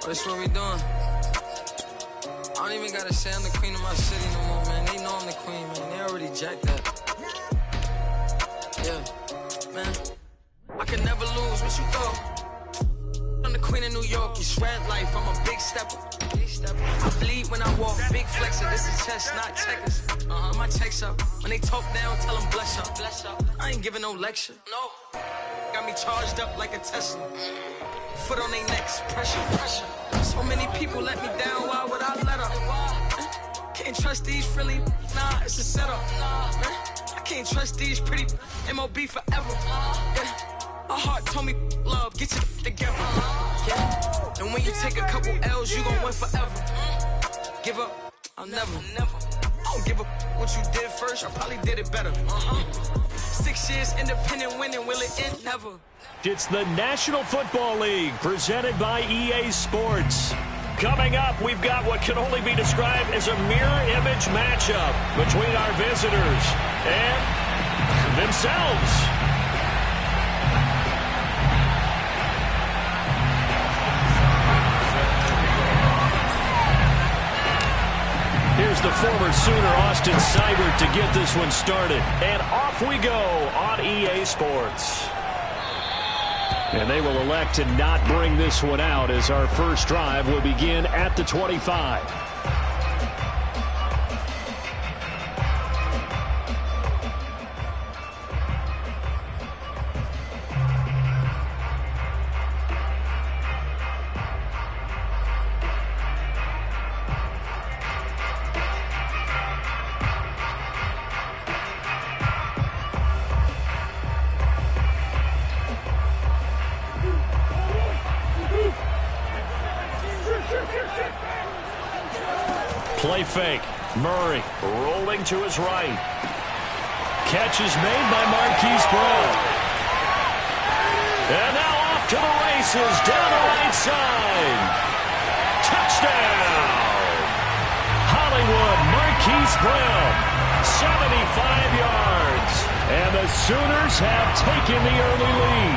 That's what we doing. I don't even gotta say I'm the queen of my city no more, man. They know I'm the queen, man. They already jacked that. Yeah, man. I can never lose. What you thought? I'm the queen of New York. You sweat life. I'm a big stepper. I bleed when I walk. Big flexer. This is chess, not checkers. My checks up. When they talk down, tell them bless up. I ain't giving no lecture. No. Got me charged up like a Tesla. Foot on their necks, pressure. So many people let me down, why would I let up? Can't trust these frilly, nah, it's a setup. I can't trust these pretty MOB forever. My heart told me love, get your together. And when you take a couple L's, you gon' win forever. Give up, I'll never. I don't give a what you did first, I probably did it better. 6 years independent winning, will it end? Never. It's the National Football League presented by EA Sports. Coming up, we've got what can only be described as a mirror image matchup between our visitors and themselves. Here's the former Sooner, Austin Seibert, to get this one started. And off we go on EA Sports. And they will elect to not bring this one out as our first drive will begin at the 25. Play fake. Murray rolling to his right. Catch is made by Marquise Brown. And now off to the races down the right side. Touchdown! Hollywood Marquise Brown. 75 yards. And the Sooners have taken the early lead.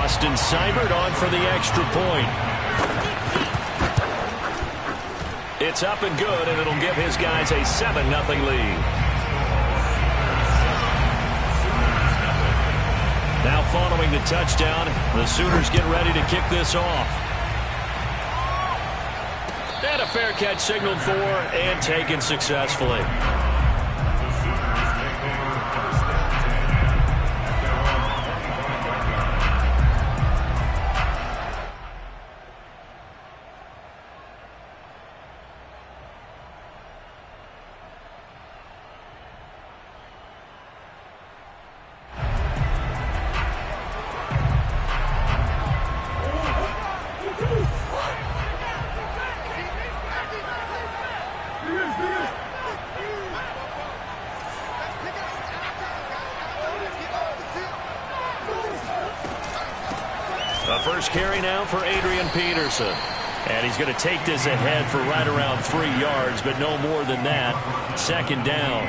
Austin Seibert on for the extra point. It's up and good, and it'll give his guys a 7-0 lead. Now following the touchdown, the Sooners get ready to kick this off. And a fair catch signaled for and taken successfully. The first carry now for Adrian Peterson. And he's going to take this ahead for right around 3 yards, but no more than that. Second down.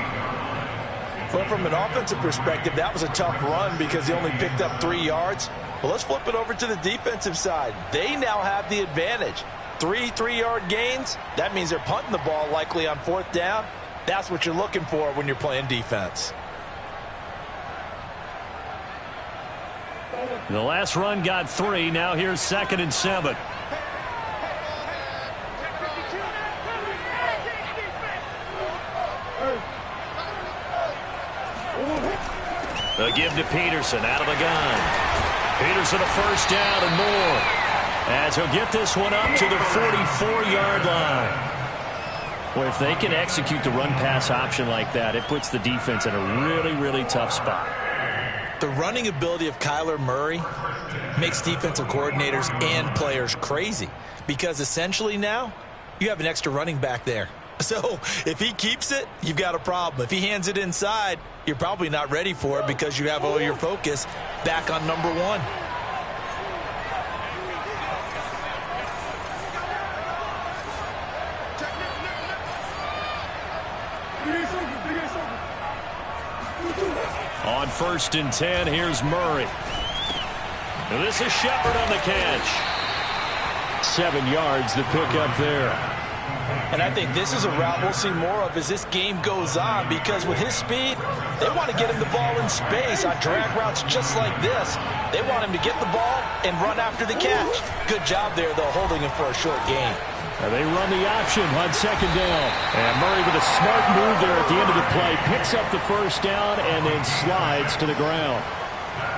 Well, from an offensive perspective, that was a tough run because he only picked up 3 yards. Well, let's flip it over to the defensive side. They now have the advantage. 3 3-yard gains. That means they're punting the ball likely on 4th down. That's what you're looking for when you're playing defense. The last run got 3. Now here's 2nd and 7. The give to Peterson out of the gun. Peterson a first down and more. As he'll get this one up to the 44-yard line. Well, if they can execute the run-pass option like that, it puts the defense in a really, really tough spot. The running ability of Kyler Murray makes defensive coordinators and players crazy because essentially now you have an extra running back there. So if he keeps it, you've got a problem. If he hands it inside, you're probably not ready for it because you have all your focus back on number 1. On 1st and 10, here's Murray. And this is Shepard on the catch. 7 yards to pick up there. And I think this is a route we'll see more of as this game goes on, because with his speed, they want to get him the ball in space on drag routes just like this. They want him to get the ball and run after the catch. Good job there, though, holding him for a short gain. And they run the option on 2nd down. And Murray with a smart move there at the end of the play. Picks up the 1st down and then slides to the ground.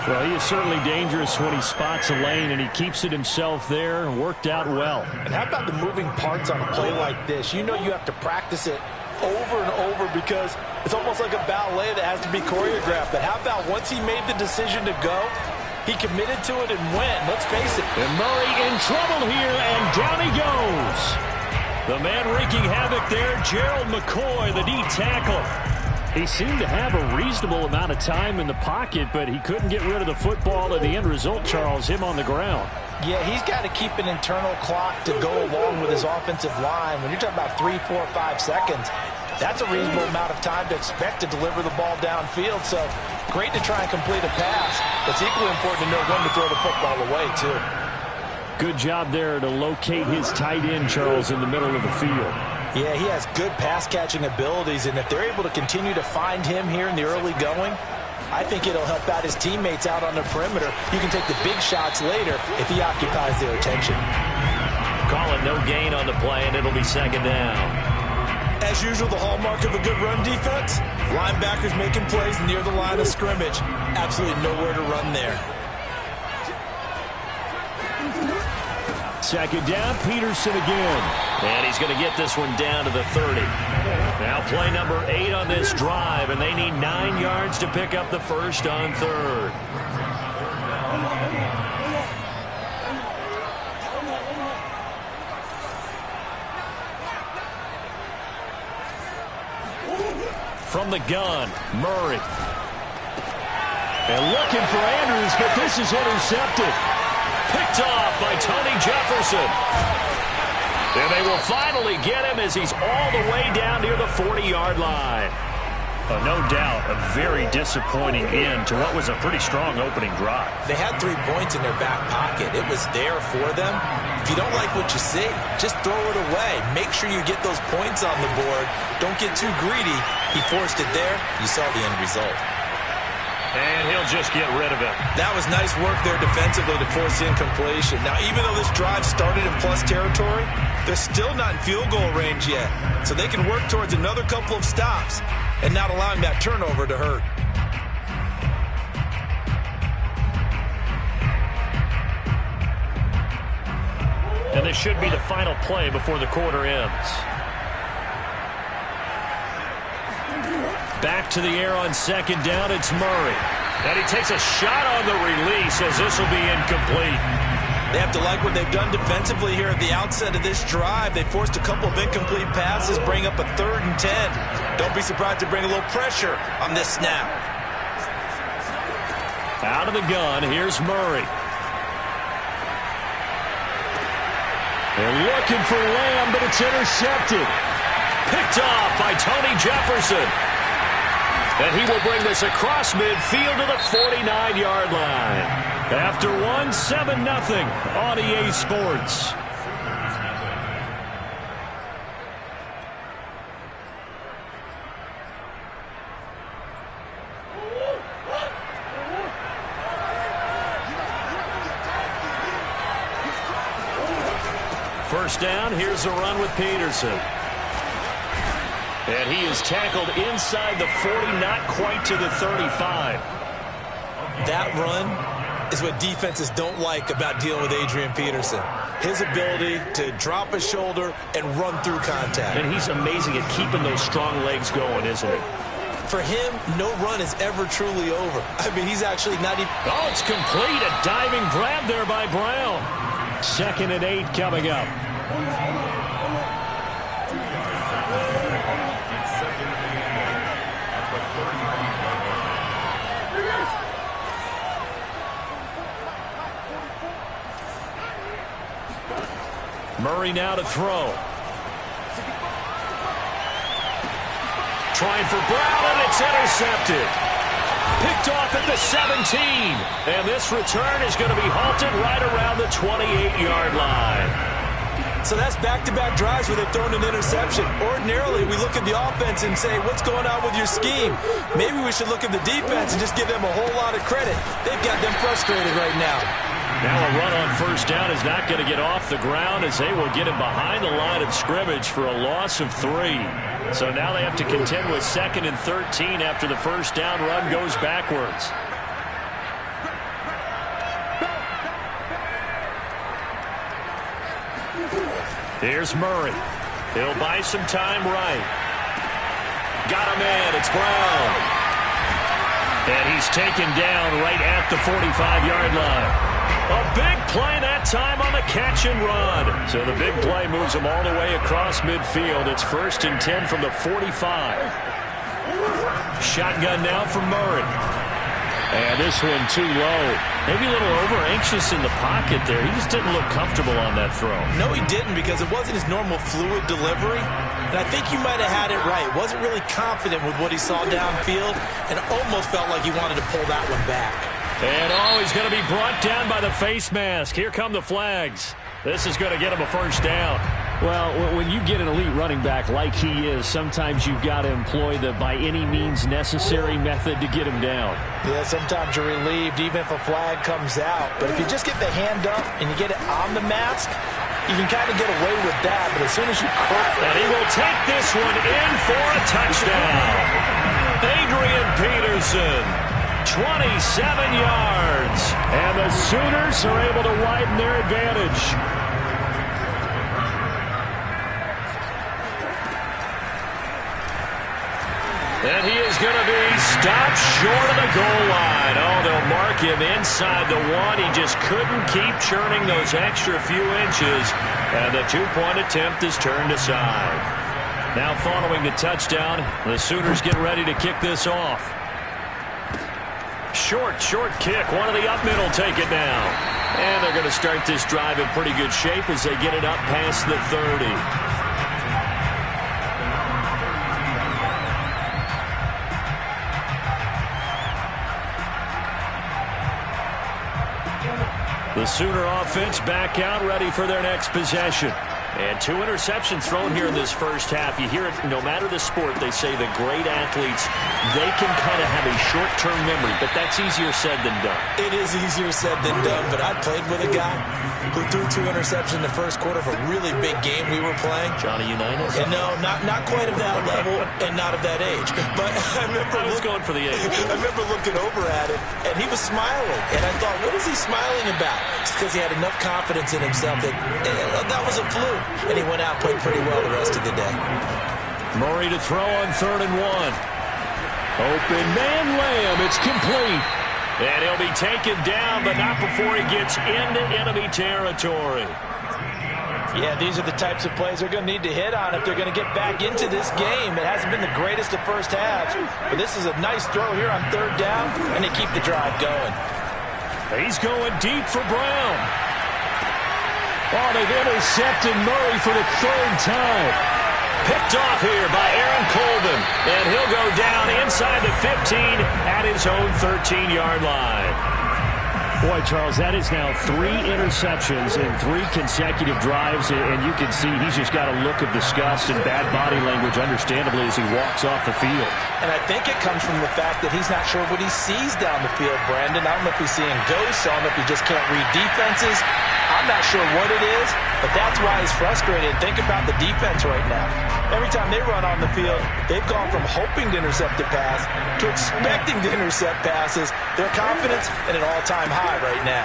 Well, he is certainly dangerous when he spots a lane, and he keeps it himself there. Worked out well. And how about the moving parts on a play like this? You know you have to practice it over and over because it's almost like a ballet that has to be choreographed. But how about once he made the decision to go, he committed to it and went. Let's face it. And Murray in trouble here, and down he goes. The man wreaking havoc there, Gerald McCoy, the D tackle. He seemed to have a reasonable amount of time in the pocket, but he couldn't get rid of the football, and the end result, Charles, him on the ground. Yeah, he's got to keep an internal clock to go along with his offensive line. When you're talking about 3, 4, 5 seconds, that's a reasonable amount of time to expect to deliver the ball downfield. So great to try and complete a pass. It's equally important to know when to throw the football away, too. Good job there to locate his tight end, Charles, in the middle of the field. Yeah, he has good pass-catching abilities, and if they're able to continue to find him here in the early going, I think it'll help out his teammates out on the perimeter. You can take the big shots later if he occupies their attention. Call it no gain on the play, and it'll be 2nd down. As usual, the hallmark of a good run defense, linebackers making plays near the line of scrimmage. Absolutely nowhere to run there. 2nd down, Peterson again. And he's going to get this one down to the 30. Now play number 8 on this drive, and they need 9 yards to pick up the 1st on 3rd. From the gun, Murray. And looking for Andrews, but this is intercepted. Picked off by Tony Jefferson. And they will finally get him as he's all the way down near the 40-yard line. No doubt a very disappointing end to what was a pretty strong opening drive. They had 3 points in their back pocket. It was there for them. If you don't like what you see, just throw it away. Make sure you get those points on the board. Don't get too greedy. He forced it there. You saw the end result. And he'll just get rid of it. That was nice work there defensively to force incompletion. Now, even though this drive started in plus territory, they're still not in field goal range yet. So they can work towards another couple of stops and not allowing that turnover to hurt. And this should be the final play before the quarter ends. Back to the air on 2nd down, it's Murray. And he takes a shot on the release as this will be incomplete. They have to like what they've done defensively here at the outset of this drive. They forced a couple of incomplete passes, bring up a 3rd and 10. Don't be surprised to bring a little pressure on this snap. Out of the gun, here's Murray. They're looking for Lamb, but it's intercepted. Picked off by Tony Jefferson. And he will bring this across midfield to the 49-yard line. After one, 7-0 on EA Sports. First down, here's a run with Peterson. And he is tackled inside the 40, not quite to the 35. That run is what defenses don't like about dealing with Adrian Peterson. His ability to drop his shoulder and run through contact. And he's amazing at keeping those strong legs going, isn't he? For him, no run is ever truly over. I mean, he's actually not even... Oh, it's complete. A diving grab there by Brown. 2nd and 8 coming up. Murray now to throw. Trying for Brown, and it's intercepted. Picked off at the 17. And this return is going to be halted right around the 28-yard line. So that's back-to-back drives where they've thrown an interception. Ordinarily, we look at the offense and say, what's going on with your scheme? Maybe we should look at the defense and just give them a whole lot of credit. They've got them frustrated right now. Now a run on first down is not going to get off the ground as they will get him behind the line of scrimmage for a loss of 3. So now they have to contend with 2nd and 13 after the first down run goes backwards. Here's Murray. He'll buy some time right. Got a man. It's Brown. And he's taken down right at the 45-yard line. A big play that time on the catch and run. So the big play moves him all the way across midfield. It's 1st and 10 from the 45. Shotgun now from Murray. And this one too low. Maybe a little over-anxious in the pocket there. He just didn't look comfortable on that throw. No, he didn't, because it wasn't his normal fluid delivery. And I think you might have had it right. Wasn't really confident with what he saw downfield and almost felt like he wanted to pull that one back. And he's going to be brought down by the face mask. Here come the flags. This is going to get him a first down. Well, when you get an elite running back like he is, sometimes you've got to employ the by any means necessary method to get him down. Yeah, sometimes you're relieved even if a flag comes out. But if you just get the hand up and you get it on the mask, you can kind of get away with that. But as soon as you crack it, and he will take this one in for a touchdown. Adrian Peterson, 27 yards. And the Sooners are able to widen their advantage. And he is going to be stopped short of the goal line. Oh, they'll mark him inside the 1. He just couldn't keep churning those extra few inches. And the 2-point attempt is turned aside. Now following the touchdown, the Sooners get ready to kick this off. Short kick. One of the up middle take it now. And they're going to start this drive in pretty good shape as they get it up past the 30. The Sooner offense back out, ready for their next possession. And 2 interceptions thrown here in this first half. You hear it, no matter the sport, they say the great athletes, they can kind of have a short-term memory, but that's easier said than done. It is easier said than done, but I played with a guy who threw 2 interceptions in the first quarter of a really big game we were playing. Johnny Unitas? And no, not quite of that level and not of that age. But I was going for the age. I remember looking over at him, and he was smiling. And I thought, what is he smiling about? It's because he had enough confidence in himself that that was a fluke. And he went out and played pretty well the rest of the day. Murray to throw on 3rd and 1. Open man Lamb. It's complete. And he'll be taken down, but not before he gets into enemy territory. Yeah, these are the types of plays they're going to need to hit on if they're going to get back into this game. It hasn't been the greatest of first halves, but this is a nice throw here on 3rd down, and they keep the drive going. He's going deep for Brown. Oh, they've intercepted Murray for the 3rd time. Picked off here by Aaron Colvin. And he'll go down inside the 15 at his own 13-yard line. Boy, Charles, that is now 3 interceptions in 3 consecutive drives, and you can see he's just got a look of disgust and bad body language, understandably, as he walks off the field. And I think it comes from the fact that he's not sure what he sees down the field, Brandon. I don't know if he's seeing ghosts. I don't know if he just can't read defenses. I'm not sure what it is, but that's why he's frustrated. Think about the defense right now. Every time they run on the field, they've gone from hoping to intercept a pass to expecting to intercept passes. Their confidence at an all-time high right now.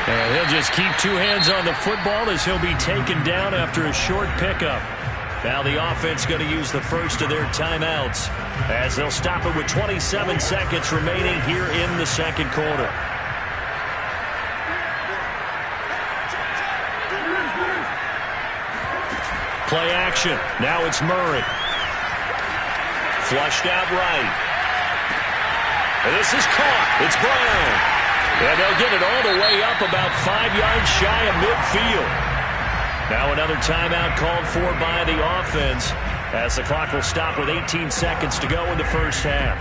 And he'll just keep 2 hands on the football as he'll be taken down after a short pickup. Now the offense going to use the first of their timeouts as they'll stop it with 27 seconds remaining here in the second quarter. Play action. Now it's Murray. Flushed out right. And this is caught. It's Brown. And they'll get it all the way up about 5 yards shy of midfield. Now another timeout called for by the offense as the clock will stop with 18 seconds to go in the first half.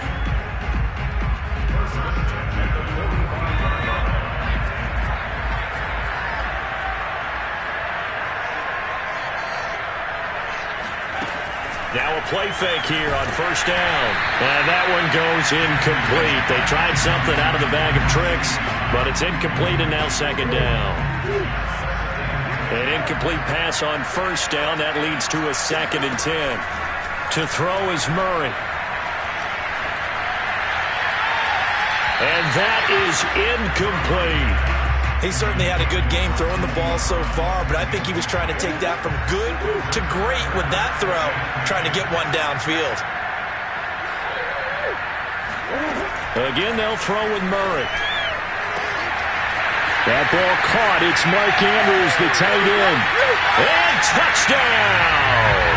Now a play fake here on first down. And that one goes incomplete. They tried something out of the bag of tricks, but it's incomplete and now second down. An incomplete pass on first down. That leads to a 2nd and 10. To throw is Murray. And that is incomplete. He certainly had a good game throwing the ball so far, but I think he was trying to take that from good to great with that throw, trying to get one downfield. Again, they'll throw with Murray. That ball caught. It's Mark Andrews, the tight end. And touchdown!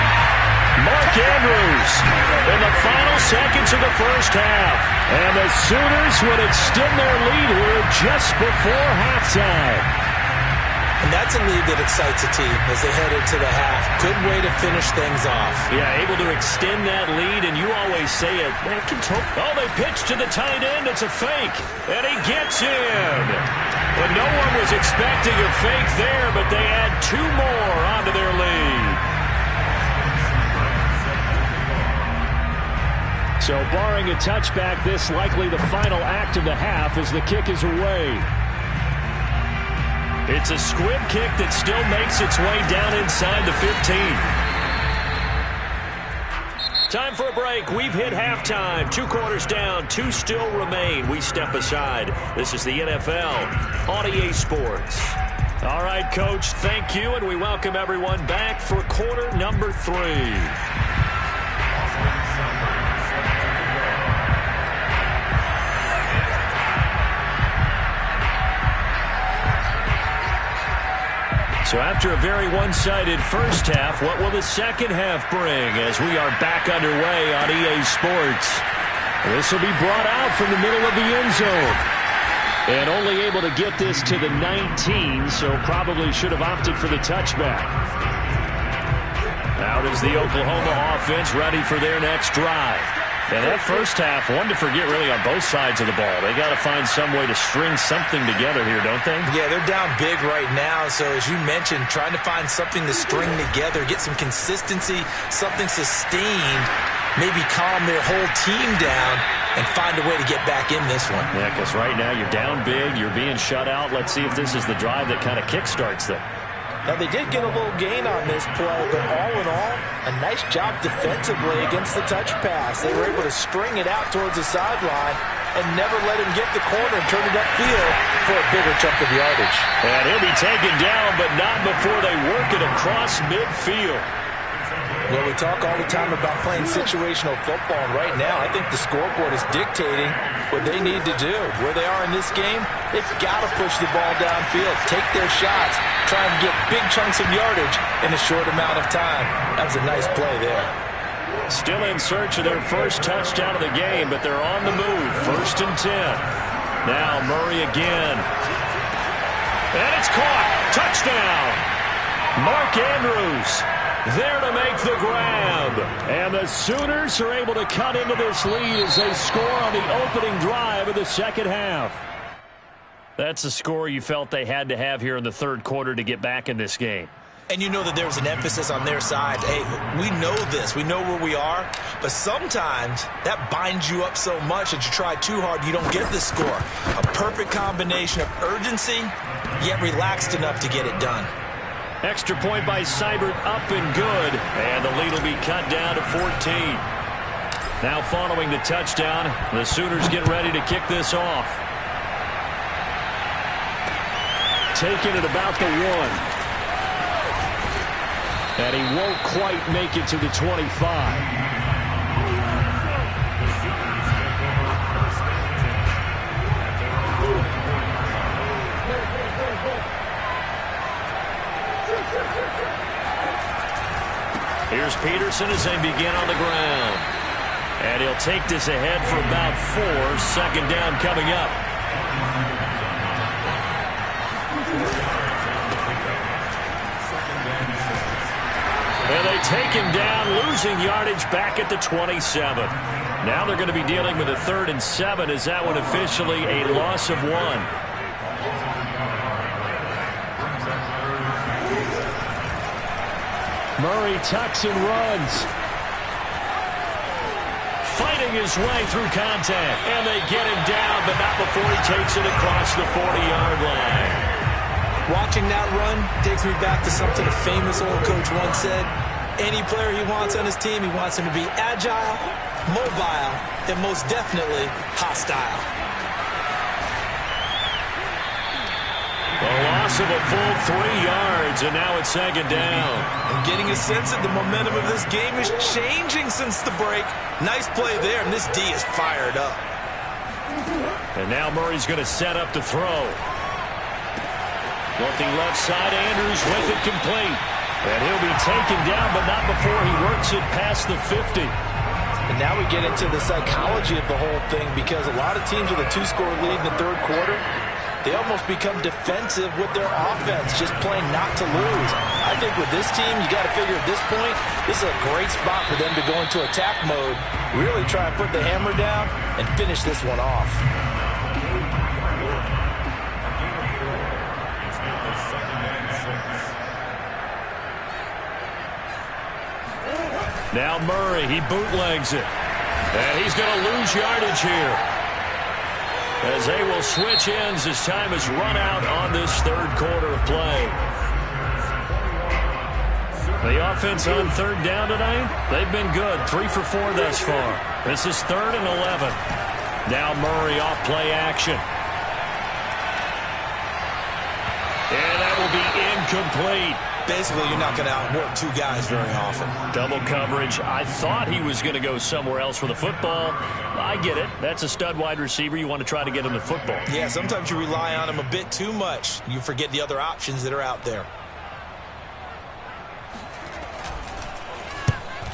Mark Andrews in the final seconds of the first half. And the Sooners would extend their lead here just before halftime. And that's a lead that excites a team as they head into the half. Good way to finish things off. Yeah, able to extend that lead, and you always say it. Oh, they pitch to the tight end. It's a fake, and he gets in. But no one was expecting a fake there, but they add 2 more onto their lead. So barring a touchback, this likely the final act of the half as the kick is away. It's a squib kick that still makes its way down inside the 15. Time for a break. We've hit halftime. 2 quarters down. 2 still remain. We step aside. This is the NFL on EA Sports. All right, Coach, thank you, and we welcome everyone back for quarter number 3. So after a very one-sided first half, what will the second half bring as we are back underway on EA Sports? This will be brought out from the middle of the end zone. And only able to get this to the 19, so probably should have opted for the touchback. Out is the Oklahoma offense ready for their next drive. And that first half, one to forget really on both sides of the ball. They got to find some way to string something together here, don't they? Yeah, they're down big right now. So as you mentioned, trying to find something to string together, get some consistency, something sustained, maybe calm their whole team down and find a way to get back in this one. Yeah, because right now you're down big, you're being shut out. Let's see if this is the drive that kind of kickstarts them. Now, they did get a little gain on this play, but all in all, a nice job defensively against the touch pass. They were able to string it out towards the sideline and never let him get the corner and turn it upfield for a bigger chunk of yardage. And he'll be taken down, but not before they work it across midfield. Well, we talk all the time about playing situational football, and right now I think the scoreboard is dictating what they need to do. Where they are in this game, they've got to push the ball downfield, take their shots, try and get big chunks of yardage in a short amount of time. That was a nice play there. Still in search of their first touchdown of the game, but they're on the move. 1st and 10. Now Murray again. And it's caught. Touchdown. Mark Andrews there to make the grab. And the Sooners are able to cut into this lead as they score on the opening drive of the second half. That's the score you felt they had to have here in the third quarter to get back in this game. And you know that there's an emphasis on their side. Hey, we know this. We know where we are. But sometimes that binds you up so much that you try too hard, you don't get the score. A perfect combination of urgency, yet relaxed enough to get it done. Extra point by Seibert, up and good. And the lead will be cut down to 14. Now following the touchdown, the Sooners get ready to kick this off. Taking it about the 1. And he won't quite make it to the 25. Here's Peterson as they begin on the ground. And he'll take this ahead for about 4. 2nd down coming up. And they they take him down, losing yardage back at the 27. Now they're going to be dealing with a 3rd and 7 as that one officially a loss of 1. Murray tucks and runs. Fighting his way through contact. And they get him down, but not before he takes it across the 40-yard line. Watching that run takes me back to something a famous old coach once said. Any player he wants on his team, he wants him to be agile, mobile, and most definitely hostile. A loss of a full 3 yards, and now it's 2nd down. I'm getting a sense that the momentum of this game is changing since the break. Nice play there, and this D is fired up. And now Murray's going to set up to throw. Looking left side, Andrews with it complete. And he'll be taken down, but not before he works it past the 50. And now we get into the psychology of the whole thing, because a lot of teams with a 2-score lead in the 3rd quarter, they almost become defensive with their offense, just playing not to lose. I think with this team, you got to figure at this point, this is a great spot for them to go into attack mode, really try and put the hammer down and finish this one off. Now Murray, he bootlegs it. And he's going to lose yardage here, as they will switch ends as time has run out on this 3rd quarter of play. The offense on 3rd down tonight, they've been good. 3 for 4 thus far. This is 3rd and 11. Now Murray off play action. And that will be incomplete. Basically, you're not going to outwork 2 guys very often. Double coverage. I thought he was going to go somewhere else for the football. I get it. That's a stud wide receiver. You want to try to get him the football. Yeah, sometimes you rely on him a bit too much. You forget the other options that are out there.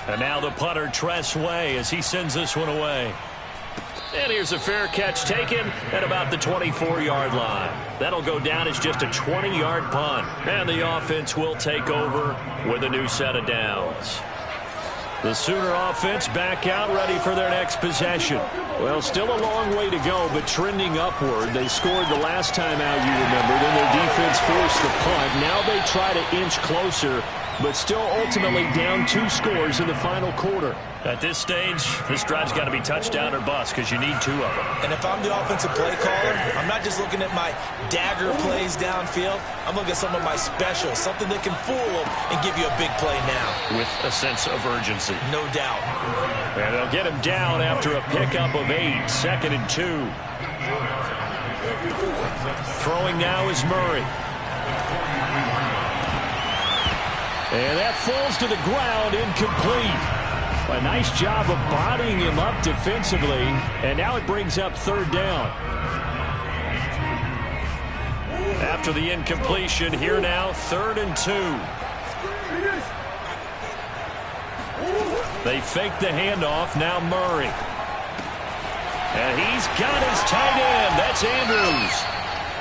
And now the punter, Tress Way, as he sends this one away. And here's a fair catch taken at about the 24-yard line. That'll go down as just a 20-yard punt. And the offense will take over with a new set of downs. The Sooner offense back out, ready for their next possession. Well, still a long way to go, but trending upward. They scored the last time out, you remember. Then their defense forced the punt. Now they try to inch closer, but still ultimately down 2 scores in the final quarter. At this stage, this drive's got to be touchdown or bust, because you need 2 of them. And if I'm the offensive play caller, I'm not just looking at my dagger plays downfield. I'm looking at some of my specials, something that can fool them and give you a big play now. With a sense of urgency. No doubt. And they'll get him down after a pickup of 8, 2nd and 2. Throwing now is Murray. And that falls to the ground, incomplete. A nice job of bodying him up defensively, and now it brings up 3rd down. After the incompletion, here now, 3rd and 2. They fake the handoff, now Murray. And he's got his tight end, that's Andrews.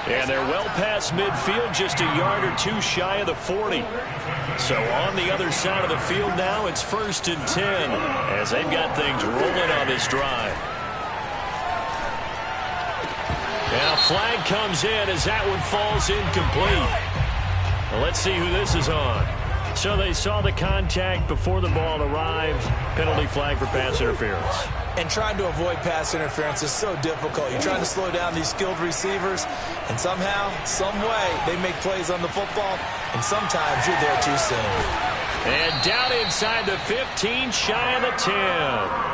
And they're well past midfield, just a yard or 2 shy of the 40. So on the other side of the field now, it's 1st and 10, as they've got things rolling on this drive. And a flag comes in as that one falls incomplete. Well, let's see who this is on. So they saw the contact before the ball arrived. Penalty flag for pass interference. And trying to avoid pass interference is so difficult. You're trying to slow down these skilled receivers, and somehow, some way, they make plays on the football, and sometimes you're there too soon. And down inside the 15, shy of the 10.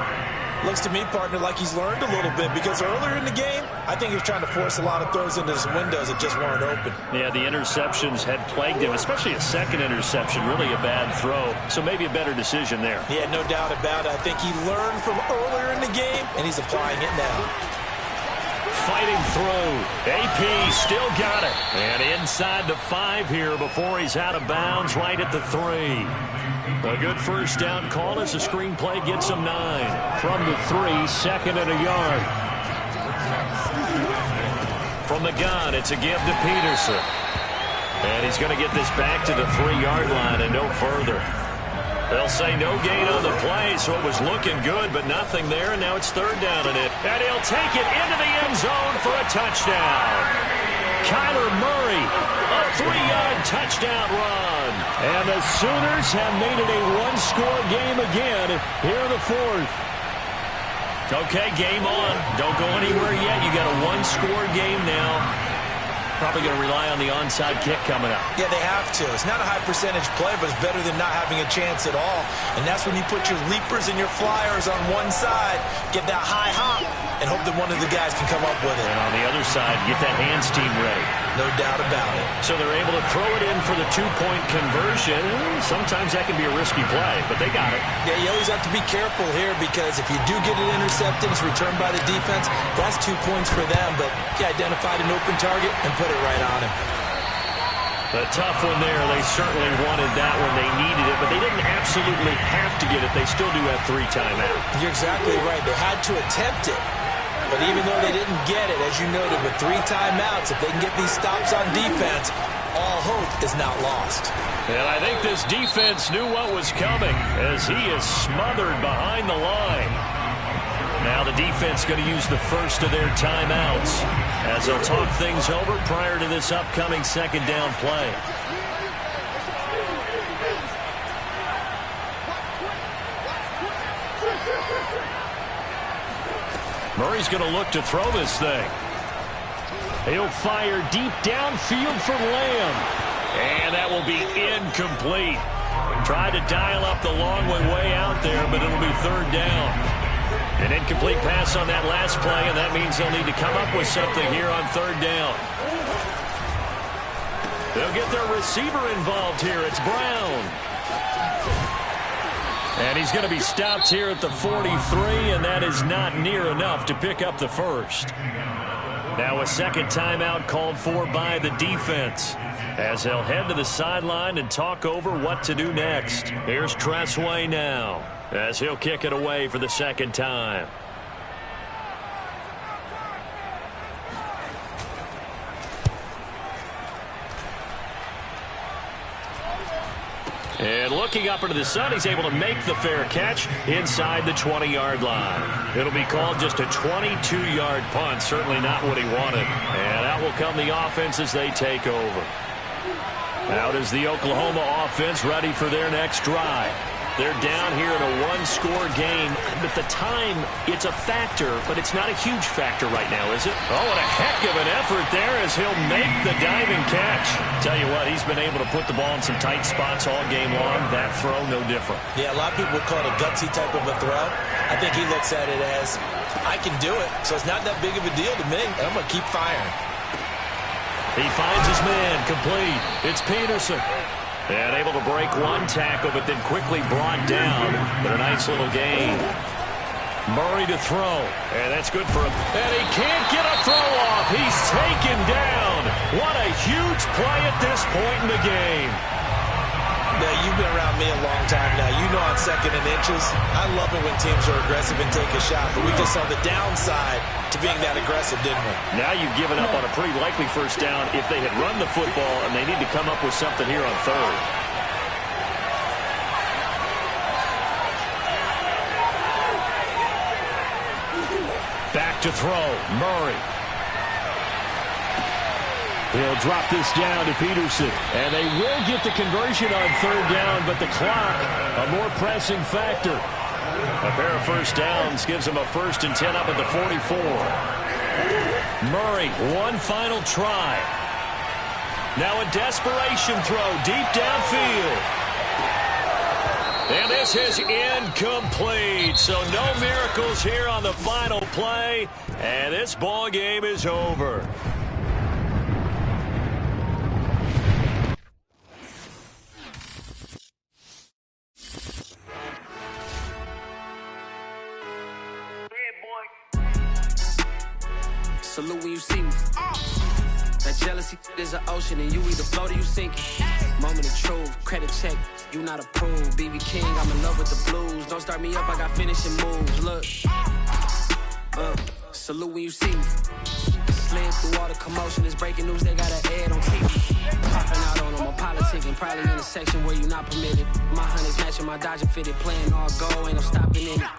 Looks to me, partner, like he's learned a little bit, because earlier in the game, I think he was trying to force a lot of throws into his windows that just weren't open. Yeah, the interceptions had plagued him, especially a second interception, really a bad throw. So maybe a better decision there. Yeah, no doubt about it. I think he learned from earlier in the game, and he's applying it now. Fighting through. AP still got it. And inside the 5 here before he's out of bounds, right at the 3. A good first down call as the screenplay gets him 9. From the 3, 2nd and a yard. From the gun, it's a give to Peterson. And he's going to get this back to the 3-yard line and no further. They'll say no gain on the play, so it was looking good, but nothing there, and now it's third down and it. And he'll take it into the end zone for a touchdown. Kyler Murray, a 3-yard touchdown run. And the Sooners have made it a one-score game again here in the fourth. Okay, game on. Don't go anywhere yet. You got a one-score game now. Probably going to rely on the onside kick coming up. Yeah, they have to. It's not a high percentage play, but it's better than not having a chance at all. And that's when you put your leapers and your flyers on one side, get that high hop, and hope that one of the guys can come up with it. And on the other side, get that hands team ready. No doubt about it. So they're able to throw it in for the two-point conversion. Sometimes that can be a risky play, but they got it. Yeah, you always have to be careful here because if you do get it intercepted, it's returned by the defense, that's 2 points for them. But he identified an open target and put it right on him. A tough one there. They certainly wanted that when they needed it, but they didn't absolutely have to get it. They still do have 3 timeouts. You're exactly right. They had to attempt it. But even though they didn't get it, as you noted, with 3 timeouts, if they can get these stops on defense, all hope is not lost. And I think this defense knew what was coming as he is smothered behind the line. Now the defense going to use the first of their timeouts as they'll talk things over prior to this upcoming second down play. Murray's going to look to throw this thing. He'll fire deep downfield for Lamb. And that will be incomplete. Tried to dial up the long way out there, but it'll be third down. An incomplete pass on that last play, and that means they'll need to come up with something here on third down. They'll get their receiver involved here. It's Brown. And he's going to be stopped here at the 43, and that is not near enough to pick up the first. Now a second timeout called for by the defense as they'll head to the sideline and talk over what to do next. Here's Tressway now as he'll kick it away for the second time. And looking up into the sun, he's able to make the fair catch inside the 20-yard line. It'll be called just a 22-yard punt, certainly not what he wanted. And out will come the offense as they take over. Out is the Oklahoma offense ready for their next drive. They're down here in a one-score game. But the time, it's a factor, but it's not a huge factor right now, is it? Oh, and a heck of an effort there as he'll make the diving catch. Tell you what, he's been able to put the ball in some tight spots all game long. That throw, no different. Yeah, a lot of people would call it a gutsy type of a throw. I think he looks at it as, I can do it, so it's not that big of a deal to me, and I'm going to keep firing. He finds his man, complete. It's Peterson. And able to break one tackle, but then quickly brought down. But a nice little gain. Murray to throw. And that's good for him. And he can't get a throw off. He's taken down. What a huge play at this point in the game. Now, you've been around me a long time now. You know on second and inches, I love it when teams are aggressive and take a shot. But we just saw the downside to being that aggressive, didn't we? Now you've given up on a pretty likely first down if they had run the football, and they need to come up with something here on third. Back to throw. Murray. He'll drop this down to Peterson. And they will get the conversion on third down, but the clock, a more pressing factor. A pair of first downs gives them a 1st and 10 up at the 44. Murray, one final try. Now a desperation throw deep downfield. And this is incomplete. So no miracles here on the final play. And this ball game is over. Salute when you see me. That jealousy is an ocean, and you either float or you sink it. Moment of truth, credit check, you not approved. BB King, I'm in love with the blues. Don't start me up, I got finishing moves. Look, salute when you see me. Slid through all the commotion, it's breaking news, they got an ad on TV. Popping out on them, I'm politicking. probably in a section where you're not permitted. My hunters matching my Dodger fitted, playing all go, ain't no stopping in it.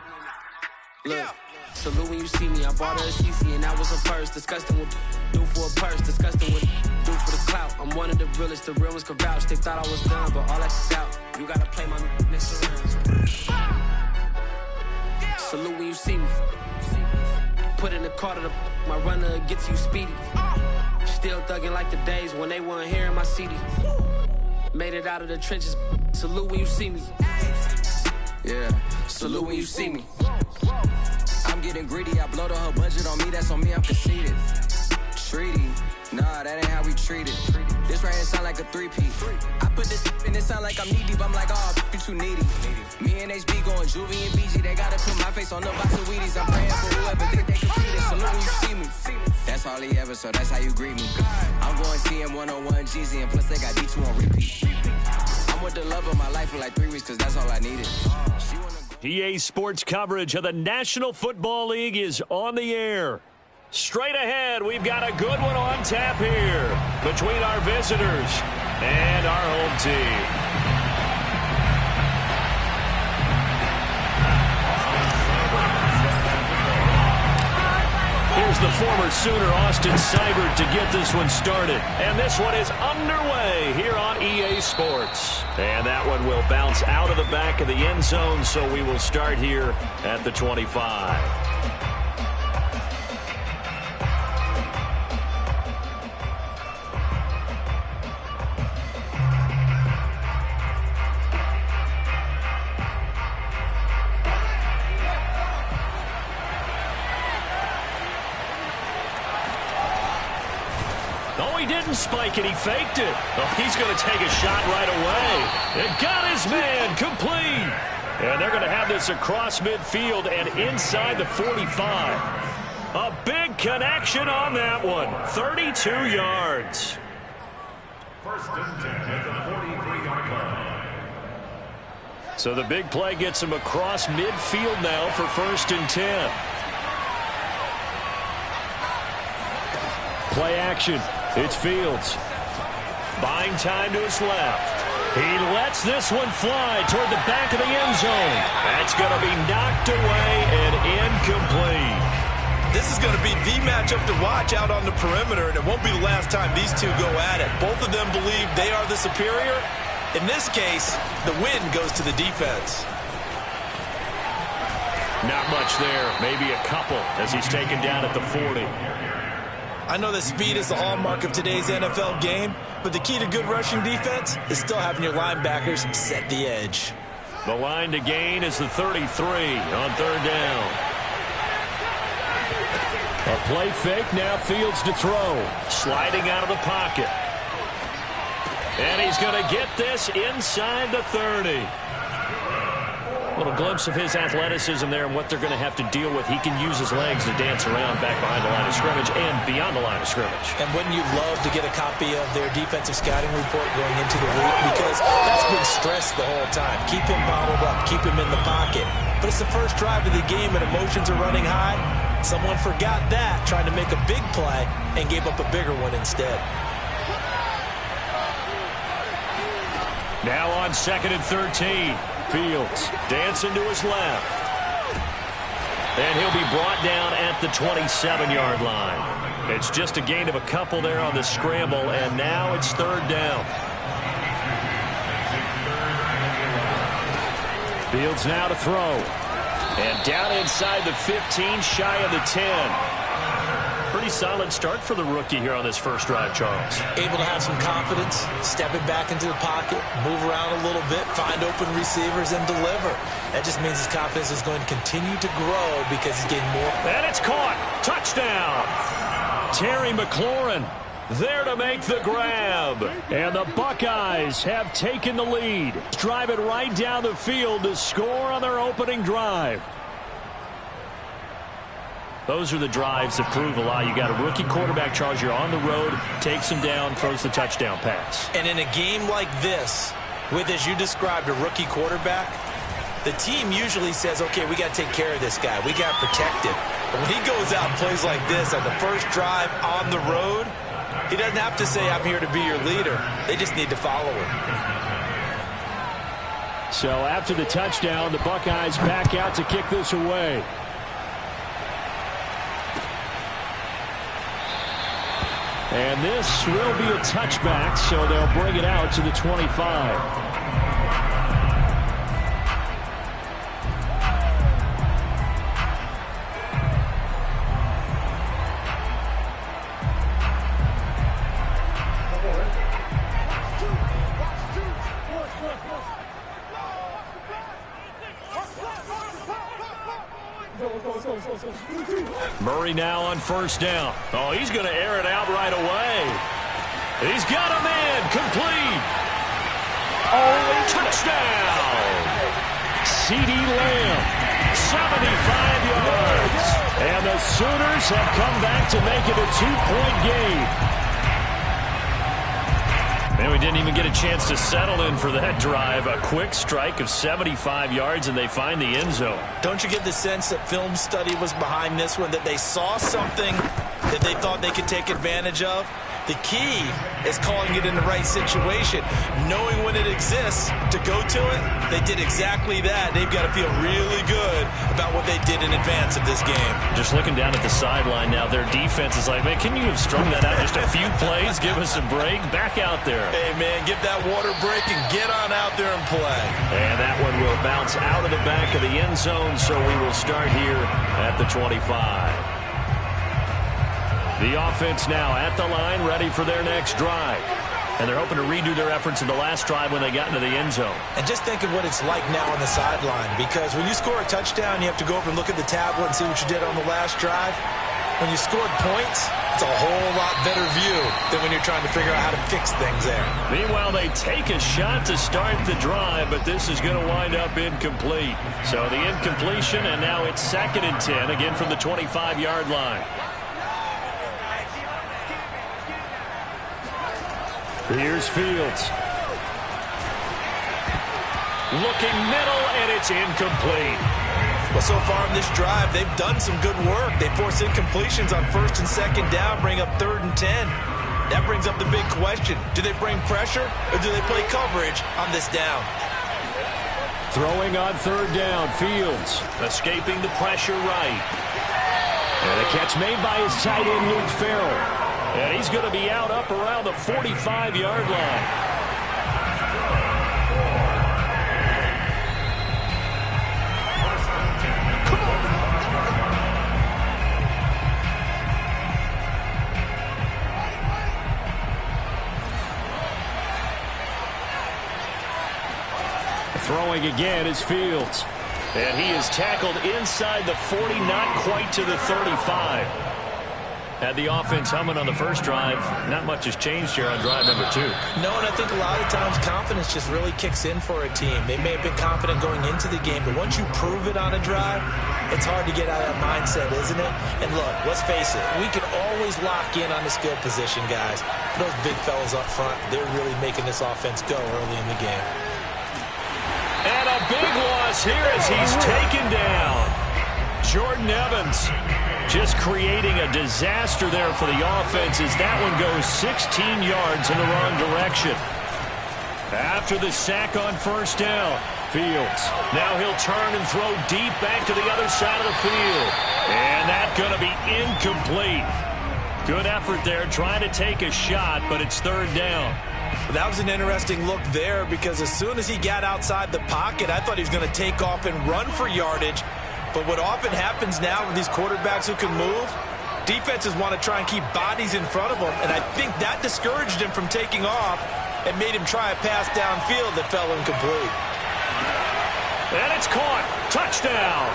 Look, salute when you see me. I bought her a CC and that was her purse. Disgusting with do for a purse, disgusting with do for the clout. I'm one of the realest, the real ones could vouch. They thought I was done, but all that doubt. You gotta play my next around. Salute when you see me. Put in the car to my runner gets you speedy. Still thugging like the days when they weren't hearing my CD. Made it out of the trenches. Salute when you see me. Yeah, salute when you see me. I'm getting greedy. I blow the whole budget on me. That's on me. I'm conceited. Treaty. Nah, that ain't how we treat it. This right here sound like a three-peat. I put this in it sound like I'm knee deep. I'm like, oh, you too needy. Me and HB going Juvie and BG. They gotta put my face on the box of Wheaties. I'm praying for whoever think they competed. Salute when you see me. That's all he ever, so that's how you greet me. I'm going TM 101 Jeezy, and plus they got D2 on repeat. I'm with the love of my life for like 3 weeks, cause that's all I needed. EA Sports coverage of the National Football League is on the air. Straight ahead, we've got a good one on tap here between our visitors and our home team. Here's the former Sooner, Austin Seibert, to get this one started. And this one is underway here on EA Sports. And that one will bounce out of the back of the end zone, so we will start here at the 25. He didn't spike it, he faked it. Oh, he's going to take a shot right away. It got his man complete. And they're going to have this across midfield and inside the 45. A big connection on that one. 32 yards. First and 10 at the 43-yard line. So the big play gets him across midfield now for first and 10. Play action. It's Fields. Buying time to his left. He lets this one fly toward the back of the end zone. That's going to be knocked away and incomplete. This is going to be the matchup to watch out on the perimeter, and it won't be the last time these two go at it. Both of them believe they are the superior. In this case, the win goes to the defense. Not much there. Maybe a couple as he's taken down at the 40. I know that speed is the hallmark of today's NFL game, but the key to good rushing defense is still having your linebackers set the edge. The line to gain is the 33 on third down. A play fake, now Fields to throw. Sliding out of the pocket. And he's going to get this inside the 30. A little glimpse of his athleticism there and what they're going to have to deal with. He can use his legs to dance around back behind the line of scrimmage and beyond the line of scrimmage. And wouldn't you love to get a copy of their defensive scouting report going into the week? Because that's been stressed the whole time. Keep him bottled up. Keep him in the pocket. But it's the first drive of the game and emotions are running high. Someone forgot that, trying to make a big play, and gave up a bigger one instead. Now on second and 13. Fields dancing to his left. And he'll be brought down at the 27-yard line. It's just a gain of a couple there on the scramble, and now it's third down. Fields now to throw. And down inside the 15, shy of the 10. Pretty solid start for the rookie here on this first drive, Charles. Able to have some confidence, stepping back into the pocket, move around a little bit, find open receivers, and deliver. That just means his confidence is going to continue to grow because he's getting more. And it's caught. Touchdown. Terry McLaurin there to make the grab. And the Buckeyes have taken the lead. Drive it right down the field to score on their opening drive. Those are the drives that prove a lot. You got a rookie quarterback, Charles. You're on the road, takes him down, throws the touchdown pass. And in a game like this, with, as you described, a rookie quarterback, the team usually says, okay, we got to take care of this guy. We got to protect him. But when he goes out and plays like this on the first drive on the road, He doesn't have to say, I'm here to be your leader. They just need to follow him. So after the touchdown, the Buckeyes back out to kick this away. And this will be a touchback, so they'll bring it out to the 25. Murray now on first down. Oh, he's going to air it out right away. He's got a man complete. Oh, touchdown. C.D. Lamb, 75 yards. And the Sooners have come back to make it a 2-point game. And we didn't even get a chance to settle in for that drive. A quick strike of 75 yards, and they find the end zone. Don't you get the sense that film study was behind this one, that they saw something that they thought they could take advantage of? The key is calling it in the right situation, knowing when it exists to go to it. They did exactly that. They've got to feel really good about what they did in advance of this game. Just looking down at the sideline now, their defense is like, man, can you have strung that out just a few plays? Give us a break. Back out there. Hey, man, give that water break and get on out there and play. And that one will bounce out of the back of the end zone, so we will start here at the 25. The offense now at the line, ready for their next drive. And they're hoping to redo their efforts in the last drive when they got into the end zone. And just think of what it's like now on the sideline, because when you score a touchdown, you have to go over and look at the tablet and see what you did on the last drive. When you scored points, it's a whole lot better view than when you're trying to figure out how to fix things there. Meanwhile, they take a shot to start the drive, but this is going to wind up incomplete. So the incompletion, and now it's 2nd and 10, again from the 25-yard line. Here's Fields. Looking middle, and it's incomplete. Well, so far in this drive, they've done some good work. They force incompletions on 1st and 2nd down, bring up 3rd and 10. That brings up the big question. Do they bring pressure, or do they play coverage on this down? Throwing on 3rd down, Fields. Escaping the pressure right. And a catch made by his tight end, Luke Farrell. And he's going to be out up around the 45-yard line. Throwing again is Fields. And he is tackled inside the 40, not quite to the 35. Had the offense humming on the first drive. Not much has changed here on drive number 2. No, and I think a lot of times confidence just really kicks in for a team. They may have been confident going into the game, but once you prove it on a drive, it's hard to get out of that mindset, isn't it? And look, let's face it, we can always lock in on the skill position, guys. Those big fellas up front, they're really making this offense go early in the game. And a big loss here as he's taken down. Jordan Evans just creating a disaster there for the offense as that one goes 16 yards in the wrong direction. After the sack on 1st down, Fields. Now he'll turn and throw deep back to the other side of the field. And that's going to be incomplete. Good effort there, trying to take a shot, but it's 3rd down. That was an interesting look there, because as soon as he got outside the pocket, I thought he was going to take off and run for yardage. But what often happens now with these quarterbacks who can move, defenses want to try and keep bodies in front of them, and I think that discouraged him from taking off and made him try a pass downfield that fell incomplete. And it's caught. Touchdown.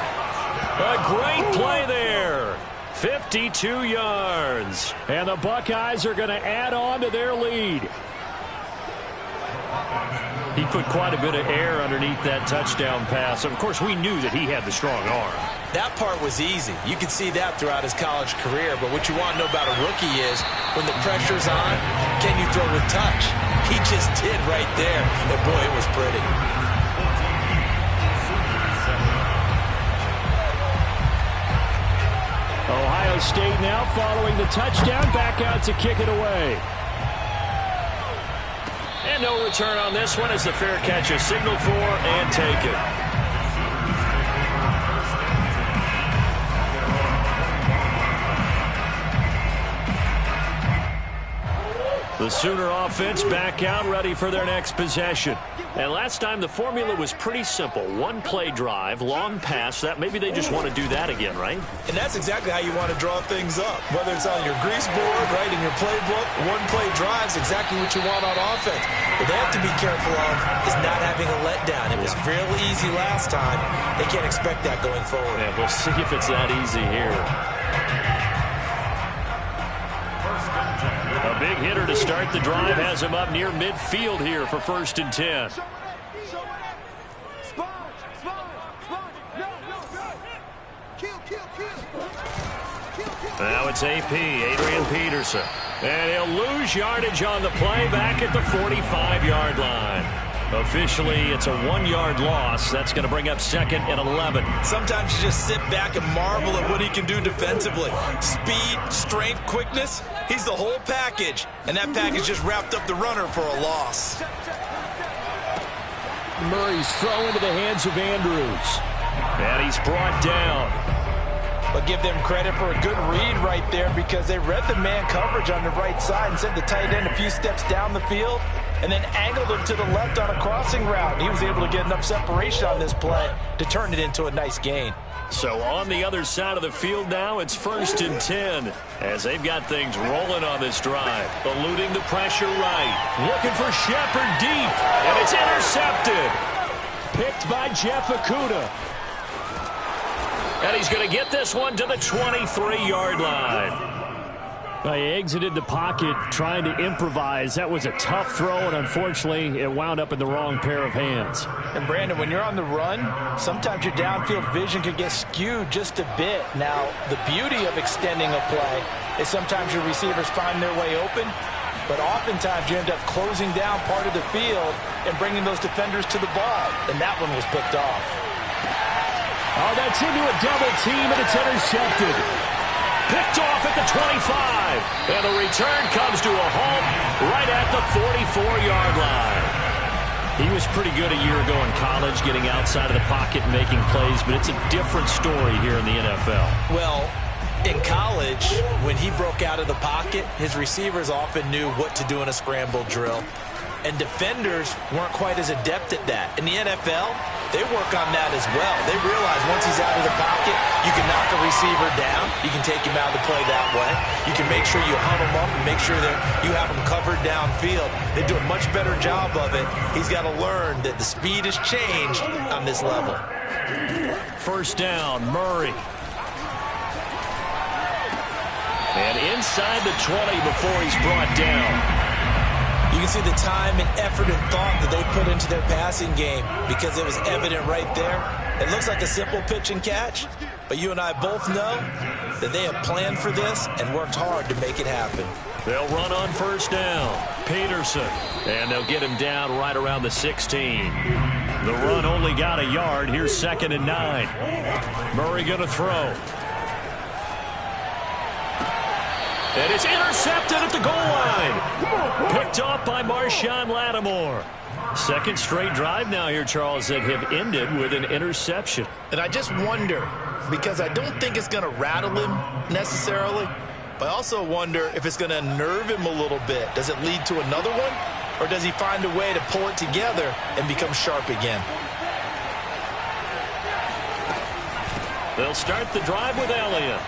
A great play there. 52 yards. And the Buckeyes are going to add on to their lead. He put quite a bit of air underneath that touchdown pass. Of course, we knew that he had the strong arm. That part was easy. You could see that throughout his college career. But what you want to know about a rookie is when the pressure's on, can you throw with touch? He just did right there. And, boy, it was pretty. Ohio State now following the touchdown, back out to kick it away. And no return on this one as the fair catch is signaled for and taken. The Sooner offense back out, ready for their next possession. And last time the formula was pretty simple. One play drive, long pass. That maybe they just want to do that again, right? And that's exactly how you want to draw things up. Whether it's on your grease board, right, in your playbook, one play drive is exactly what you want on offense. What they have to be careful of is not having a letdown. It was real easy last time. They can't expect that going forward. Yeah, we'll see if it's that easy here. A big hitter to start the drive has him up near midfield here for 1st and 10. Now it's AP, Adrian Peterson. And he'll lose yardage on the play back at the 45-yard line. Officially, it's a 1-yard loss. That's going to bring up 2nd and 11. Sometimes you just sit back and marvel at what he can do defensively. Speed, strength, quickness. He's the whole package. And that package just wrapped up the runner for a loss. Murray's throw into the hands of Andrews. And he's brought down. But give them credit for a good read right there because they read the man coverage on the right side and sent the tight end a few steps down the field and then angled him to the left on a crossing route. He was able to get enough separation on this play to turn it into a nice gain. So on the other side of the field now, it's 1st and 10 as they've got things rolling on this drive. Eluding the pressure right. Looking for Shepard deep, and it's intercepted. Picked by Jeff Okudah. And he's going to get this one to the 23-yard line. He exited the pocket trying to improvise. That was a tough throw, and unfortunately, it wound up in the wrong pair of hands. And, Brandon, when you're on the run, sometimes your downfield vision can get skewed just a bit. Now, the beauty of extending a play is sometimes your receivers find their way open, but oftentimes you end up closing down part of the field and bringing those defenders to the ball, and that one was picked off. Oh, that's into a double team, and it's intercepted. Picked off at the 25. And the return comes to a halt right at the 44-yard line. He was pretty good a year ago in college, getting outside of the pocket and making plays, but it's a different story here in the NFL. Well, in college, when he broke out of the pocket, his receivers often knew what to do in a scramble drill. And defenders weren't quite as adept at that. In the NFL, they work on that as well. They realize once he's out of the pocket, you can knock a receiver down. You can take him out of the play that way. You can make sure you hunt him up and make sure that you have him covered downfield. They do a much better job of it. He's got to learn that the speed has changed on this level. 1st down, Murray. And inside the 20 before he's brought down. You can see the time and effort and thought that they put into their passing game because it was evident right there. It looks like a simple pitch and catch, but you and I both know that they have planned for this and worked hard to make it happen. They'll run on 1st down. Peterson. And they'll get him down right around the 16. The run only got a yard. Here's 2nd and 9. Murray going to throw. And it's intercepted at the goal line. Picked off by Marshawn Lattimore. 2nd straight drive now here, Charles, that have ended with an interception. And I just wonder, because I don't think it's going to rattle him necessarily, but I also wonder if it's going to unnerve him a little bit. Does it lead to another one? Or does he find a way to pull it together and become sharp again? They'll start the drive with Elliott.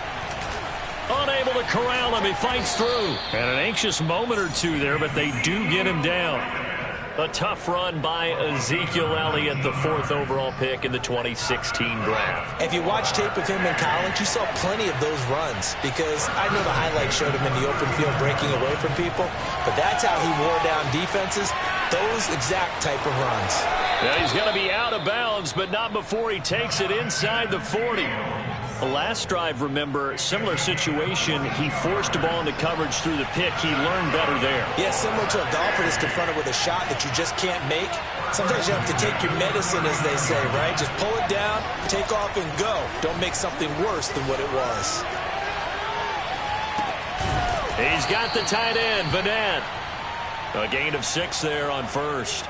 Unable to corral him. He fights through. And an anxious moment or two there, but they do get him down. A tough run by Ezekiel Elliott, the 4th overall pick in the 2016 draft. If you watch tape of him in college, you saw plenty of those runs because I know the highlights showed him in the open field breaking away from people, but that's how he wore down defenses, those exact type of runs. Yeah, he's going to be out of bounds, but not before he takes it inside the 40. The last drive, remember, similar situation. He forced a ball into coverage through the pick. He learned better there. Yeah, similar to a golfer that's confronted with a shot that you just can't make. Sometimes you have to take your medicine, as they say, right? Just pull it down, take off, and go. Don't make something worse than what it was. He's got the tight end, Vanette. A gain of 6 there on first.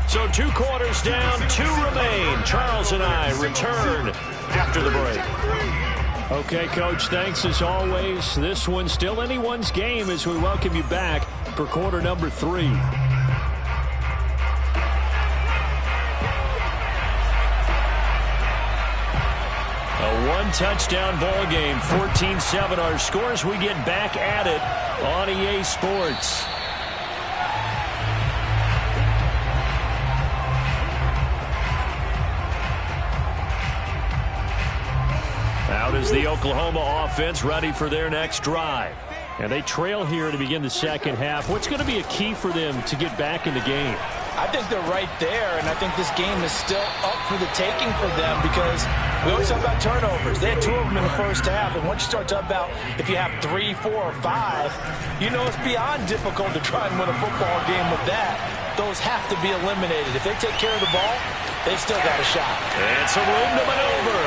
So 2 quarters down, 2 remain. Charles and I return after the break. Okay, Coach, thanks as always. This one's still anyone's game as we welcome you back for quarter number 3. A 1-touchdown ball game, 14-7 our scores. We get back at it on EA Sports. Out is the Oklahoma offense, ready for their next drive. And they trail here to begin the second half. What's going to be a key for them to get back in the game? I think they're right there, and I think this game is still up for the taking for them because we always talk about turnovers. They had 2 of them in the first half, and once you start talking about if you have 3, 4, or 5, you know it's beyond difficult to try and win a football game with that. Those have to be eliminated. If they take care of the ball, they've still got a shot. And some room to maneuver.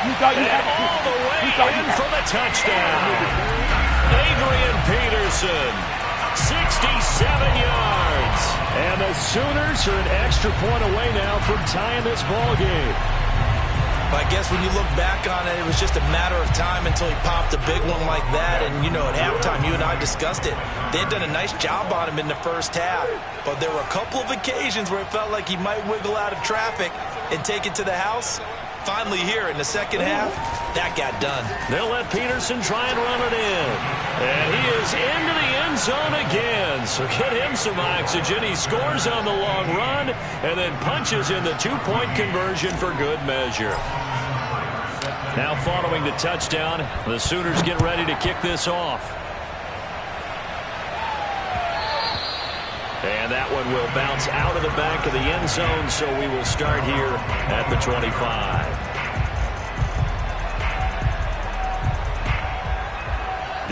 And all the way in for the touchdown. Adrian Peterson, 67 yards. And the Sooners are an extra point away now from tying this ball game. But I guess when you look back on it, it was just a matter of time until he popped a big one like that. And, you know, at halftime, you and I discussed it. They had done a nice job on him in the first half. But there were a couple of occasions where it felt like he might wiggle out of traffic and take it to the house. Finally here in the second half, that got done. They'll let Peterson try and run it in. And he is into the end zone again. So get him some oxygen. He scores on the long run and then punches in the 2-point conversion for good measure. Now following the touchdown, the Sooners get ready to kick this off. And that one will bounce out of the back of the end zone, so we will start here at the 25.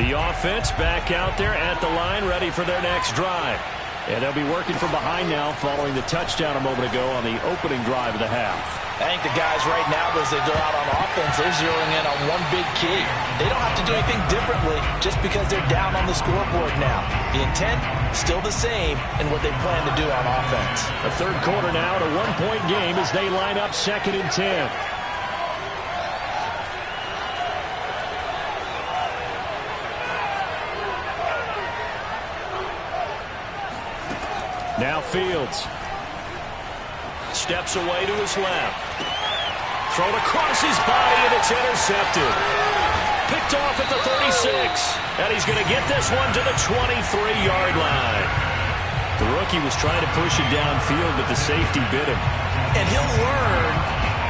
The offense back out there at the line, ready for their next drive. And they'll be working from behind now following the touchdown a moment ago on the opening drive of the half. I think the guys right now, as they go out on offense, they're zeroing in on one big key. They don't have to do anything differently just because they're down on the scoreboard now. The intent, still the same in what they plan to do on offense. The third quarter now, a 1-point game as they line up 2nd and 10. Now Fields. Steps away to his left. Thrown across his body, and it's intercepted. Picked off at the 36. And he's going to get this one to the 23-yard line. The rookie was trying to push it downfield, but the safety bit him. And he'll learn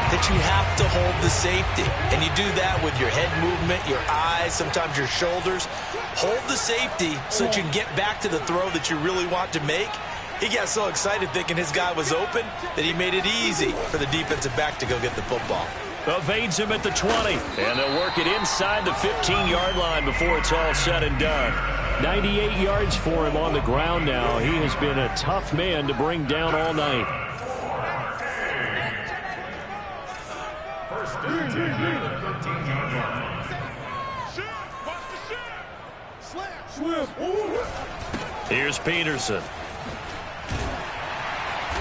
that you have to hold the safety. And you do that with your head movement, your eyes, sometimes your shoulders. Hold the safety so that you can get back to the throw that you really want to make. He got so excited thinking his guy was open that he made it easy for the defensive back to go get the football. Evades him at the 20. And they'll work it inside the 15-yard line before it's all said and done. 98 yards for him on the ground now. He has been a tough man to bring down all night. First and 10, 15-yard line. Here's Peterson.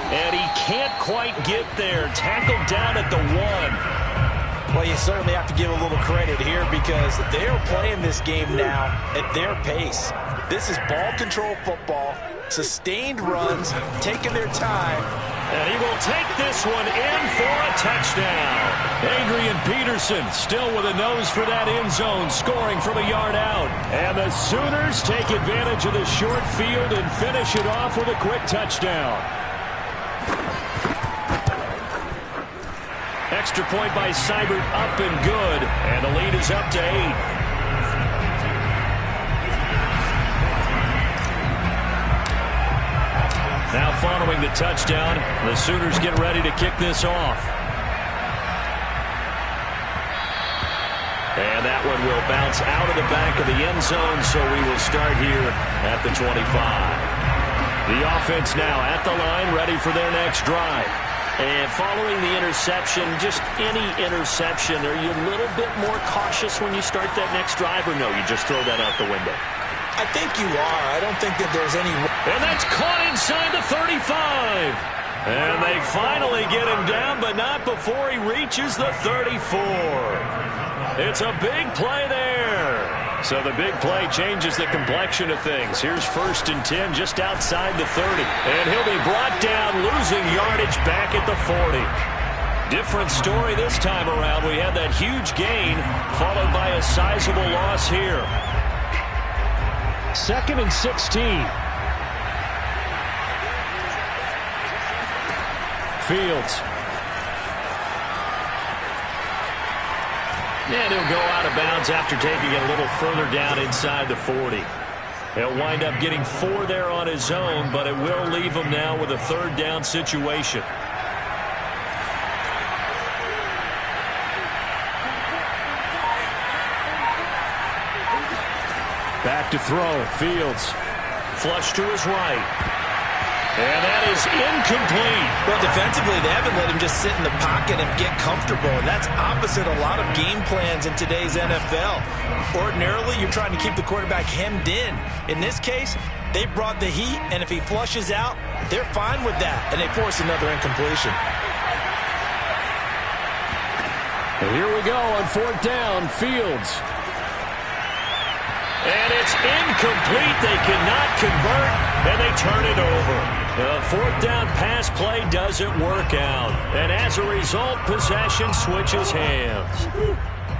And he can't quite get there. Tackled down at the 1. Well, you certainly have to give a little credit here because they are playing this game now at their pace. This is ball control football, sustained runs, taking their time. And he will take this one in for a touchdown. Adrian Peterson still with a nose for that end zone, scoring from a yard out. And the Sooners take advantage of the short field and finish it off with a quick touchdown. Extra point by Seibert, up and good. And the lead is up to 8. Now following the touchdown, the Sooners get ready to kick this off. And that one will bounce out of the back of the end zone, so we will start here at the 25. The offense now at the line, ready for their next drive. 2nd And following the interception, just any interception, are you a little bit more cautious when you start that next drive, or no, you just throw that out the window? I think you are. I don't think that there's any... And that's caught inside the 35. And they finally get him down, but not before he reaches the 34. It's a big play there. So the big play changes the complexion of things. Here's 1st and 10 just outside the 30. And he'll be brought down, losing yardage back at the 40. Different story this time around. We had that huge gain followed by a sizable loss here. 2nd and 16. Fields. And he'll go out of bounds after taking it a little further down inside the 40. He'll wind up getting 4 there on his own, but it will leave him now with a 3rd down situation. Back to throw. Fields. Flush to his right. And that is incomplete. Well, defensively, they haven't let him just sit in the pocket and get comfortable. And that's opposite a lot of game plans in today's NFL. Ordinarily, you're trying to keep the quarterback hemmed in. In this case, they brought the heat, and if he flushes out, they're fine with that. And they force another incompletion. And here we go on 4th down. Fields. And it's incomplete. They cannot convert, and they turn it over. The 4th down pass play doesn't work out. And as a result, possession switches hands.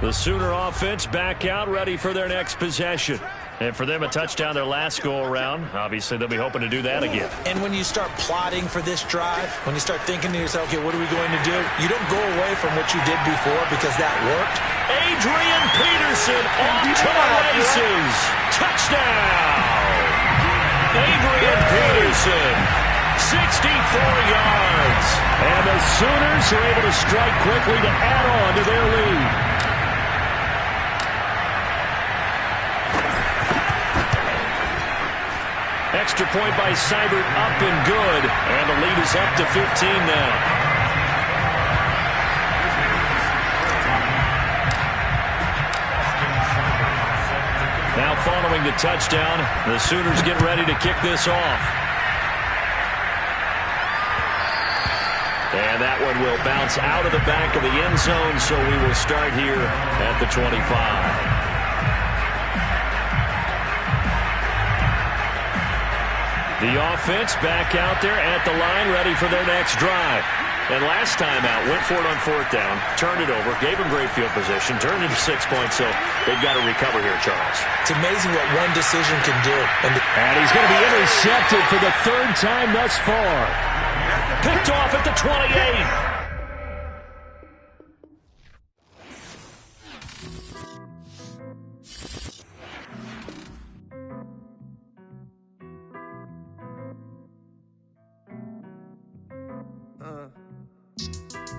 The Sooner offense back out, ready for their next possession. And for them, a touchdown their last go-around. Obviously, they'll be hoping to do that again. And when you start plotting for this drive, when you start thinking to yourself, okay, what are we going to do? You don't go away from what you did before because that worked. Adrian Peterson off to the races. Touchdown! Adrian Peterson, 64 yards. And the Sooners are able to strike quickly to add on to their lead. Extra point by Seibert, up and good. And the lead is up to 15 now. Now following the touchdown, the Sooners get ready to kick this off. And that one will bounce out of the back of the end zone, so we will start here at the 25. The offense back out there at the line, ready for their next drive. And last time out, went for it on 4th down, turned it over, gave them great field position, turned into 6 points, so they've got to recover here, Charles. It's amazing what one decision can do. And he's going to be intercepted for the 3rd time thus far. Picked off at the 28.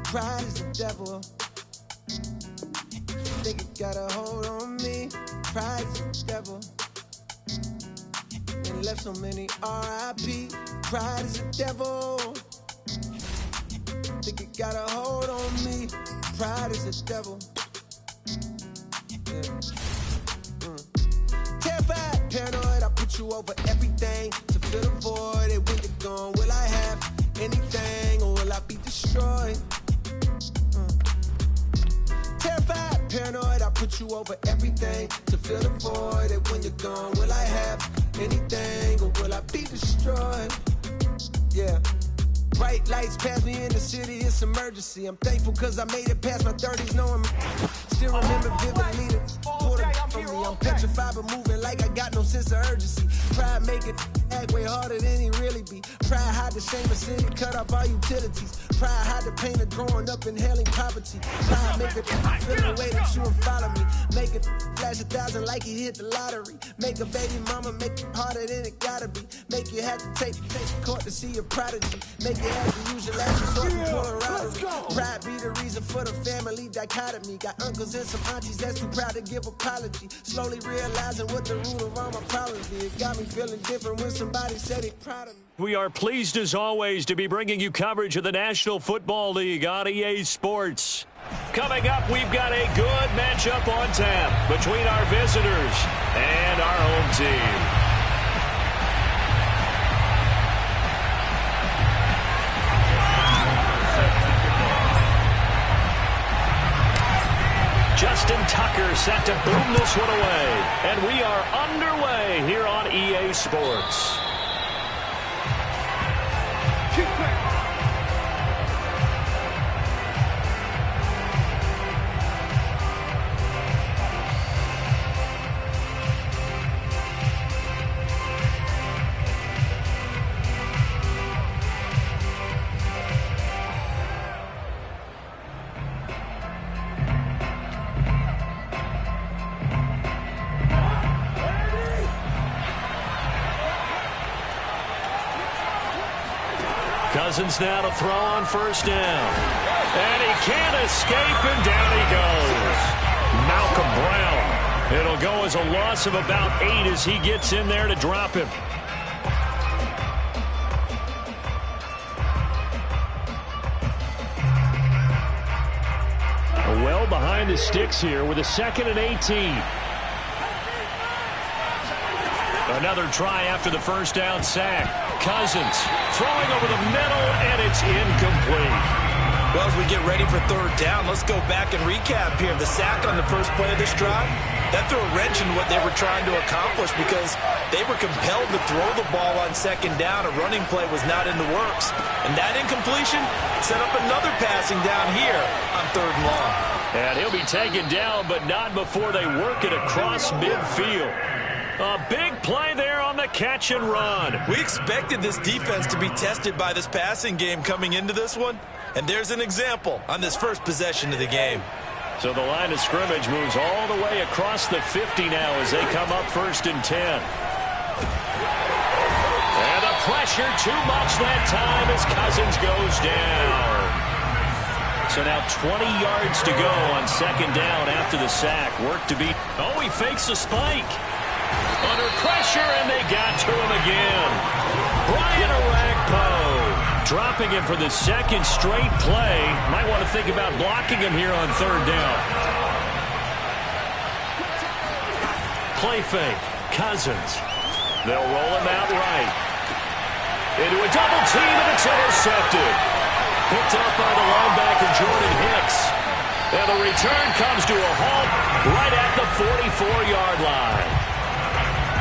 Pride is the devil. Think it got a hold on me. Pride is the devil. And left so many R.I.P. Pride is the devil. Think it got a hold on me. Pride is the devil. Terrified, paranoid, I put you over everything to fill the void. And when you're gone, will I have anything or will I be destroyed? Terrified, paranoid, I put you over everything to fill the void. And when you're gone, will I have anything or will I be destroyed? Yeah. Bright lights pass me in the city, it's emergency. I'm thankful cause I made it past my 30s, knowing still remember vividly the quarter from me. I'm petrified but moving like I got no sense of urgency. Pride make it act way harder than he really be. Pride hide the shame of city, cut off all utilities. Pride hide the pain of growing up in hailing poverty. Pride make it feel the way that you and follow me. Make it flash 1,000 like he hit the lottery. Make a baby mama make it harder than it gotta be. Make you have to take court to see your prodigy. Make you have to usual last resort and pull around. Pride be the reason for the family dichotomy. Got uncles and some aunties that's too proud to give apology. Slowly realizing what the root of all my problems be. It got me feeling different when somebody said they proud of me. We are pleased as always to be bringing you coverage of the National Football League on EA Sports. Coming up, we've got a good matchup on tap between our visitors and our home team. Justin Tucker set to boom this one away. And we are underway here on EA Sports. Cousins now to throw on first down. And he can't escape, and down he goes. Malcolm Brown. It'll go as a loss of about 8 as he gets in there to drop him. Well behind the sticks here with a 2nd and 18. Another try after the first down sack. Cousins throwing over the middle, and it's incomplete. Well, as we get ready for third down, let's go back and recap here. The sack on the first play of this drive, that threw a wrench in what they were trying to accomplish because they were compelled to throw the ball on second down. A running play was not in the works. And that incompletion set up another passing down here on 3rd and long. And he'll be taken down, but not before they work it across midfield. A big play there on the catch and run. We expected this defense to be tested by this passing game coming into this one. And there's an example on this first possession of the game. So the line of scrimmage moves all the way across the 50 now as they come up 1st and 10. And the pressure too much that time as Cousins goes down. So now 20 yards to go on 2nd down after the sack. Work to beat. Oh, he fakes a spike. Under pressure, and they got to him again. Brian Orakpo dropping him for the 2nd straight play. Might want to think about blocking him here on 3rd down. Play fake. Cousins. They'll roll him out right. Into a double team, and it's intercepted. Picked up by the linebacker, Jordan Hicks. And the return comes to a halt right at the 44-yard line.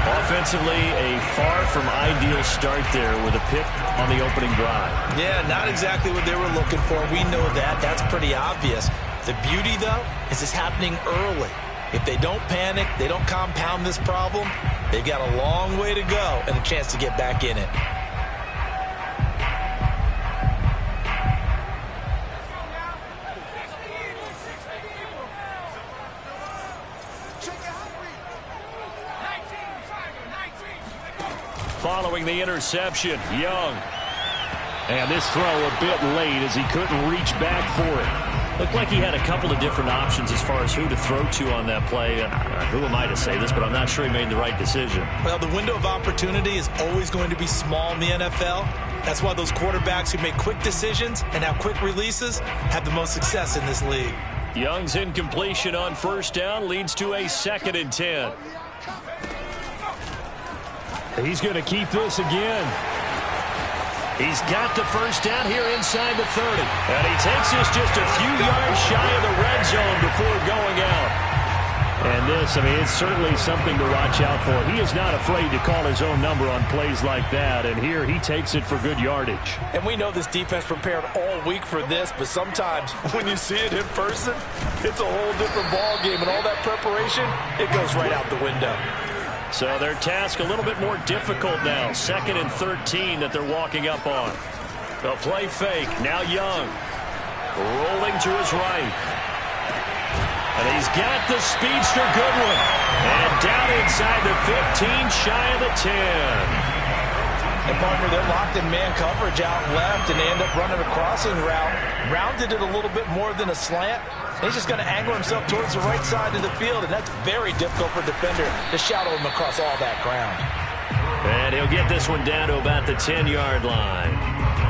Offensively, a far from ideal start there with a pick on the opening drive. Yeah, not exactly what they were looking for. We know that. That's pretty obvious. The beauty, though, is it's happening early. If they don't panic, they don't compound this problem, they've got a long way to go and a chance to get back in it. Following the interception, Young. And this throw a bit late as he couldn't reach back for it. Looked like he had a couple of different options as far as who to throw to on that play. Who am I to say this, but I'm not sure he made the right decision. Well, the window of opportunity is always going to be small in the NFL. That's why those quarterbacks who make quick decisions and have quick releases have the most success in this league. Young's incompletion on first down leads to a 2nd and 10. He's going to keep this again. He's got the first down here inside the 30. And he takes this just a few yards shy of the red zone before going out. And this, I mean, it's certainly something to watch out for. He is not afraid to call his own number on plays like that. And here he takes it for good yardage. And we know this defense prepared all week for this, but sometimes when you see it in person, it's a whole different ball game. And all that preparation, it goes right out the window. So their task a little bit more difficult now. 2nd and 13 that they're walking up on. They'll play fake. Now Young. Rolling to his right. And he's got the speedster Goodwin. And down inside the 15, shy of the 10. And partner, they're locked in man coverage out left, and they end up running a crossing route. Rounded it a little bit more than a slant. He's just going to angle himself towards the right side of the field, and that's very difficult for a defender to shadow him across all that ground. And he'll get this one down to about the 10-yard line.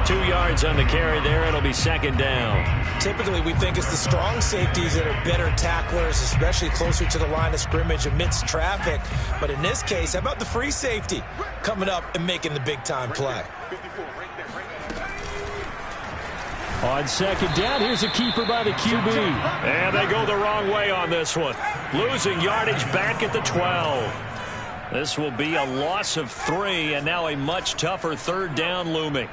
2 yards on the carry there. It'll be second down. Typically, we think it's the strong safeties that are better tacklers, especially closer to the line of scrimmage amidst traffic. But in this case, how about the free safety coming up and making the big-time play? On second down, here's a keeper by the QB. And they go the wrong way on this one. Losing yardage back at the 12. This will be a loss of 3, and now a much tougher third down looming.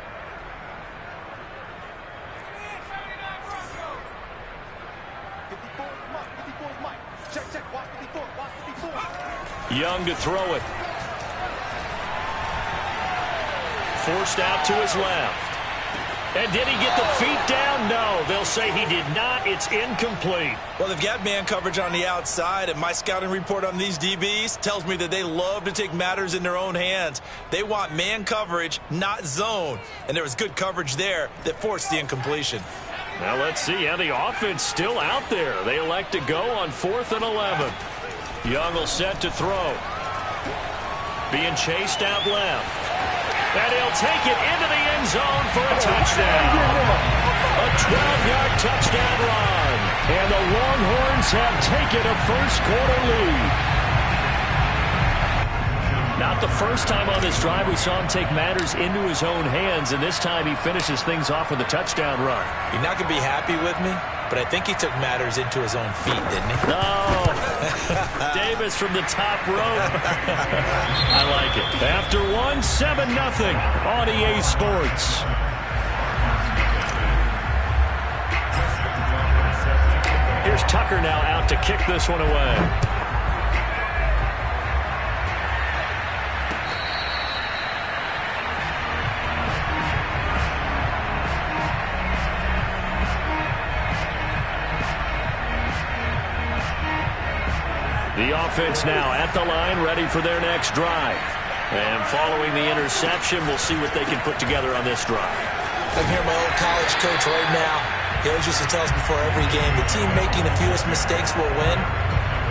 Young to throw it. Forced out to his left. And did he get the feet down? No, they'll say he did not. It's incomplete. Well, they've got man coverage on the outside, and my scouting report on these DBs tells me that they love to take matters in their own hands. They want man coverage, not zone. And there was good coverage there that forced the incompletion. Now let's see how the offense still out there. They elect to go on 4th and 11. Young will set to throw. Being chased out left. And he'll take it into the end zone for a touchdown. A 12-yard touchdown run. And the Longhorns have taken a first-quarter lead. Not the first time on this drive we saw him take matters into his own hands, and this time he finishes things off with a touchdown run. You're not going to be happy with me, but I think he took matters into his own feet, didn't he? No. Davis from the top rope. I like it. After 1, 7-0 on EA Sports. Here's Tucker now out to kick this one away. The offense now at the line, ready for their next drive. And following the interception, we'll see what they can put together on this drive. I'm here, my old college coach right now. He always used to tell us before every game, the team making the fewest mistakes will win.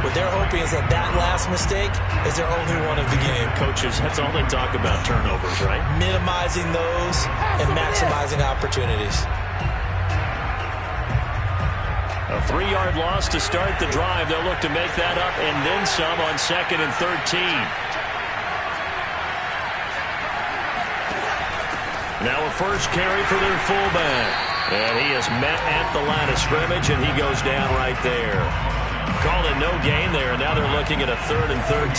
What they're hoping is that that last mistake is their only one of the game. Coaches, that's all they talk about, turnovers, right? Minimizing those and maximizing opportunities. A 3-yard loss to start the drive. They'll look to make that up and then some on 2nd and 13. Now a first carry for their fullback. And he is met at the line of scrimmage, and he goes down right there. Call it no gain there, and now they're looking at a 3rd and 13.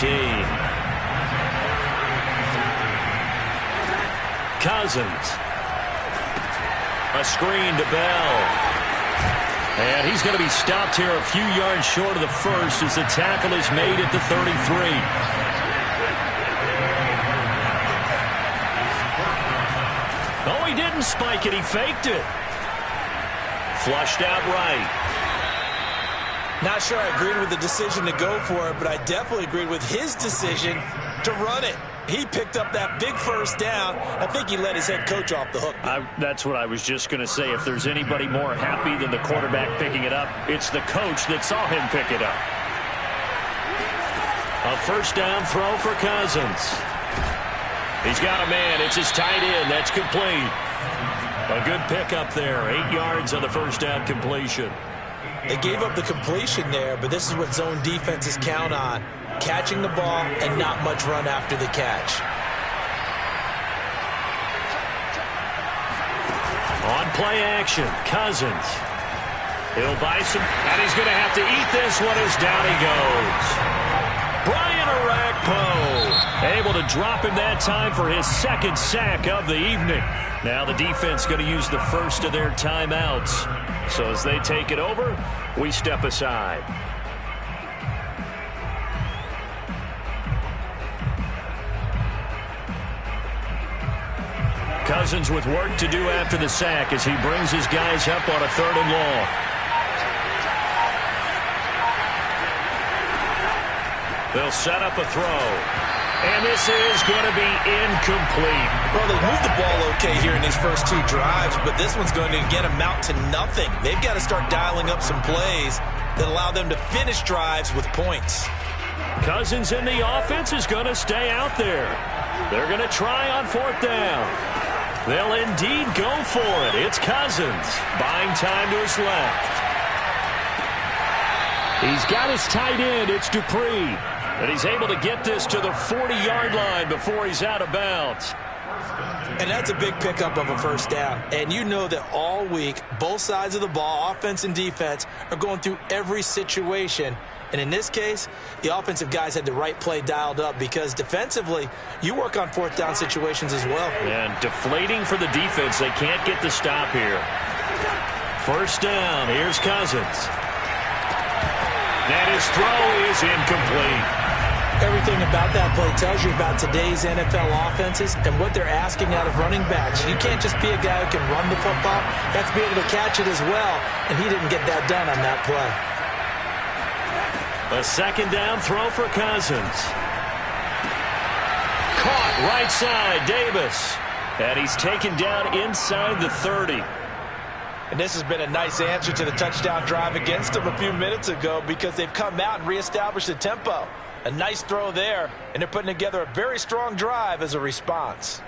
Cousins. A screen to Bell. And he's going to be stopped here a few yards short of the first as the tackle is made at the 33. Oh, he didn't spike it. He faked it. Flushed out right. Not sure I agreed with the decision to go for it, but I definitely agreed with his decision to run it. He picked up that big first down. I think he let his head coach off the hook. That's what I was just going to say. If there's anybody more happy than the quarterback picking it up, it's the coach that saw him pick it up. A first down throw for Cousins. He's got a man. It's his tight end. That's complete. A good pickup there. 8 yards on the first down completion. They gave up the completion there, but this is what zone defenses count on. Catching the ball and not much run after the catch. On play action, Cousins. He'll buy some, and he's going to have to eat this one as down he goes. Brian Orakpo able to drop him that time for his 2nd sack of the evening. Now the defense going to use the first of their timeouts. So as they take it over, we step aside. Cousins with work to do after the sack as he brings his guys up on a 3rd and long. They'll set up a throw. And this is going to be incomplete. Well, they moved the ball okay here in these first two drives, but this one's going to, again, amount to nothing. They've got to start dialing up some plays that allow them to finish drives with points. Cousins in the offense is going to stay out there. They're going to try on fourth down. They'll indeed go for it. It's Cousins buying time to his left. He's got his tight end. It's Dupree. And he's able to get this to the 40-yard line before he's out of bounds. And that's a big pickup of a first down. And you know that all week, both sides of the ball, offense and defense, are going through every situation. And in this case, the offensive guys had the right play dialed up because defensively, you work on fourth down situations as well. And deflating for the defense. They can't get the stop here. First down. Here's Cousins. And his throw is incomplete. Everything about that play tells you about today's NFL offenses and what they're asking out of running backs. You can't just be a guy who can run the football. You have to be able to catch it as well, and he didn't get that done on that play. A second down throw for Cousins. Caught right side, Davis. And he's taken down inside the 30. And this has been a nice answer to the touchdown drive against them a few minutes ago because they've come out and reestablished the tempo. A nice throw there, and they're putting together a very strong drive as a response.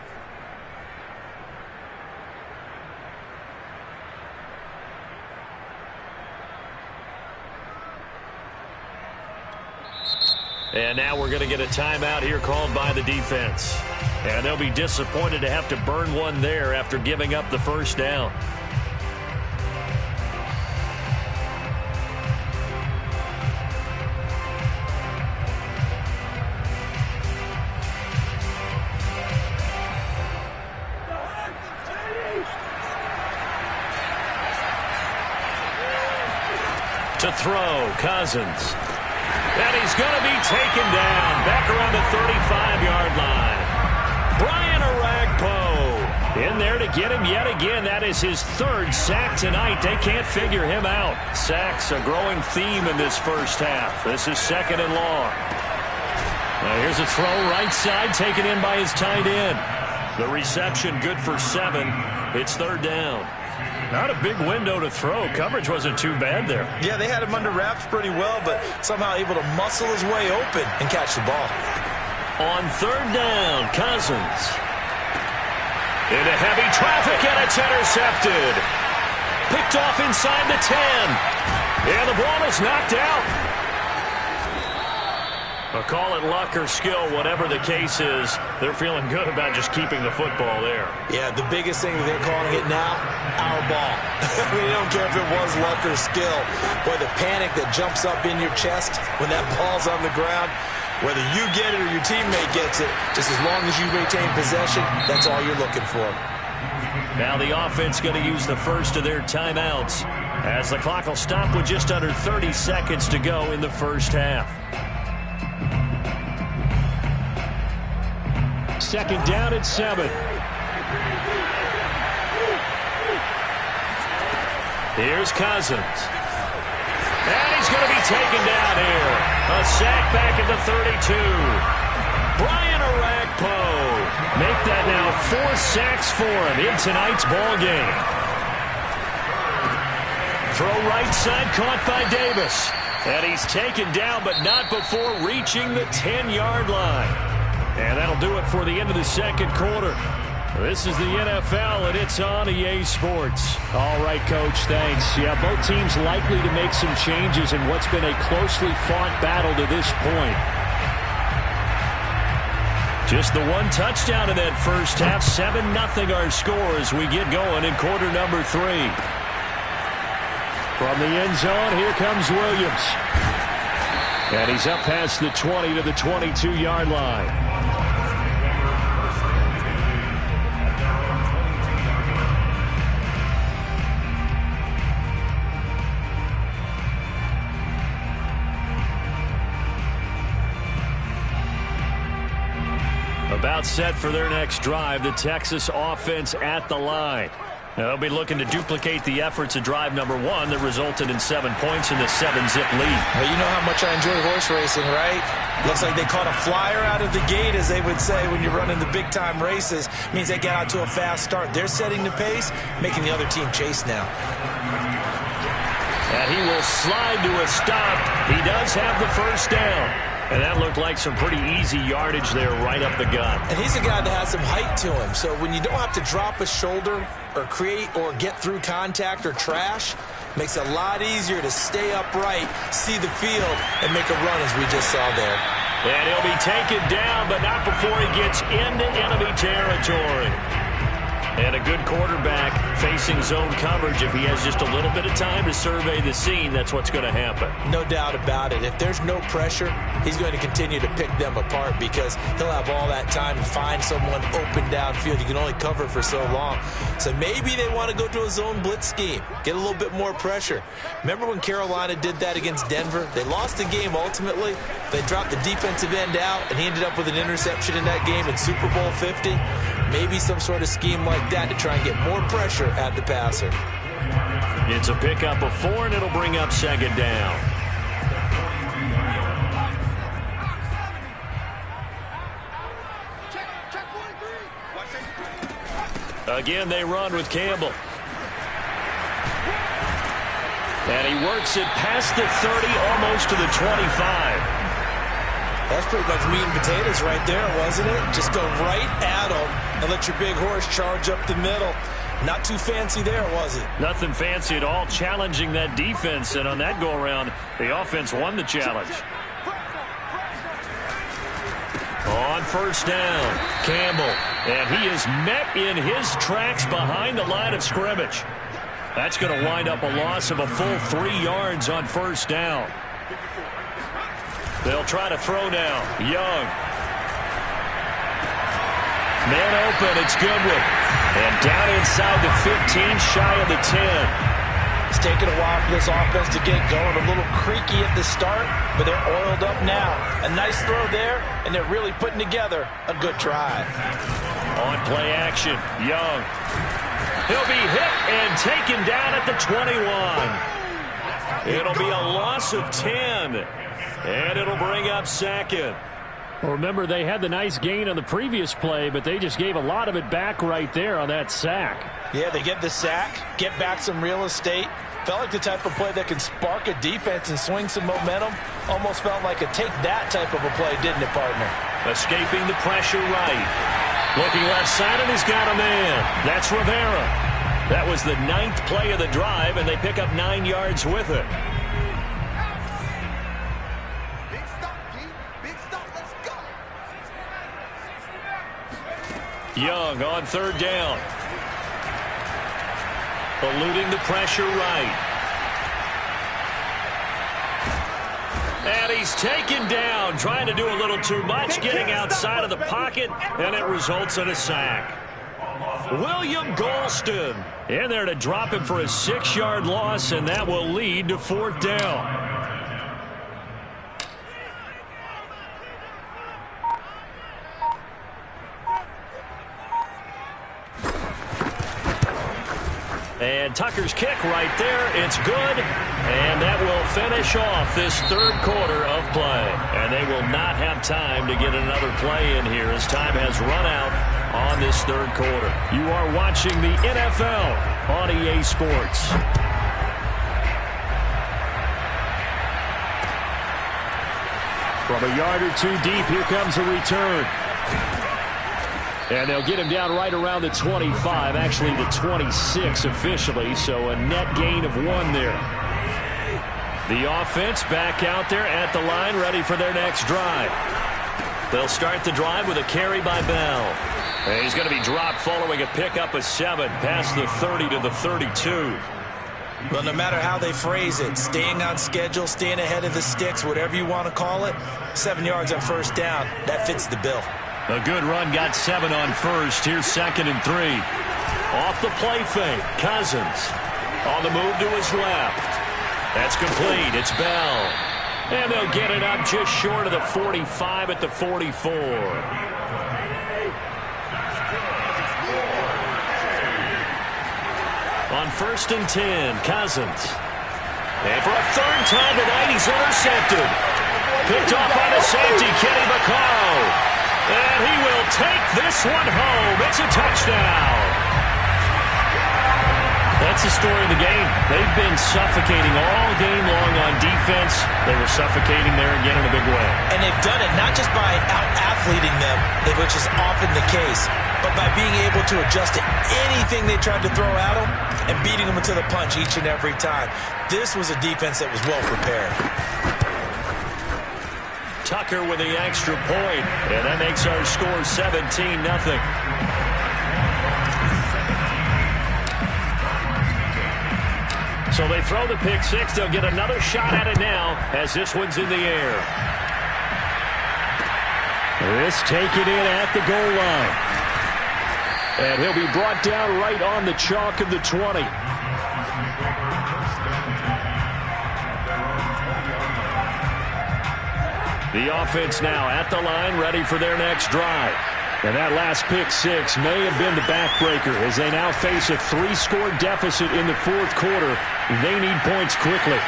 And now we're going to get a timeout here called by the defense. And they'll be disappointed to have to burn one there after giving up the first down. To throw, Cousins. And he's going to be taken down back around the 35-yard line. Brian Orakpo in there to get him yet again. That is his third sack tonight. They can't figure him out. Sacks a growing theme in this first half. This is second and long. Now here's a throw right side taken in by his tight end. The reception good for 7. It's third down. Not a big window to throw. Coverage wasn't too bad there. Yeah, they had him under wraps pretty well, but somehow able to muscle his way open and catch the ball. On third down, Cousins. Into heavy traffic, and it's intercepted. Picked off inside the 10. And the ball is knocked out. But call it luck or skill, whatever the case is, they're feeling good about just keeping the football there. Yeah, the biggest thing that they're calling it now, our ball. We don't care if it was luck or skill. Boy, the panic that jumps up in your chest when that ball's on the ground, whether you get it or your teammate gets it, just as long as you retain possession, that's all you're looking for. Now the offense going to use the first of their timeouts as the clock will stop with just under 30 seconds to go in the first half. Second down at 7. Here's Cousins. And he's going to be taken down here. A sack back at the 32. Brian Orakpo. Make that now 4 sacks for him in tonight's ball game. Throw right side caught by Davis. And he's taken down, but not before reaching the 10-yard line. And that'll do it for the end of the second quarter. This is the NFL, and it's on EA Sports. All right, Coach, thanks. Yeah, both teams likely to make some changes in what's been a closely fought battle to this point. Just the one touchdown in that first half. 7-0 our score as we get going in quarter number 3. From the end zone, here comes Williams. And he's up past the 20 to the 22-yard line. About set for their next drive, the Texas offense at the line. They'll be looking to duplicate the efforts of drive number 1 that resulted in 7 points in the 7-zip lead. Well, you know how much I enjoy horse racing, right? Looks like they caught a flyer out of the gate, as they would say when you're running the big-time races. Means they get out to a fast start. They're setting the pace, making the other team chase now. And he will slide to a stop. He does have the first down. And that looked like some pretty easy yardage there right up the gut. And he's a guy that has some height to him. So when you don't have to drop a shoulder or create or get through contact or trash, makes it a lot easier to stay upright, see the field, and make a run as we just saw there. And he'll be taken down, but not before he gets into enemy territory. And a good quarterback facing zone coverage. If he has just a little bit of time to survey the scene, that's what's going to happen. No doubt about it. If there's no pressure, he's going to continue to pick them apart because he'll have all that time to find someone open downfield. You can only cover for so long. So maybe they want to go to a zone blitz scheme, get a little bit more pressure. Remember when Carolina did that against Denver? They lost the game ultimately. They dropped the defensive end out, and he ended up with an interception in that game in Super Bowl 50. Maybe some sort of scheme like that to try and get more pressure at the passer. It's a pickup of 4, and it'll bring up second down. Again, they run with Campbell. And he works it past the 30, almost to the 25. That's pretty much meat and potatoes right there, wasn't it? Just go right at him and let your big horse charge up the middle. Not too fancy there, was it? Nothing fancy at all, challenging that defense. And on that go-around, the offense won the challenge. On first down, Campbell. And he is met in his tracks behind the line of scrimmage. That's going to wind up a loss of a full 3 yards on first down. They'll try to throw now. Young. Man open. It's Goodwin. And down inside the 15, shy of the 10. It's taken a while for this offense to get going. A little creaky at the start, but they're oiled up now. A nice throw there, and they're really putting together a good drive. On play action, Young. He'll be hit and taken down at the 21. It'll be a loss of 10. And it'll bring up second. Well, remember, they had the nice gain on the previous play, but they just gave a lot of it back right there on that sack. Yeah, they get the sack, get back some real estate. Felt like the type of play that can spark a defense and swing some momentum. Almost felt like a take that type of a play, didn't it, partner? Escaping the pressure right. Looking left side, and he's got a man. That's Rivera. That was the 9th play of the drive, and they pick up 9 yards with it. Young on third down. Eluding the pressure right. And he's taken down, trying to do a little too much, getting outside of the pocket, and it results in a sack. William Golston in there to drop him for a 6-yard loss, and that will lead to fourth down. And Tucker's kick right there. It's good. And that will finish off this third quarter of play. And they will not have time to get another play in here as time has run out on this third quarter. You are watching the NFL on EA Sports. From a yard or two deep, here comes a return. And they'll get him down right around the 25, actually the 26 officially, so a net gain of 1 there. The offense back out there at the line, ready for their next drive. They'll start the drive with a carry by Bell. And he's going to be dropped following a pickup of 7 past the 30 to the 32. Well, no matter how they phrase it, staying on schedule, staying ahead of the sticks, whatever you want to call it, 7 yards on first down, that fits the bill. A good run, got 7 on first. Here's 2nd and 3. Off the play fake, Cousins. On the move to his left. That's complete. It's Bell. And they'll get it up just short of the 45 at the 44. On 1st and 10, Cousins. And for a third time tonight, he's intercepted. Picked off by the safety, Kenny Vaccaro. And he will take this one home. It's a touchdown. That's the story of the game. They've been suffocating all game long on defense. They were suffocating there again in a big way. And they've done it not just by out-athleting them, which is often the case, but by being able to adjust to anything they tried to throw at them and beating them to the punch each and every time. This was a defense that was well prepared. Tucker with the extra point, and that makes our score 17-0. So they throw the pick six. They'll get another shot at it now as this one's in the air. This taken in at the goal line. And he'll be brought down right on the chalk of the 20. The offense now at the line, ready for their next drive. And that last pick six may have been the backbreaker as they now face a 3-score deficit in the fourth quarter. They need points quickly.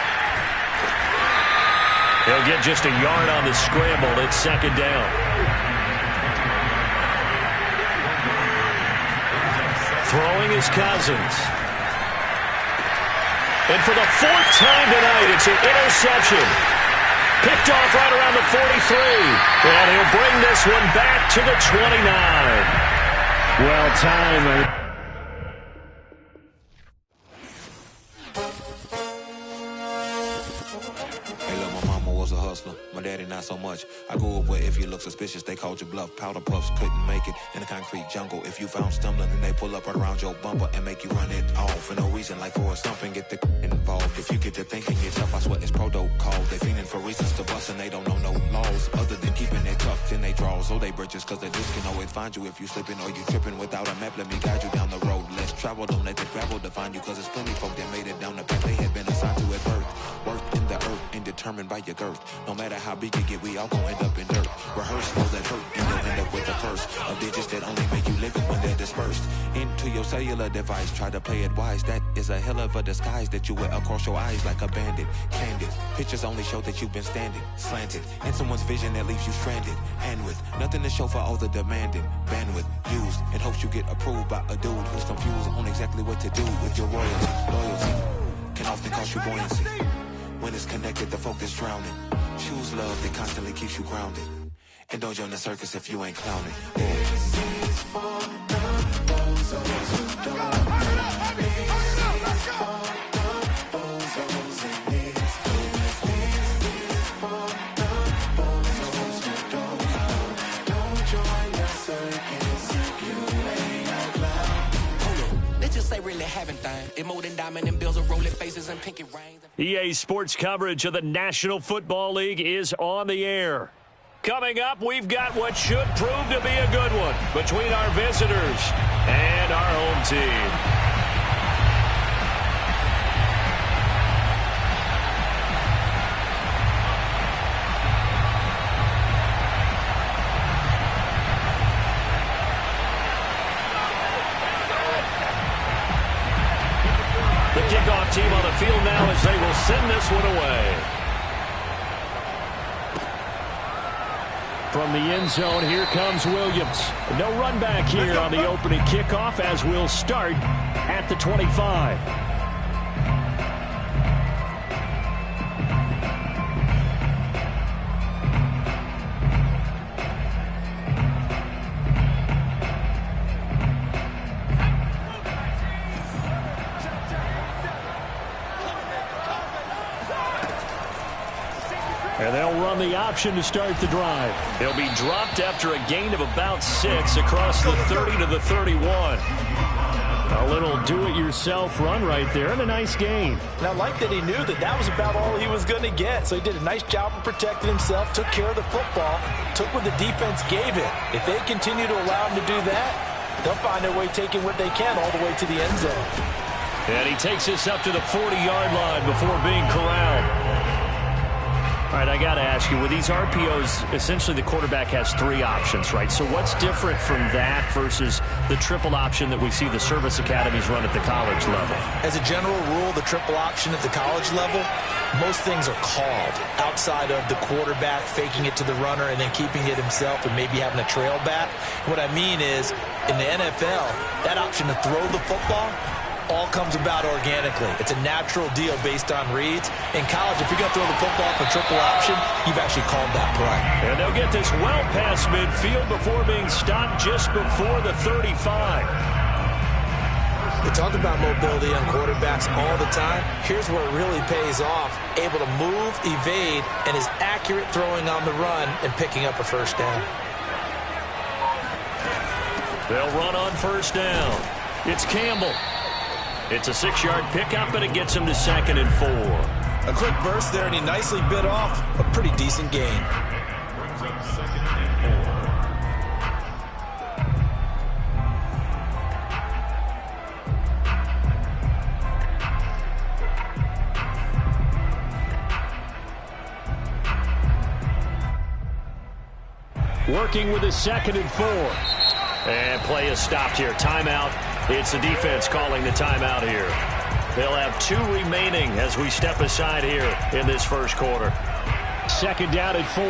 They'll get just a yard on the scramble. It's second down. Throwing is Cousins. And for the fourth time tonight, it's an interception. Picked off right around the 43. And he'll bring this one back to the 29. Well timed. Was a hustler, my daddy not so much. I grew up where if you look suspicious, they called you bluff. Powder puffs couldn't make it in the concrete jungle. If you found stumbling, then they pull up right around your bumper and make you run it off for no reason, like for a stumping. Get the involved. If you get to thinking you're tough, I swear it's protocol. They fiending for reasons to bust and they don't know no laws other than keeping it tucked in they draws or they britches, cause the disc can always find you if you slipping or you tripping. Without a map, let me guide you down the road less traveled. Don't let the gravel define you, cause there's plenty folk that made it down the path they had been assigned to at birth. Worked in the earth and determined by your girth. No matter how big you get, we all gon' end up in dirt. Rehearse those that hurt and you'll end up with a curse of digits that only make you live it when they're dispersed into your cellular device. Try to play it wise. That is a hell of a disguise that you wear across your eyes like a bandit. Candid pictures only show that you've been standing slanted in someone's vision that leaves you stranded, and with nothing to show for all the demanding bandwidth used in hopes you get approved by a dude who's confused on exactly what to do with your royalty. Loyalty can often cost you buoyancy. When it's connected, the focus drowning. Choose love that constantly keeps you grounded. And don't join the circus if you ain't clowning. EA Sports coverage of the National Football League is on the air. Coming up, we've got what should prove to be a good one between our visitors and our home team. Kickoff team on the field now as they will send this one away. From the end zone, here comes Williams. No run back here on the opening kickoff as we'll start at the 25. And they'll run the option to start the drive. They'll be dropped after a gain of about 6 across the 30 to the 31. A little do-it-yourself run right there and a nice gain. And I like that he knew that that was about all he was going to get. So he did a nice job of protecting himself, took care of the football, took what the defense gave him. If they continue to allow him to do that, they'll find their way taking what they can all the way to the end zone. And he takes this up to the 40-yard line before being corralled. All right, I got to ask you, with these RPOs, essentially the quarterback has 3 options, right? So what's different from that versus the triple option that we see the service academies run at the college level? As a general rule, the triple option at the college level, most things are called outside of the quarterback faking it to the runner and then keeping it himself and maybe having a trail back. What I mean is, in the NFL, that option to throw the football all comes about organically. It's a natural deal based on reads. In college, if you're going to throw the football for triple option, you've actually called that play. And they'll get this well past midfield before being stopped just before the 35. We talk about mobility on quarterbacks all the time. Here's where it really pays off. Able to move, evade, and is accurate throwing on the run and picking up a first down. They'll run on first down. It's Campbell. It's a 6-yard pickup, and it gets him to 2nd and 4. A quick burst there, and he nicely bit off a pretty decent gain. Brings up 2nd and 4. Working with his 2nd and 4. And play is stopped here. Timeout. It's the defense calling the timeout here. They'll have 2 remaining as we step aside here in this first quarter. 2nd down and 4.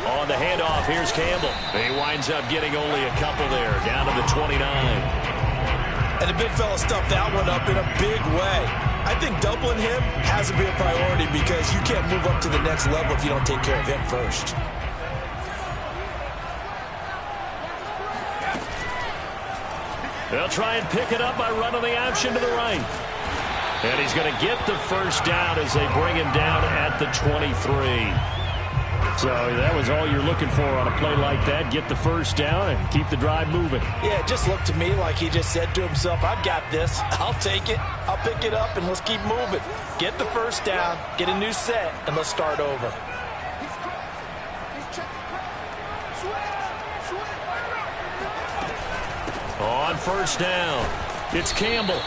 On the handoff, here's Campbell. He winds up getting only a couple there, down to the 29. And the big fella stuffed that one up in a big way. I think doubling him has to be a priority because you can't move up to the next level if you don't take care of him first. They'll try and pick it up by running the option to the right. And he's going to get the first down as they bring him down at the 23. So that was all you're looking for on a play like that. Get the first down and keep the drive moving. Yeah, it just looked to me like he just said to himself, I've got this. I'll take it. I'll pick it up, and let's keep moving. Get the first down, get a new set, and let's start over. On first down, it's Campbell.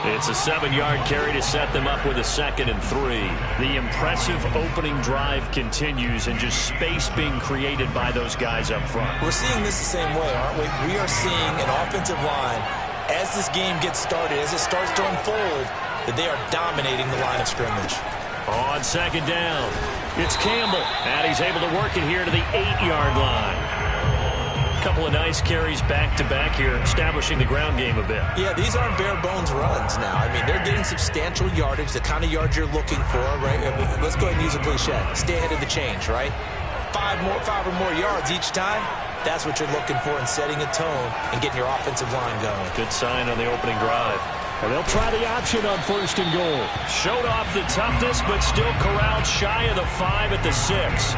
It's a 7-yard carry to set them up with a 2nd and 3. The impressive opening drive continues and just space being created by those guys up front. We're seeing this the same way, aren't we? We are seeing an offensive line, as this game gets started, as it starts to unfold, that they are dominating the line of scrimmage. On 2nd down, it's Campbell, and he's able to work it here to the 8-yard line. Couple of nice carries back-to-back here, establishing the ground game a bit. Yeah, these aren't bare-bones runs now. I mean, they're getting substantial yardage, the kind of yards you're looking for, right? Let's go ahead and use a cliche. Stay ahead of the change, right? 5 or more yards each time, that's what you're looking for in setting a tone and getting your offensive line going. Good sign on the opening drive. And they'll try the option on 1st and goal. Showed off the toughness, but still corralled shy of the 5 at the 6.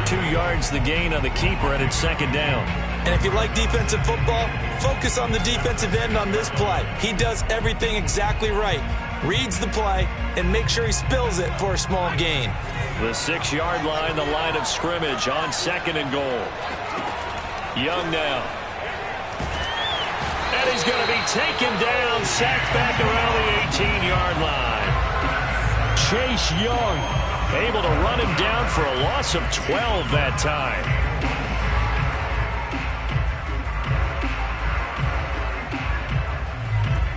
2 yards the gain on the keeper, and it's 2nd down. And if you like defensive football, focus on the defensive end on this play. He does everything exactly right. Reads the play and make sure he spills it for a small gain. The 6-yard line, the line of scrimmage on 2nd and goal. Young now. And he's going to be taken down, sacked back around the 18-yard line. Chase Young able to run him down for a loss of 12 that time.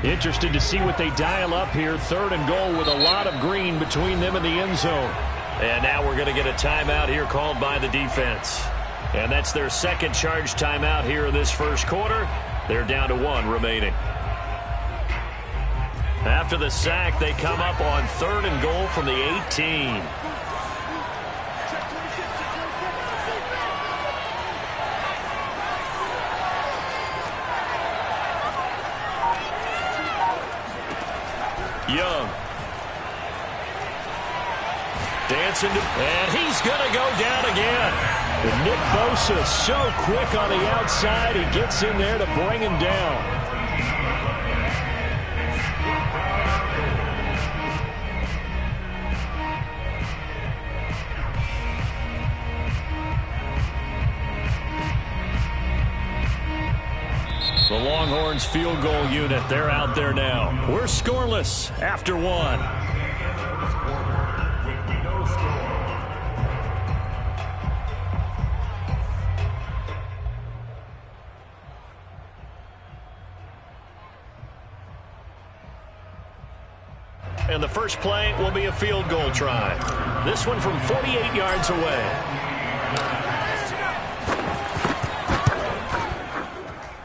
Interested to see what they dial up here. 3rd and goal with a lot of green between them and the end zone. And now we're going to get a timeout here called by the defense. And that's their 2nd charge timeout here in this first quarter. They're down to 1 remaining. After the sack, they come up on 3rd and goal from the 18. Young. Dancing, and he's going to go down again. And Nick Bosa so quick on the outside, he gets in there to bring him down. The Longhorns field goal unit, they're out there now. We're scoreless after one. And the first play will be a field goal try. This one from 48 yards away.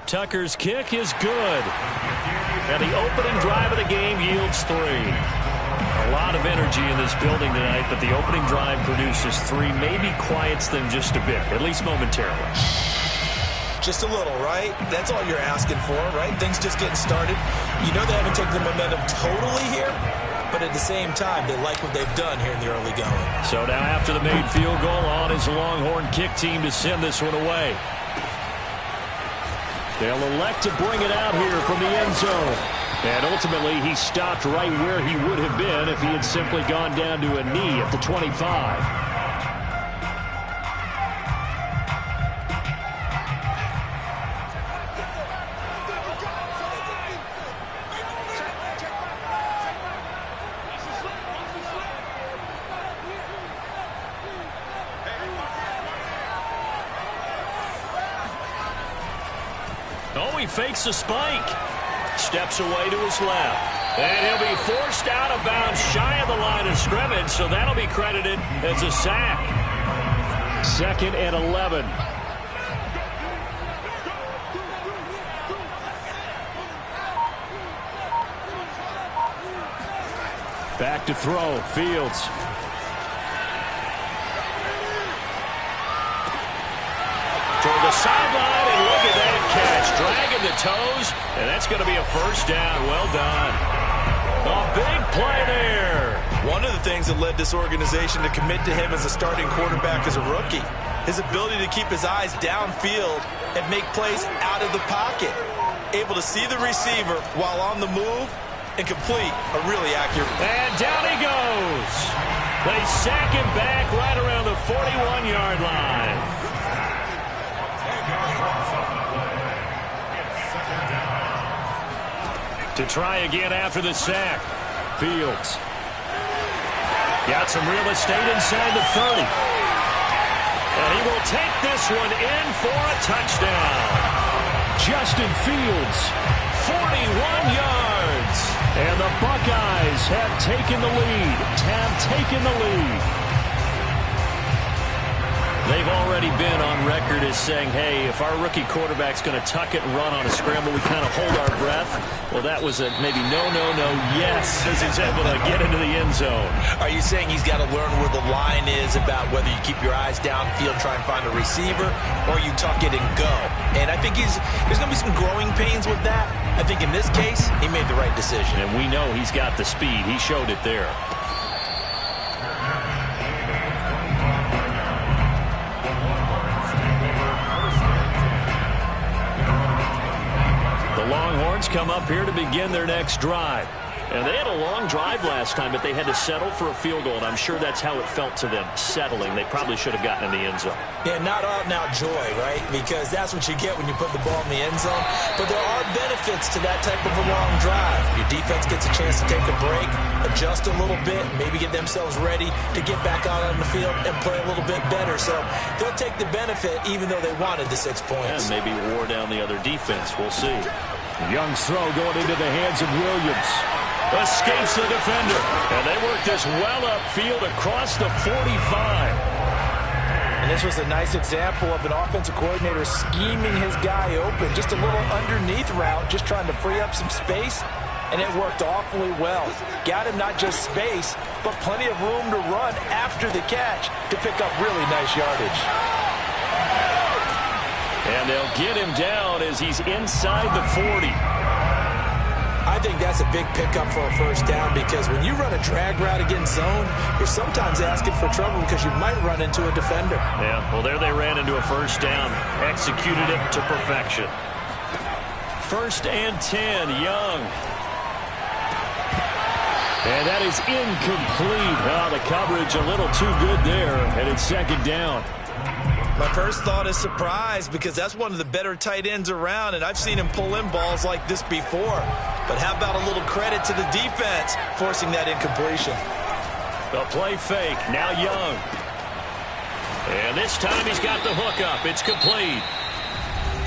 Tucker's kick is good. And the opening drive of the game yields 3. A lot of energy in this building tonight, but the opening drive produces 3. Maybe quiets them just a bit, at least momentarily. Just a little, right? That's all you're asking for, right? Things just getting started. You know they haven't taken the momentum totally here, but at the same time, they like what they've done here in the early going. So now after the made field goal, on his Longhorn kick team to send this one away. They'll elect to bring it out here from the end zone. And ultimately, he stopped right where he would have been if he had simply gone down to a knee at the 25. Oh, he fakes a spike. Steps away to his left. And he'll be forced out of bounds shy of the line of scrimmage, so that'll be credited as a sack. 2nd and 11. Back to throw. Fields. Toward the sideline, and look at that catch. Dragging the toes, and that's going to be a first down. Well done. A big play there. One of the things that led this organization to commit to him as a starting quarterback as a rookie, his ability to keep his eyes downfield and make plays out of the pocket. Able to see the receiver while on the move and complete a really accurate. And down he goes. They sack him back right around the 41-yard line. To try again after the sack. Fields. Got some real estate inside the 30. And he will take this one in for a touchdown. Justin Fields, 41 yards. And the Buckeyes have taken the lead. They've already been on record as saying, hey, if our rookie quarterback's going to tuck it and run on a scramble, we kind of hold our breath. Well, that was a maybe no, yes, as he's able to get into the end zone. Are you saying he's got to learn where the line is about whether you keep your eyes downfield, try and find a receiver, or you tuck it and go? And I think there's going to be some growing pains with that. I think in this case, he made the right decision. And we know he's got the speed. He showed it there. Longhorns come up here to begin their next drive. And they had a long drive last time, but they had to settle for a field goal, and I'm sure that's how it felt to them, settling. They probably should have gotten in the end zone. Yeah, not out-and-out joy, right? Because that's what you get when you put the ball in the end zone. But there are benefits to that type of a long drive. Your defense gets a chance to take a break, adjust a little bit, maybe get themselves ready to get back out on the field and play a little bit better. So they'll take the benefit even though they wanted the 6 points. And maybe wore down the other defense. We'll see. Young's throw going into the hands of Williams. Escapes the defender. And they work this well upfield across the 45. And this was a nice example of an offensive coordinator scheming his guy open. Just a little underneath route, just trying to free up some space. And it worked awfully well. Got him not just space, but plenty of room to run after the catch to pick up really nice yardage. And they'll get him down as he's inside the 40. I think that's a big pickup for a first down because when you run a drag route against zone, you're sometimes asking for trouble because you might run into a defender. Yeah, well, there they ran into a first down. Executed it to perfection. 1st and 10, Young. And that is incomplete. Oh, the coverage a little too good there, and it's 2nd down. My first thought is surprise, because that's one of the better tight ends around, and I've seen him pull in balls like this before. But how about a little credit to the defense forcing that incompletion? The play fake, now Young. And this time he's got the hook up. It's complete.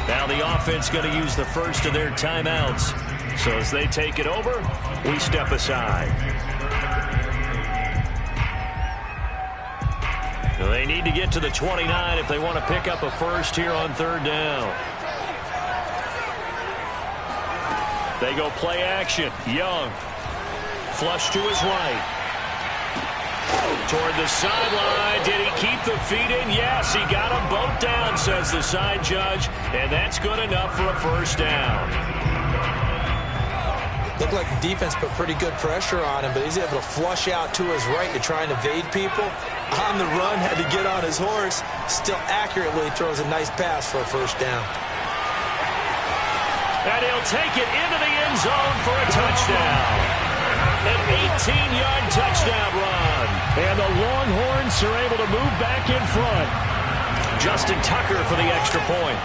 Now the offense going to use the first of their timeouts. So as they take it over, we step aside. They need to get to the 29 if they want to pick up a first here on third down. They go play action. Young. Flush to his right. Toward the sideline. Did he keep the feet in? Yes, he got them both down, says the side judge. And that's good enough for a first down. Looked like the defense put pretty good pressure on him, but he's able to flush out to his right to try and evade people. On the run, had to get on his horse. Still accurately throws a nice pass for a first down. And he'll take it into the end zone for a touchdown. An 18-yard touchdown run. And the Longhorns are able to move back in front. Justin Tucker for the extra point.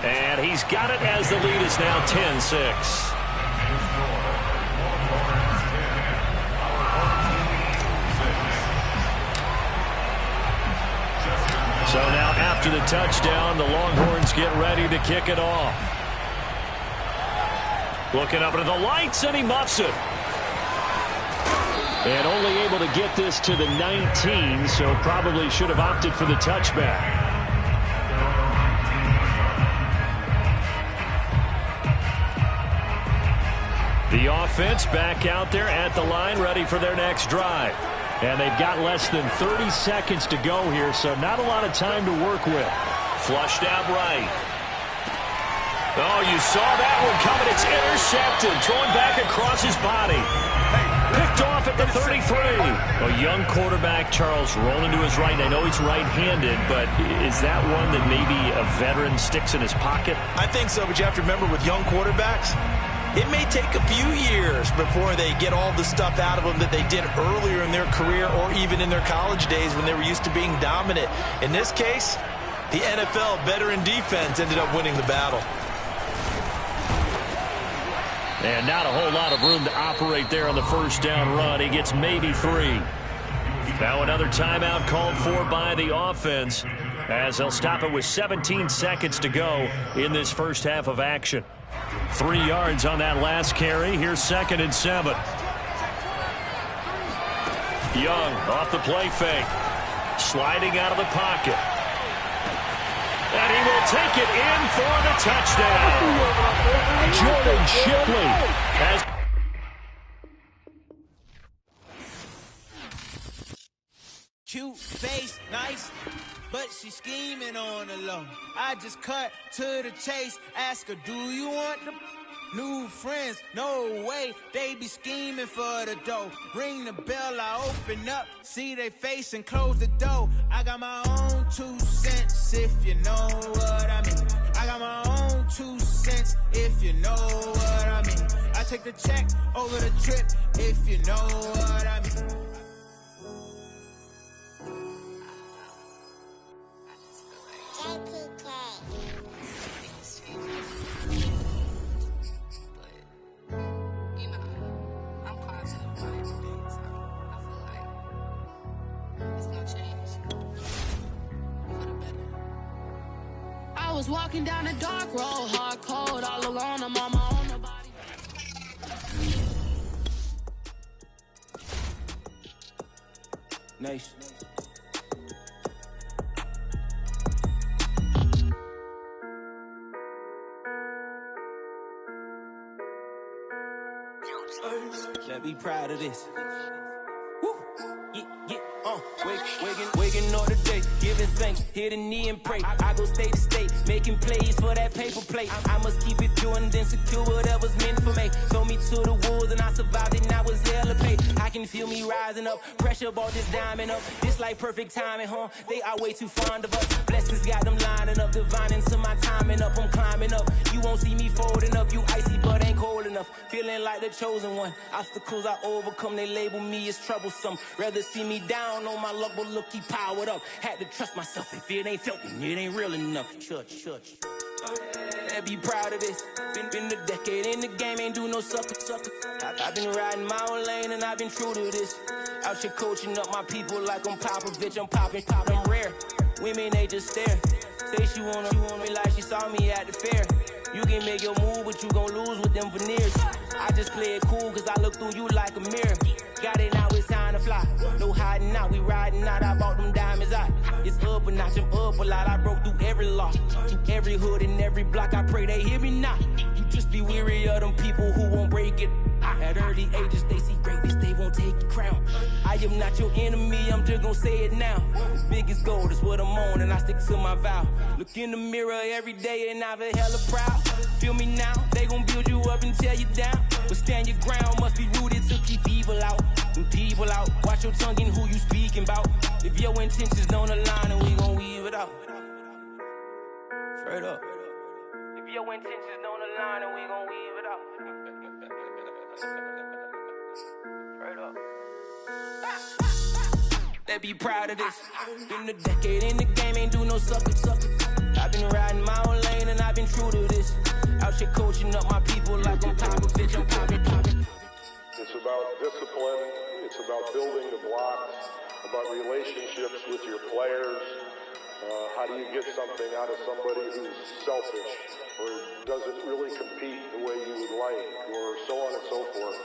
And he's got it as the lead is now 10-6. So now after the touchdown, the Longhorns get ready to kick it off. Looking up into the lights, and he muffs it. And only able to get this to the 19, so probably should have opted for the touchback. The offense back out there at the line, ready for their next drive. And they've got less than 30 seconds to go here, so not a lot of time to work with. Flushed out right. Oh, you saw that one coming. It's intercepted. Thrown back across his body. Picked off at the 33. A young quarterback, Charles, rolling to his right. I know he's right-handed, but is that one that maybe a veteran sticks in his pocket? I think so, but you have to remember with young quarterbacks, it may take a few years before they get all the stuff out of them that they did earlier in their career or even in their college days when they were used to being dominant. In this case, the NFL veteran defense ended up winning the battle. And not a whole lot of room to operate there on the first down run. He gets maybe 3. Now another timeout called for by the offense as they'll stop it with 17 seconds to go in this first half of action. 3 yards on that last carry. Here's 2nd and 7. Young off the play fake. Sliding out of the pocket. And he will take it in for the touchdown. Jordan Shipley has... Cute face, nice, but she's scheming on the low. I just cut to the chase, ask her, do you want the new friends? No way, they be scheming for the dough. Ring the bell, I open up, see they face and close the door. I got my own 2 cents, if you know what I mean. I got my own 2 cents, if you know what I mean. I take the check over the trip, if you know what I mean. I was walking down a dark road, hard cold, all alone, I'm on my own, nobody. Nation. Let me be proud of this. Woo. Waking all the day, giving thanks, hit a knee and pray. I go state to state, making plays for that paper plate. I must keep it pure and then secure whatever's meant for me. Throw me to the wolves and I survived it, now it's hell to pay. I can feel me rising up, pressure brought this diamond up. This like perfect timing, huh? They are way too fond of us. Blessings got them lining up, divine into my timing up. I'm climbing up, you won't see me folding up. You icy but ain't cold bold enough, feeling like the chosen one. Obstacles I overcome, they label me as troublesome. Rather see me down on my luck, but look, he powered up. Had to trust myself, if it ain't felt, it ain't real enough. Church. Be proud of this. Been a decade in the game, ain't do no sucker. I've been riding my own lane and I've been true to this. Out here coaching up my people like I'm Popovich. I'm popping, I'm rare. Women, they just stare. Say she want me like she saw me at the fair. You can make your move, but you gon' lose with them veneers. I just play it cool, cause I look through you like a mirror. Got it now, it's time to fly. No hiding out, we riding out. I bought them diamonds out. It's up a notch, I'm up a lot. I broke through every law, through every hood and every block. I pray they hear me now. You just be weary of them people who won't break it. At early ages, they see greatness, they won't take the crown. I am not your enemy, I'm just gon' say it now. The biggest goal is what I'm on, and I stick to my vow. Look in the mirror every day, and I feel hella proud. Feel me now, they gon' build you up and tear you down. But stand your ground, must be rooted to keep evil out. And people out, watch your tongue and who you speaking about. If your intentions don't align, then we gon' weave it out. Straight up. If your intentions don't align, then we gon' weave it out. Straight up. They be proud of this. Been a decade in the game, ain't do no sucker. I've been riding my own lane and I've been true to this. Out here coaching up my people like I'm Popovich. I'm popping. It's about discipline. It's about building the blocks, about relationships with your players. How do you get something out of somebody who's selfish or doesn't really compete the way you would like, or so on and so forth.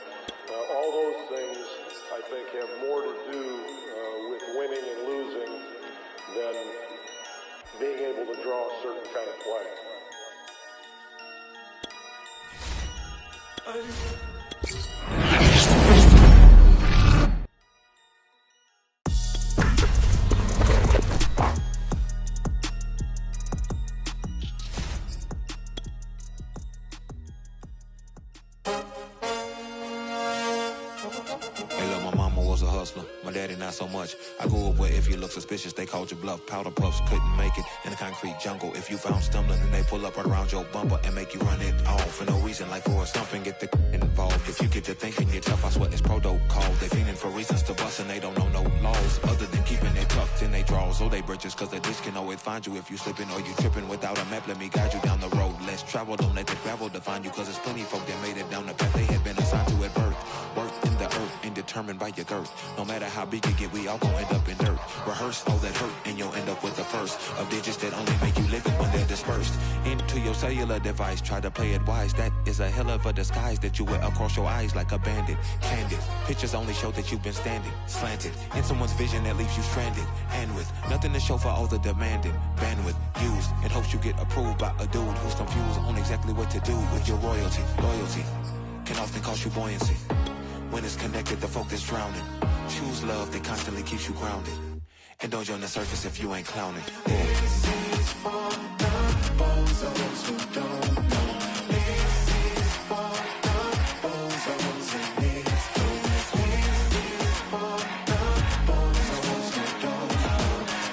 All those things, I think, have more to do with winning and losing than being able to draw a certain kind of play. My daddy not so much. I grew up where if you look suspicious, they called you bluff. Powder puffs couldn't make it in the concrete jungle. If you found stumbling, then they pull up right around your bumper and make you run it off for no reason, like for a stumping. Get the involved. If you get to thinking you're tough, I swear it's protocol. They fiending for reasons to bust and they don't know no laws other than keeping it tucked in they drawers or they britches. Cause the ditch can always find you if you slipping or you tripping. Without a map, let me guide you down the road less traveled. Don't let the gravel define you, cause there's plenty of folk that made it down the path they had been assigned to at birth. Work in the earth and determined by your girth. No matter how big you get, we all gon' end up in dirt. Rehearse all that hurt and you'll end up with the first of digits that only make you live it when they're dispersed into your cellular device. Try to play it wise, that is a hell of a disguise that you wear across your eyes like a bandit. Candid pictures only show that you've been standing slanted in someone's vision that leaves you stranded, and with nothing to show for all the demanding bandwidth used in hopes you get approved by a dude who's confused on exactly what to do with your royalty. Loyalty can often cost you buoyancy when it's connected to folk that's drowning. Choose love that constantly keeps you grounded, and don't join the circus if you ain't clowning. This is for the bozos who don't know. This is for the bozos, and this is for the bozos who don't know.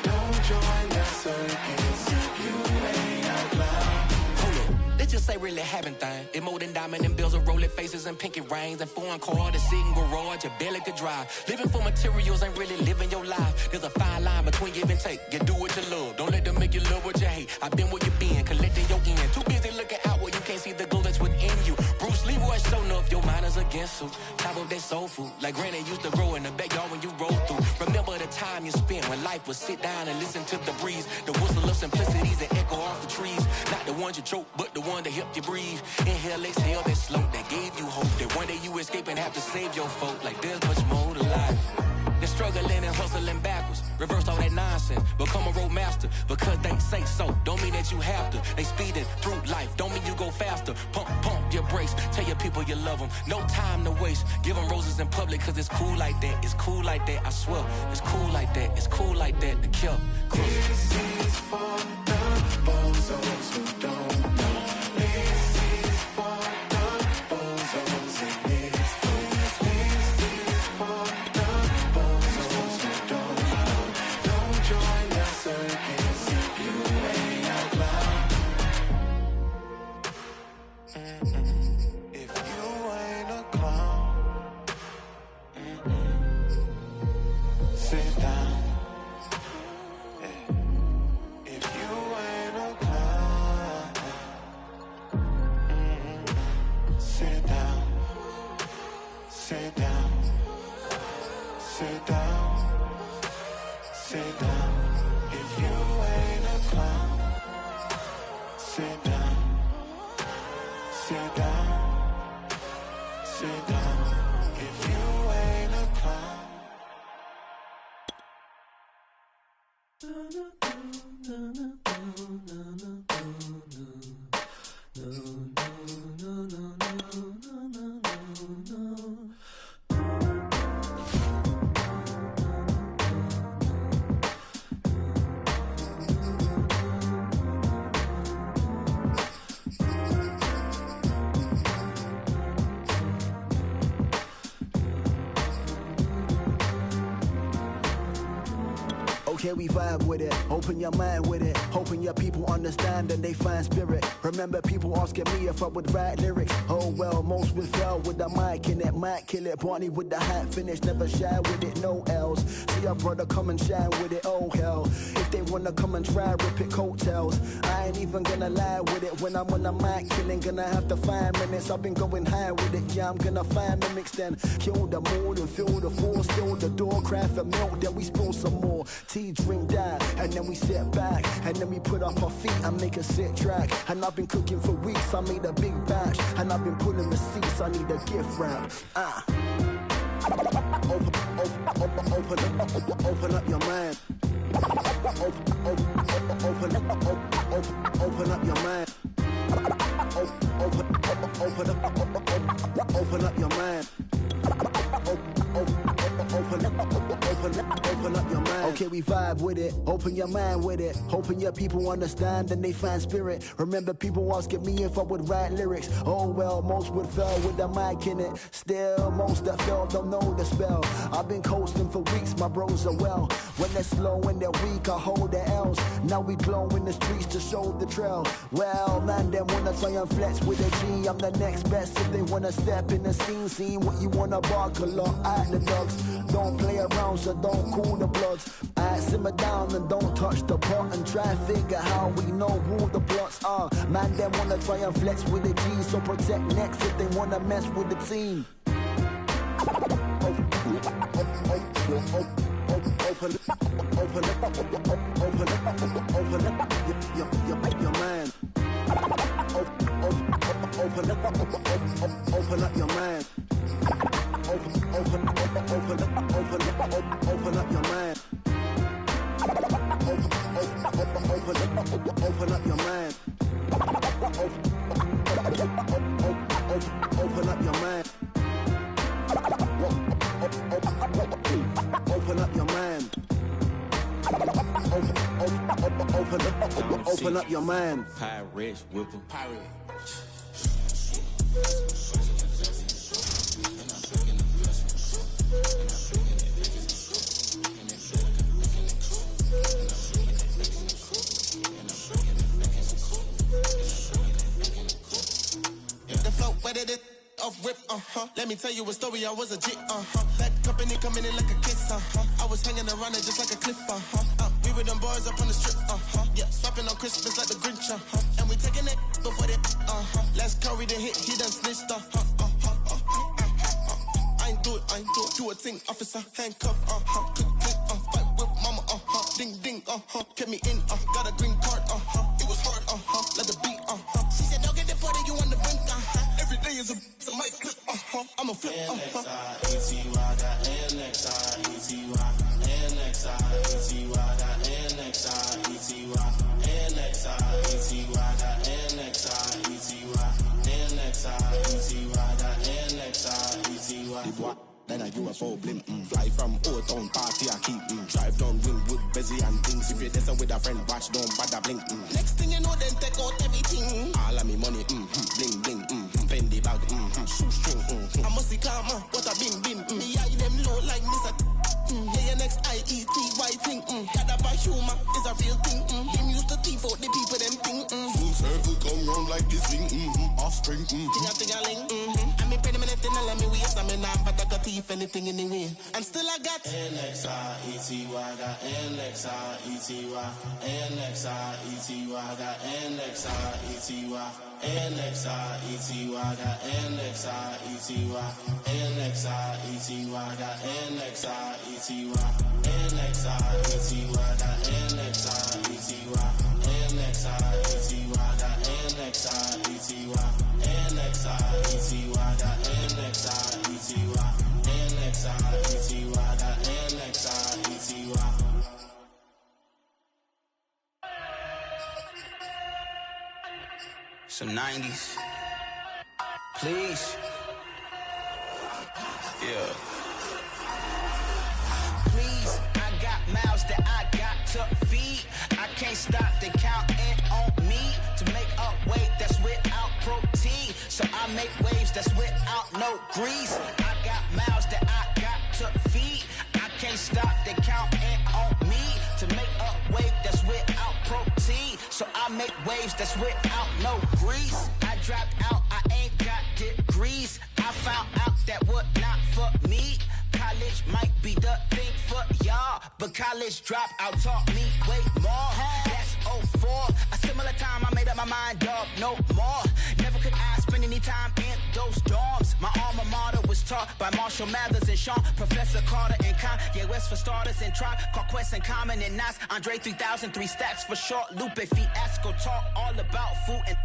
Don't join the circus if you ain't out loud. Hold up, they just say really having thing. It more than diamond and bills of rolling faces and pinky rings and foreign car, the sitting garage, you barely could drive. Living for materials ain't really living your life. There's a fine line between give and take. You do what you love, don't let them make you love what you hate. I've been where you been, collecting your end. Too busy looking out where you can't see the glow that's within you. Bruce Leroy showing up, your mind is against you. Top of that soul food, like granny used to grow in the backyard when you roll through. Remember the time you spent when life was sit down and listen to the breeze. The whistle of simplicities that echo off the trees. Not the ones you choke, but the one that helped you breathe. Inhale, exhale, that slow, that gave you hope. That one day you escape and have to save your folk. Like there's much more to life. They're struggling and hustling backwards. Reverse all that nonsense. Become a road master because they say so. Don't mean that you have to. They speeding through life. Don't mean you go faster. Pump your brakes. Tell your people you love them. No time to waste. Give them roses in public because it's cool like that. It's cool like that. I swear. It's cool like that. It's cool like that. To kill. This is for the bozos who don't know. This is for the bozos, and this is for the bozos who don't know. Don't join the circus if you ain't out loud. If you Sit down. If you ain't a clown, sit down. Sit down. Sit down. If you ain't a clown. Okay, we vibe with it, open your mind with it, hoping your people understand and they find spirit. Remember people asking me if I would write lyrics. Oh well, most would fail with the mic in it, might kill it. Barney with the hat finish, never shy with it, no L's. See our brother come and shine with it, oh hell. If they wanna come and try, rip it coattails. I ain't even gonna lie with it, when I'm on the mic killing, gonna have to 5 minutes. I've been going high with it, yeah, I'm gonna find mimics then. Kill the mood and fill the force, fill the door, craft a milk, then we spill some more. Tea, drink that, and then we sit back, and then we put up our feet and make a sick track. And I've been cooking for weeks, I made a big batch, and I've been pulling receipts, I need a gift wrap. Open up your mind. Open up your mind. Open up your mind. Open up your mind. Okay, we vibe with it, open your mind with it, hoping your people understand and they find spirit. Remember people asking me if I would write lyrics. Oh well, most would fail with the mic in it. Still, most that fail don't know the spell. I've been coasting for weeks, my bros are well. When they're slow and they're weak, I hold their L's. Now we glow in the streets to show the trail. Well, man, them wanna try and flex with a G. I'm the next best if they wanna step in the scene. See what you wanna bark a lot at the dogs. Don't play around, so don't cool the bloods. I simmer down and don't touch the pot and try and figure how we know who the plots are. Man, them wanna try and flex with the G, so protect next if they wanna mess with the team. Your mind. Open up your mind. Open up your mind. Open up your mind. Open up your mind. Open up your mind. Open up your mind. Pirates, Whoopin. Pirate. The flow, where did it off rip, Let me tell you a story, I was a G, That company coming in like a kiss, I was hanging around it just like a cliff, We were them boys up on the strip, Yeah, swapping on Christmas like the Grinch, And we taking it before they, Let's carry the hit, he done snitched, I ain't do it, do a thing, officer, handcuff, fight with mama, ding, ding, kept me in, got a green card, it was hard, let the beat, She said, don't get the party, you on the brink, Every day is a mic clip, I'm a flip, NXI, got NXI, NXI, got NXI, Then a UFO blimp, fly from Old Town Party, I keep drive down Wingwood, busy and things. If you're there with a friend, watch, don't bother blink. Next thing you know, then take out everything. All of me money, bling bling, Fendi bag, shoestring, I must see karma, what I been, me eye them low like Mr. Yeah, next IETY thing, that up a humor is a real thing. Him used to thief out the people, them thing. Full circle come round like this thing, offspring, Ting-a-ting-a-ling, I mean, pretty minute, then let me waste. I mean, but I got thief anything anyway. And still I got NXI, got NXI, got NXI, got NXI, got NXI, Some 90s. Please. Yeah. Please, I got mouths that I got to feed. I can't stop the counting on me to make up weight that's without protein. So I make waves that's without no grease. I got mouths that I got to feed. I can't stop the counting on me to make up weight that's without protein. So I make waves that's without no grease. I dropped out, I ain't got degrees. I found out that what not for me. College might be the thing for y'all, but college dropout taught me way more. That's 04. A similar time I made up my mind, dog, no more. Never could I spend any time in those dorms. My alma mater was taught by Marshall Mathers and Sean, Professor Carter and Kanye West for starters, and Tribe Called Quest and Common and Nas, Andre 3000, 3 stacks for short. Lupe Fiasco taught all about food and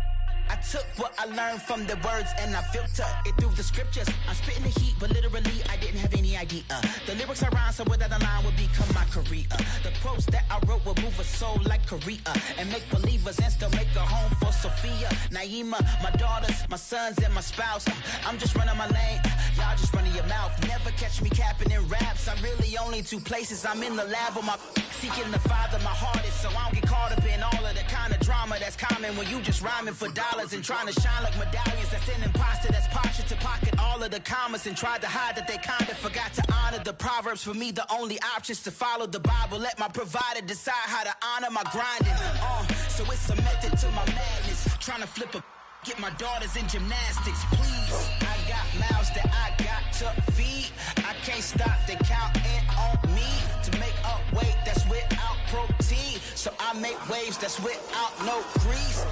I took what I learned from the words and I filter it through the scriptures. I'm spitting the heat, but literally I didn't have any idea. The lyrics I rhyme, so without a line would become my career. The quotes that I wrote would move a soul like Korea and make believers and still make a home for Sophia, Naima, my daughters, my sons, and my spouse. I'm just running my lane, y'all just running your mouth. Never catch me capping in raps. I'm really only 2 places. I'm in the lab with my seeking the Father, my hardest, so I don't get caught up in all of the kind of drama that's common when you just rhyming for dollars and trying to shine like medallions. That's an imposter that's partial to pocket all of the commas and tried to hide that they kinda forgot to honor the proverbs. For me, the only options to follow the Bible. Let my provider decide how to honor my grinding. So it's a method to my madness. Trying to flip a get my daughters in gymnastics, please. I got mouths that I got to feed. I can't stop the counting on me to make up weight that's without protein. So I make waves that's without no grease.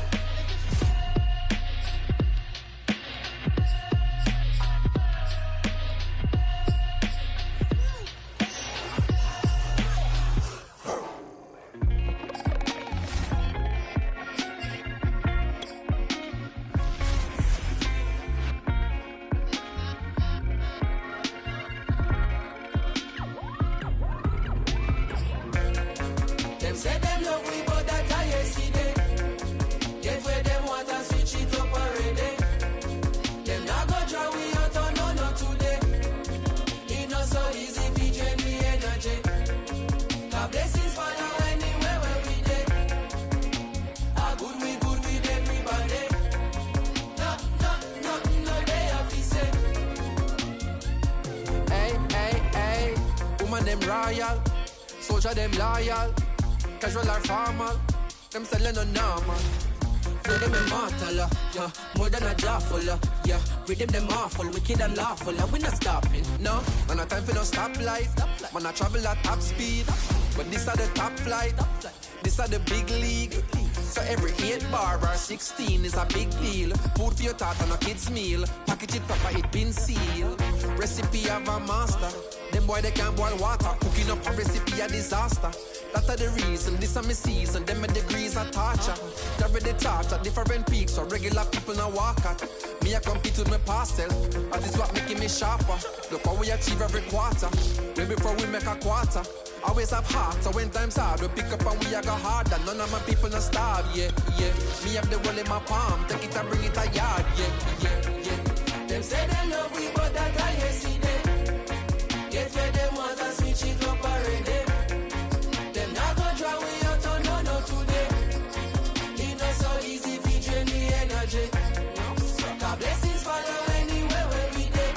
Say them love we, but that I yesterday. Get where them want and switch it up already. Them not go draw we out on no today. It not so easy if you drain the energy. God blessings follow anywhere where we dey. A good with everybody. No, they have to say. Hey, woman them royal, soldier them loyal. Casual or formal, them selling no normal. Flow them immortal, yeah. More than a jawful, yeah. Rhythm them awful, wicked and lawful, we not stopping, no. Man, no time for no stoplight. Man, I travel at top speed, but this are the top flight. This are the big league. So every 8 bar or 16 is a big deal. Food for your thought and a kid's meal. Package it proper, it been sealed. Recipe of a master. Them boy they can't boil water. Cooking up a recipe a disaster. That's the reason, this is my season. Them my degrees are torture. They ready touch at different peaks, so regular people now walk at. Me I compete with my past self, and this what making me sharper. Look how we achieve every quarter. Way before we make a quarter. Always have heart, so when times hard, we pick up and we a go harder. None of my people no starve, yeah. Me have the world in my palm, take it and bring it a yard, yeah. Them say they love we, but that I yesterday. Get where them want and switch it up already. Them not go draw we out on no today. It not so easy if you drain the energy. God blessings follow anywhere where we dey.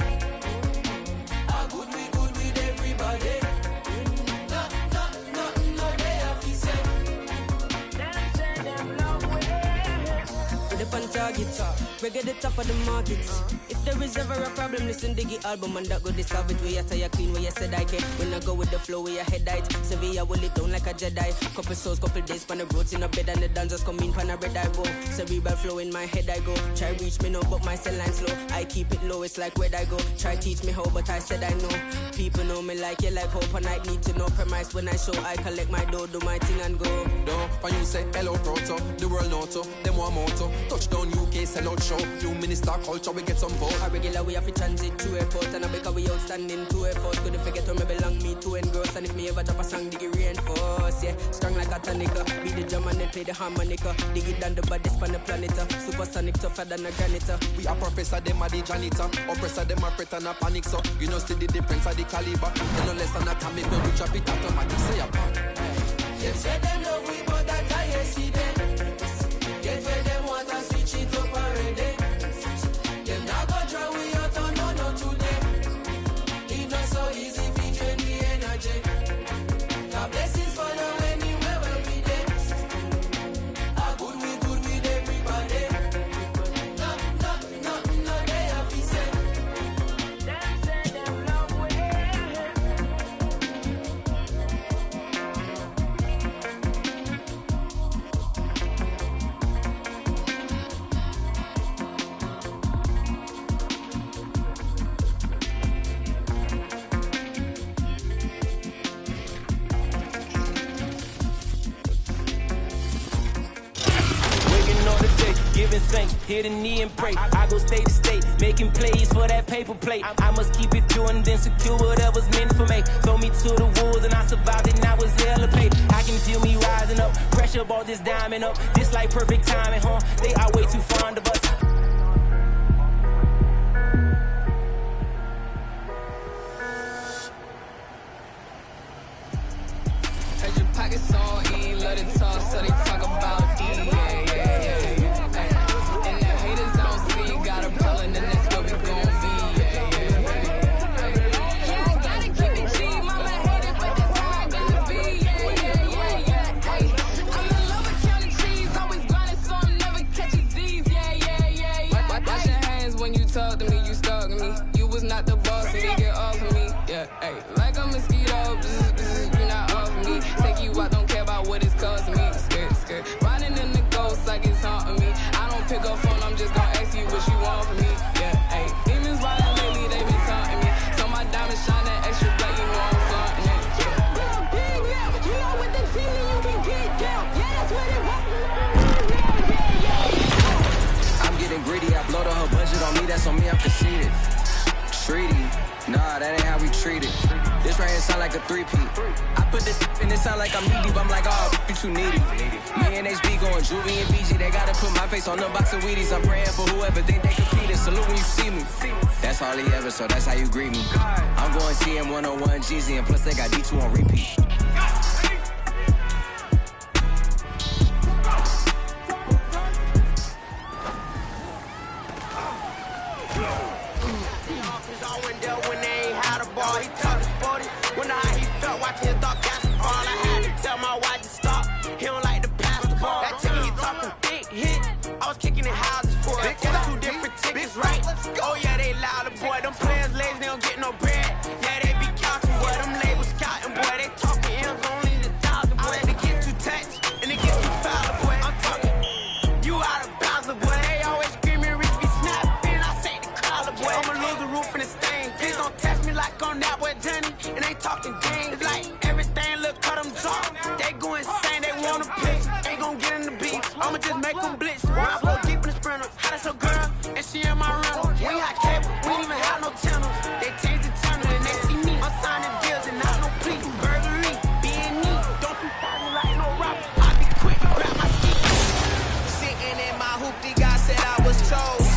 A good with everybody. No, they have to say. With the pan target. Reggae the top of the market. If there is ever a problem, listen to the album and that go to solve it. We are tired clean, where you said I can. When I go with the flow, we are head height. Sevilla will it down like a Jedi. Couple souls, couple days, pan the roads in a bed and the dancers come in, pan a red I go. Cerebral flow in my head I go. Try reach me now, but my cell line slow. I keep it low, it's like where I go. Try teach me how, but I said I know. People know me like you like hope, and I need to know premise when I show. I collect my dough, do my thing and go. When you say hello proto, the world know to, them one motto. Touchdown UK, sell out show. You minister culture, we get some vote. A regular we have to transit to airport, and I because we outstanding to air force. Couldn't forget where me belong, me to engross. And if me ever drop a song, dig it reinforce. Yeah, strong like a tonica. Be the drum and then play the harmonica. Dig it down the baddest on the planet. Supersonic tougher than a granite. We are professor, them are the janitor. Oppressor, them are fret and a panic. So you know see the difference of the caliber. You know less than atomic when we drop it automatic. Say about. Them say them love we, but that I see them. Get where them want and switch it up already. Them not gonna draw we out on no today. It's not so easy if you drain the energy. God blessings follow anywhere where we there. A good with everybody. No, they have to say. Them say them love we. Giving thanks, hit a knee and pray. I go state to state, making plays for that paper plate. I must keep it pure and then secure whatever's meant for me. Throw me to the wolves and I survived it and I was elevated. I can feel me rising up, pressure ball this diamond up. This like perfect timing, huh? They are way too fond of us. Had your pockets on E, let it talk, so they talk about E. Like a mosquito, you not off me. Take you out, don't care about what it's costing me. Scared. Riding in the ghost like it's haunting me. I don't pick up phone, I'm just gonna ask you what you want from me. Demons riding lately, they been taunting me. So my diamonds shine that extra bright, you know I'm flaunting it. Real big now, you know with the team you can get down. Yeah, that's what it was. I'm getting greedy, I blowed her budget on me, that's on me, I'm conceited. Treaty. Nah, that ain't how we treat it. This right here sound like a three-peat. I put this and it sound like I'm needy, but I'm like, oh, you too needy. Me and HB going Juvie and BG. They gotta put my face on the box of Wheaties. I'm praying for whoever think they compete. Salute when you see me. That's all he ever, so that's how you greet me. I'm going TM 101 Jeezy, and plus they got D2 on repeat. He talked sporty, wonder how he felt watching his dog catch the ball. I had to tell my wife to stop. He don't like to pass the ball. That chicken he talking big hit. I was kicking in houses for it. Got two different tickets, right? Oh yeah, they louder, boy. Them players lazy, they don't get no bread. Yeah, they be counting, boy. Them labels scouting, boy. They talking M's only the thousand, boy. They get too touched and they get too foul, boy. I'm talking, you out of bounds, boy. They always screaming, Rich be snapping. I say the crowd, boy. I'ma lose the roof in the stain. Please don't test me like on that boy Johnny. And they talking games like everything look cut them drop. They go insane, they wanna pitch. Ain't gon' get in the beat. I'ma just make them blitz. When I go deep in the sprinter, how that's your girl? And she in my rental. We ain't had cable, we ain't even have no channels. They change the channel and they see me. I'm signing deals and not no plea. Burglary, B&E. Don't be fighting like no rapper. I be quick to grab my ski. Sitting in my hoopty, God said I was chose.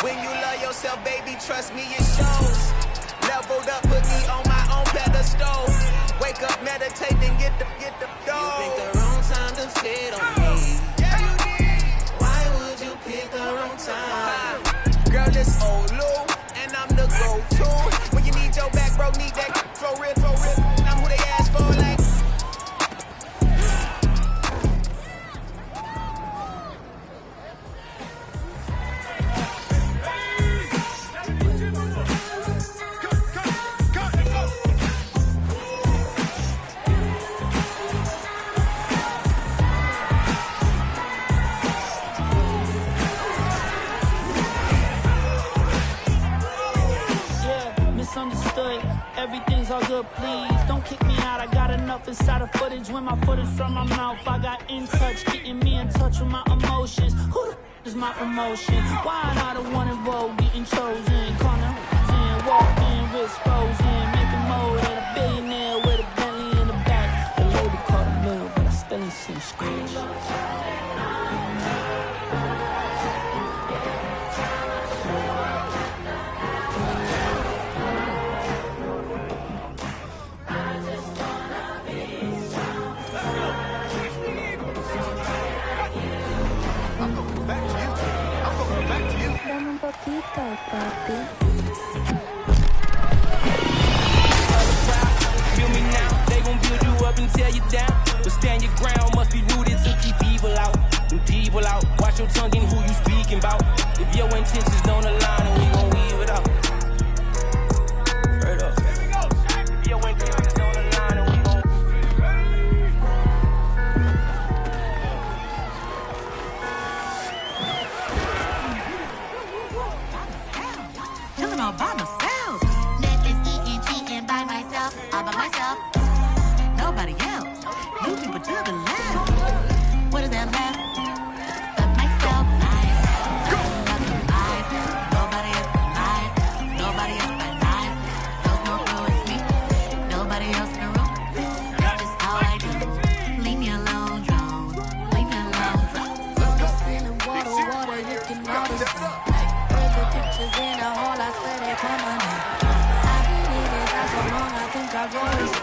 When you love yourself, baby, trust me, it shows. Leveled up, put me on my own pedestal. Wake up, meditate, then get the dough. You picked the wrong time to sit on me. Yeah, you did. Why would you pick the wrong time? Girl, it's old Lou, and I'm the go-to. When you need your back, bro, need that for real. I'm who they ask for, like. nigga, please don't kick me out. I got enough inside of footage when my footage from my mouth. I got in touch, getting me in touch with my emotions. Who the is my promotion? Why am I the one involved getting chosen? Corner in, walk in, wrist posing, making mode at a billionaire with a Bentley in the back. The label called a mill, but I still ain't seen scratch. Dame un poquito, papi. Feel me now, they gon' build you up and tear you down. But stand your ground, must be rooted to keep evil out. And people out, watch your tongue and who you speaking about. If your intentions don't align, then we gon' weave it out. Straight up. If your intentions don't align, then we gon' chillin' all by myself. Netflix eating, cheating by myself, all by myself. Nobody else. New people to the left. What is that left? But myself, myself. Nobody else but myself. Nobody else but myself. There's no clue, it's me. Nobody else in the room. That's just how I do. Leave me alone, drone. Leave me alone, drone. Water, you can notice. The pictures in the hall, I swear they come on me. I've been in this house so long, I think I wrote it.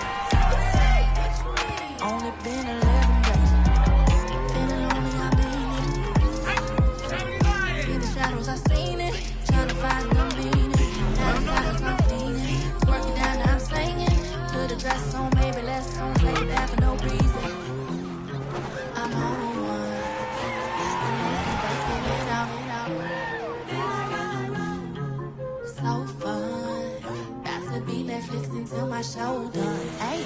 Only been 11 days. Feeling lonely, I mean it. In the shadows, I seen it. Trying to find the meaning. Now the shadows, I'm cleaning. Working down, now I'm singing. Put a dress on, maybe less on. Lay back for no reason. I'm on one. Breaking it out. So fun. About to be Netflix until my show done. Hey,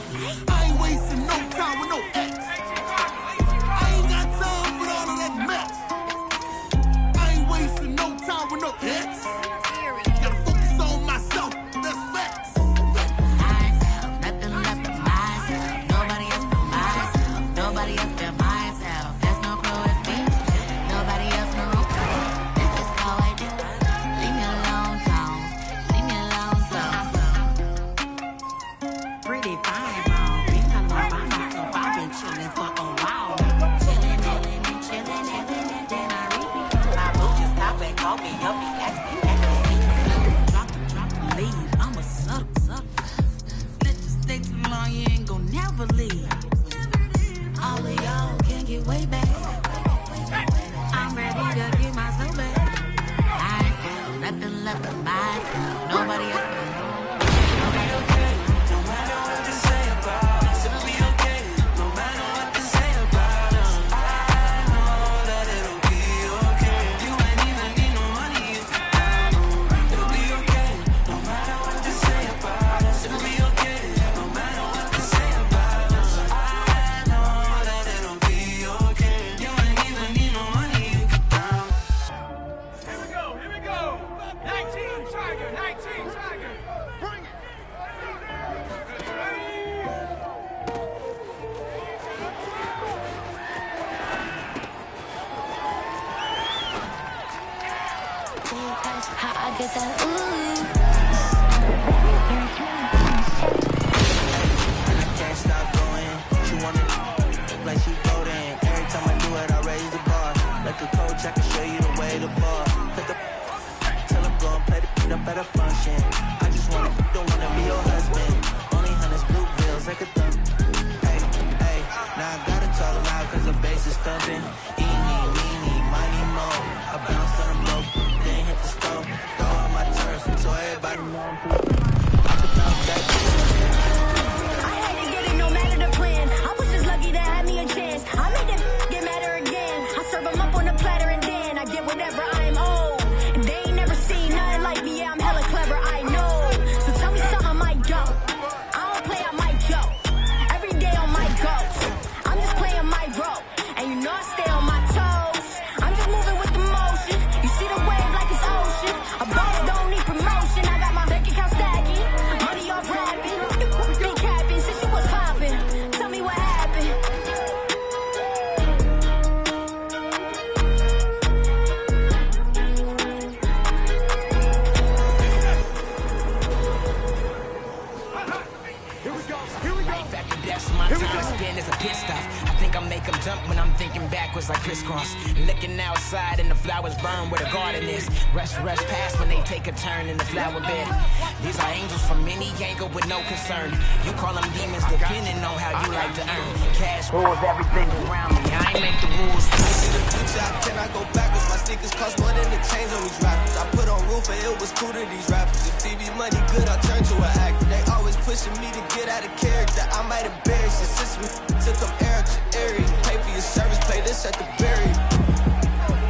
I ain't wasting no time with no ex. I ain't got time for all of that mess. I ain't wasting no time with no ex. Gotta focus on myself. That's facts. Myself, nothing left but myself. Nobody else but myself. Nobody else but myself. There's no clue, it's me. Nobody else in the room. That's just how I do. Leave me alone, Jones. Leave me alone, pretty fine, bro. Been alone by myself. I've been chillin' for a while. Chillin', and then I repeat. My boo just stop and call me up. He asked me drop, leave. I'm a sucker. Let you stay too long, you ain't gon' never leave. All of y'all can get way back. I'm ready to get myself back. I ain't got nothing left but myself. Nobody else. how I get that ooh. And I can't stop going. She wanna like she golden. Every time I do it, I raise the bar. Like a coach, I can show you the way to bar. Put the tell him go and play the up at a function. I just don't wanna be your husband. Only hunters, blue bills, like a thumb. Hey, hey, now I gotta talk loud cause the bass is thumping. Eeny, meeny, miny, mo. I bounce on them low, then hit the stove. Throw out my turf, so everybody know I'm cool. I can bounce back. I had to get it no matter the plan. I was just lucky to have me a chance. I made that get madder again. I serve them up on a platter and then I get whatever I'm owed. And they ain't never seen nothing like me. Yeah, I'm hella clever, I know. So tell me something I might go. I don't play, I might go. Every day on my go. I'm just playing my role. And you know I stay on my toes. I'm just moving with the motion. You see the wave like it's ocean. A boss don't need promotion. I got my bank account stacking. Money off rapping. I think I make them jump when I'm thinking backwards like crisscross. Looking outside and the flowers burn where the garden is. Rush past when they take a turn in the flower bed. These are angels from any angle with no concern. You call them demons depending on how you like to earn. Cash rules everything around me. I ain't make the rules. This is the future, I cannot go backwards. My sneakers cost more than the chains on these rappers. I put on roof and it was cool to these rappers. If TV money good, I turn to an actor. They always pushing me to get out of character. I might embarrass you since we took up Eric Airy. Pay for your service, play this at the berry.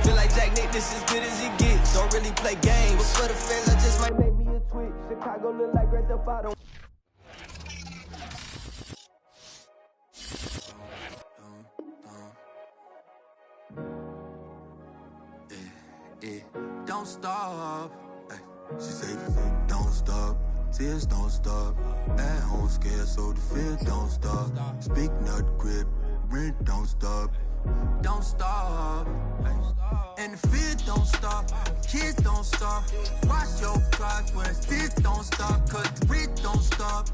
Feel like Jack Nick, this as good as it gets. Don't really play games, but for the fans, I just might make me a tweet. Chicago look like Grand Theft Auto. Don't stop. Ay, she say, don't stop. Tears don't stop. At home scared, so the fear don't stop. Speak not grip, rent don't stop. Don't stop. Ay. And the fear don't stop. Kids don't stop. Watch your progress. This don't stop, cause the rent don't stop.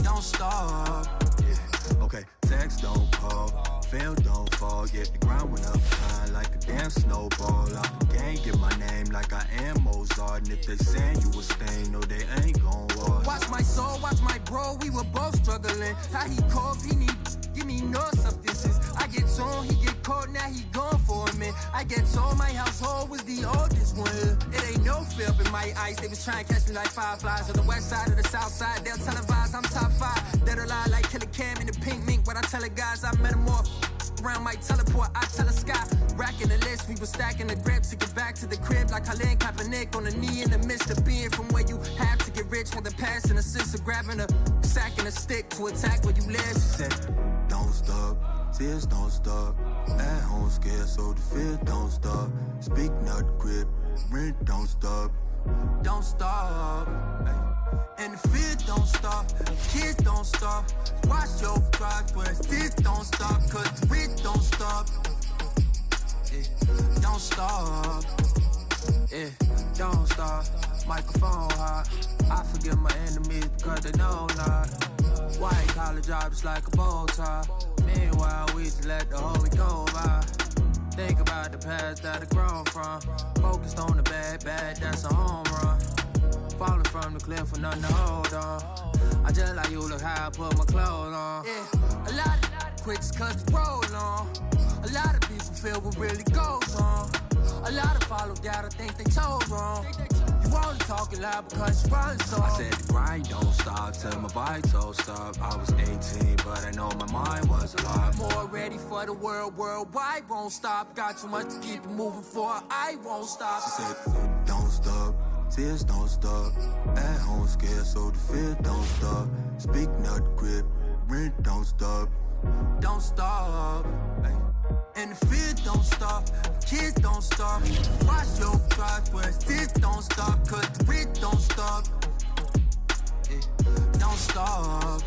Don't stop. Yeah. Okay, text don't call. Fail don't fall, yet the ground went up high like a damn snowball. Out the game, get my name like I am Mozart. And if they saying you a stain, no, they ain't gon' walk. Watch my soul, watch my bro, we were both struggling. How he cough, he need, give me no substances. I get on, he get caught, now he gone for a minute. I get told my household was the oldest one. It ain't no fear up in my eyes, they was trying to catch me like fireflies. On the west side or the south side, they'll televise, I'm top 5. Dead or lie like Killer Cam in the pink mink. When I tell the guys I metamorph. Around my teleport, I tell the sky. Racking the list, we were stacking the grips to get back to the crib like Colin Kaepernick on the knee in the midst of being from where you have to get rich with the pass and assist of grabbing a sack and a stick to attack where you live. She said, don't stop, tears don't stop. At home scared, so the fear don't stop. Speak not grip, rent don't stop. Don't stop. Ay. And the fear don't stop, kids don't stop. Watch your progress, this don't stop, cause the rent don't stop. Yeah. Don't stop. Yeah, don't stop. Microphone hot. I forgive my enemies because they know not. White collar job is like a bow tie. Meanwhile, we just let the whole week go by. Think about the past that I've grown from. Focused on the bad, that's a home run. Falling from the cliff with nothing to hold on. I just like you, look how I put my clothes on. Yeah, a lot of quits cause the roll on. A lot of people feel what really goes on. A lot of follow doubt, I think they told wrong. You only talking loud because you're running so. I said the grind don't stop till my vitals stop. I was 18, but I know my mind was a lot more ready for the worldwide won't stop. Got too much to keep it moving for, I won't stop. She said, don't stop. Tears don't stop. At home scared, so the fear don't stop. Speak not grip, rent don't stop. Don't stop. Ay. And the fear don't stop, kids don't stop. Watch your progress, this don't stop, cause the rent don't stop. Yeah. Don't stop.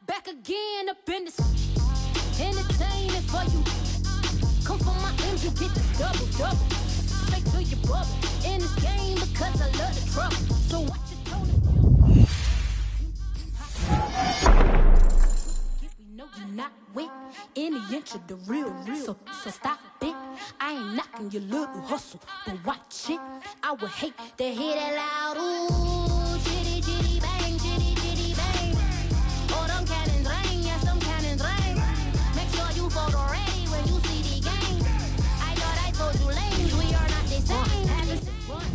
Back again up in this entertaining for you. Come from my end, you get this double. Straight to your bubble. In this game because I love the trouble. So watch your tone. We know you're not with any inch of the real. So stop it. I ain't knocking your little hustle, but watch it. I would hate to hear that loud ooh, chitty chitty bang, chitty chitty bang. Oh, them cannons ring, yes, them cannons ring. Make sure you photo ready when you see the game. I thought I told you lanes, we are not the same. Having some fun.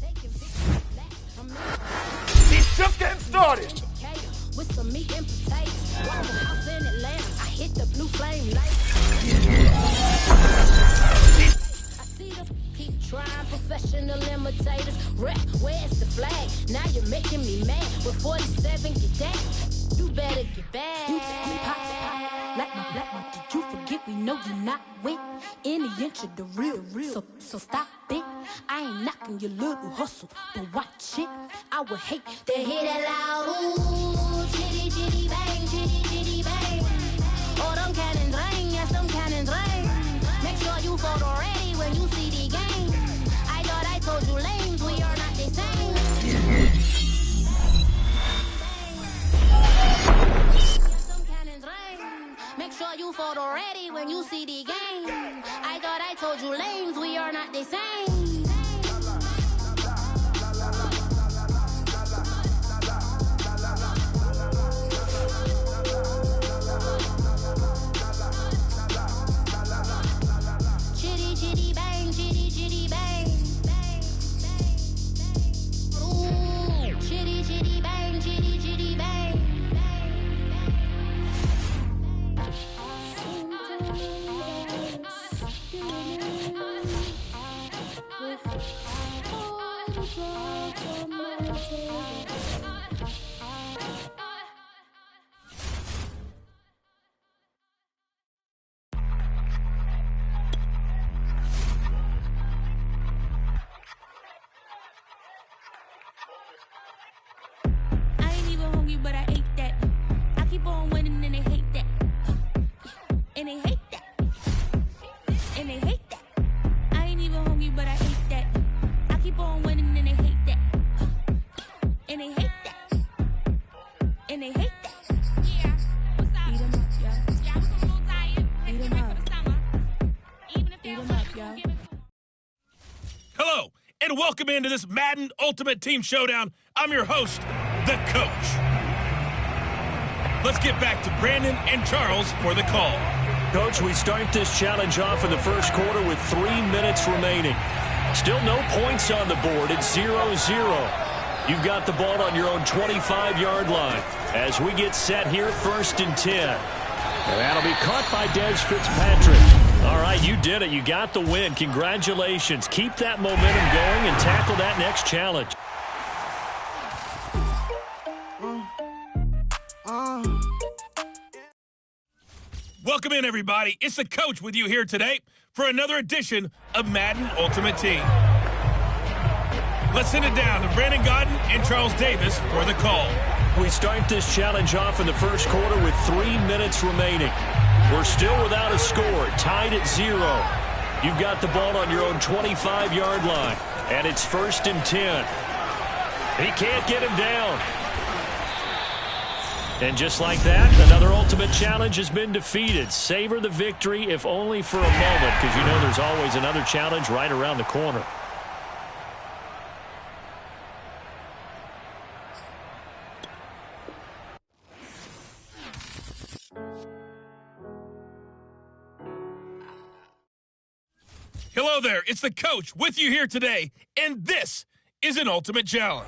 Taking pictures from me. He's just getting started. With some meat and potatoes. Waffle House in Atlanta. I hit the blue flame light. I see them keep trying, professional imitators. Rap, where's the flag? Now you're making me mad. With 47, get that. You better get back. You pop. Did you forget we know you're not with any inch of the real? So stop it. I ain't knocking your little hustle, but watch it. I would hate to hear that loud ooh, chitty chitty bang, chitty chitty bang. Oh, them cannons ring, yes, them cannons ring. Make sure you photo ready when you see the game. I thought I told you lames, we are not the same. Make sure you photo ready when you see the game. I thought I told you lames, we are not the same. Chitty chitty bang, chitty chitty bang. Ooh, chitty chitty bang, chitty chitty bang. I ain't even hungry, but I ate that. I keep on winning and they hate that. And they hate that. And they hate that. I ain't even hungry, but I ate that. I keep on winning and they hate that. And they hate that. And they hate that. Yeah. What's up? Eat 'em up, y'all. Yeah, I was a little tired. Eat 'em up. For the summer. Even if eat 'em up, y'all. Hello, and welcome into this Madden Ultimate Team Showdown. I'm your host, The Coach. Let's get back to Brandon and Charles for the call. Coach, we start this challenge off in the first quarter with 3 minutes remaining. Still no points on the board. It's 0-0. You've got the ball on your own 25-yard line. As we get set here, 1st and 10. And that'll be caught by Des Fitzpatrick. All right, you did it. You got the win. Congratulations. Keep that momentum going and tackle that next challenge. Welcome in, everybody. It's the Coach with you here today for another edition of Madden Ultimate Team. Let's send it down to Brandon Godden and Charles Davis for the call. We start this challenge off in the first quarter with 3 minutes remaining. We're still without a score, tied at 0. You've got the ball on your own 25-yard line, and it's 1st and 10. He can't get him down. And just like that, another ultimate challenge has been defeated. Savor the victory, if only for a moment, because you know there's always another challenge right around the corner. Hello there, it's the Coach with you here today, and this is an Ultimate Challenge.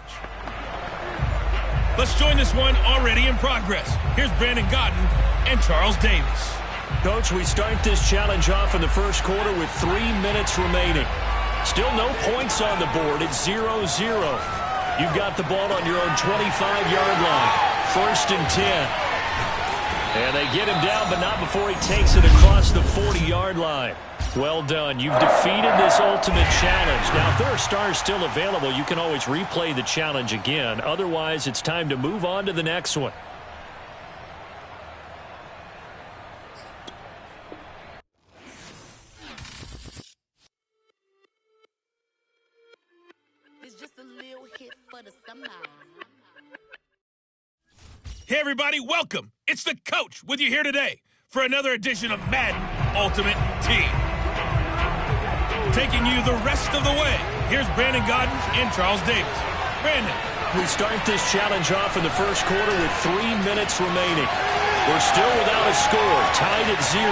Let's join this one already in progress. Here's Brandon Godden and Charles Davis. Coach, we start this challenge off in the first quarter with 3 minutes remaining. Still no points on the board. It's 0-0. You've got the ball on your own 25-yard line. 1st and 10. And they get him down, but not before he takes it across the 40-yard line. Well done. You've defeated this ultimate challenge. Now, if there are stars still available, you can always replay the challenge again. Otherwise, it's time to move on to the next one. It's just a little hit for the summer. Hey, everybody, welcome. It's the Coach with you here today for another edition of Madden Ultimate Team. Taking you the rest of the way, here's Brandon Godden and Charles Davis. Brandon. We start this challenge off in the first quarter with 3 minutes remaining. We're still without a score, tied at 0.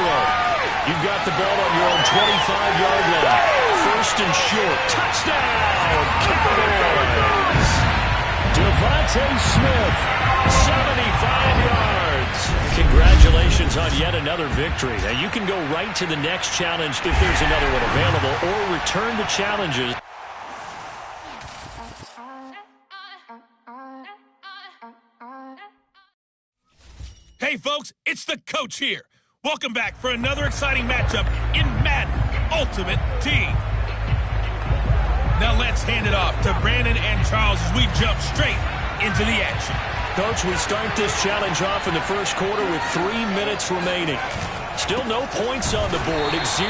You've got the ball on your own 25-yard line. 1st and short. Touchdown, Cowboys! Devontae Smith, 75 yards. Congratulations on yet another victory. Now, you can go right to the next challenge if there's another one available, or return the challenges. Hey, folks, it's the Coach here Welcome back for another exciting matchup in Madden Ultimate Team. Now let's hand it off to Brandon and Charles as we jump straight into the action. Coach, we start this challenge off in the first quarter with 3 minutes remaining. Still no points on the board. It's 0-0.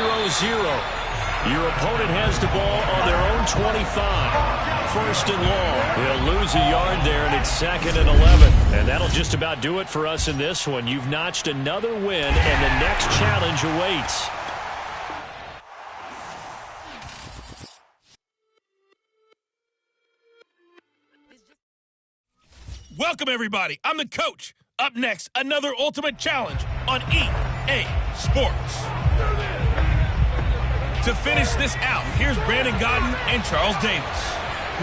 Your opponent has the ball on their own 25. First and long. They'll lose a yard there, and it's 2nd and 11. And that'll just about do it for us in this one. You've notched another win, and the next challenge awaits. Welcome, everybody. I'm the coach. Up next, another Ultimate Challenge on EA Sports. To finish this out, here's Brandon Godden and Charles Davis.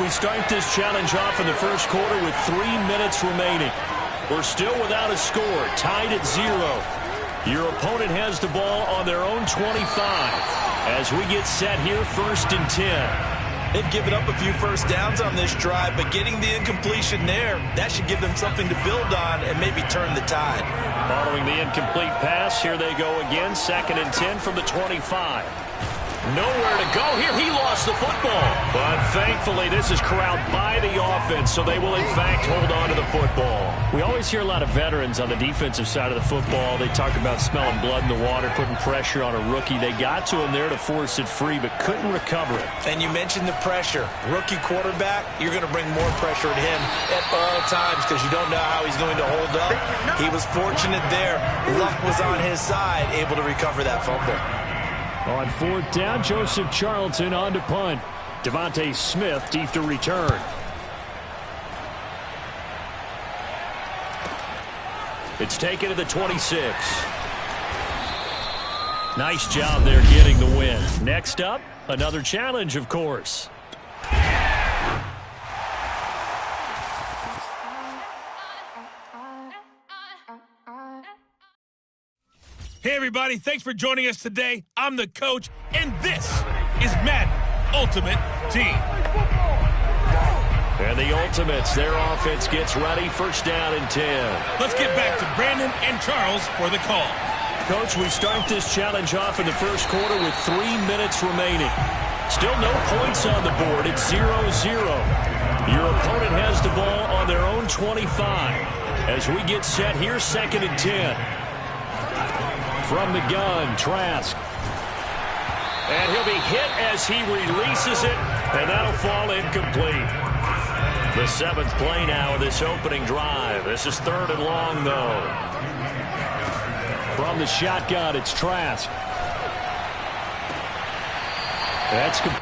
We start this challenge off in the first quarter with 3 minutes remaining. We're still without a score, tied at 0. Your opponent has the ball on their own 25. As we get set here, 1st and 10. They've given up a few first downs on this drive, but getting the incompletion there, that should give them something to build on and maybe turn the tide. Following the incomplete pass, here they go again, 2nd and 10 from the 25. Nowhere to go here. He lost the football. But thankfully, this is corralled by the offense, so they will, in fact, hold on to the football. We always hear a lot of veterans on the defensive side of the football. They talk about smelling blood in the water, putting pressure on a rookie. They got to him there to force it free, but couldn't recover it. And you mentioned the pressure. Rookie quarterback, you're going to bring more pressure at him at all times because you don't know how he's going to hold up. He was fortunate there. Luck was on his side, able to recover that fumble. On 4th down, Joseph Charlton on to punt. Devontae Smith deep to return. It's taken to the 26. Nice job there getting the win. Next up, another challenge, of course. Hey, everybody. Thanks for joining us today. I'm the coach, and this is Madden Ultimate Team. And the Ultimates, their offense gets ready. 1st down and 10. Let's get back to Brandon and Charles for the call. Coach, we start this challenge off in the first quarter with 3 minutes remaining. Still no points on the board. It's 0-0. Your opponent has the ball on their own 25. As we get set here, 2nd and 10. From the gun, Trask. And he'll be hit as he releases it, and that'll fall incomplete. The 7th play now of this opening drive. This is 3rd and long, though. From the shotgun, it's Trask. That's complete.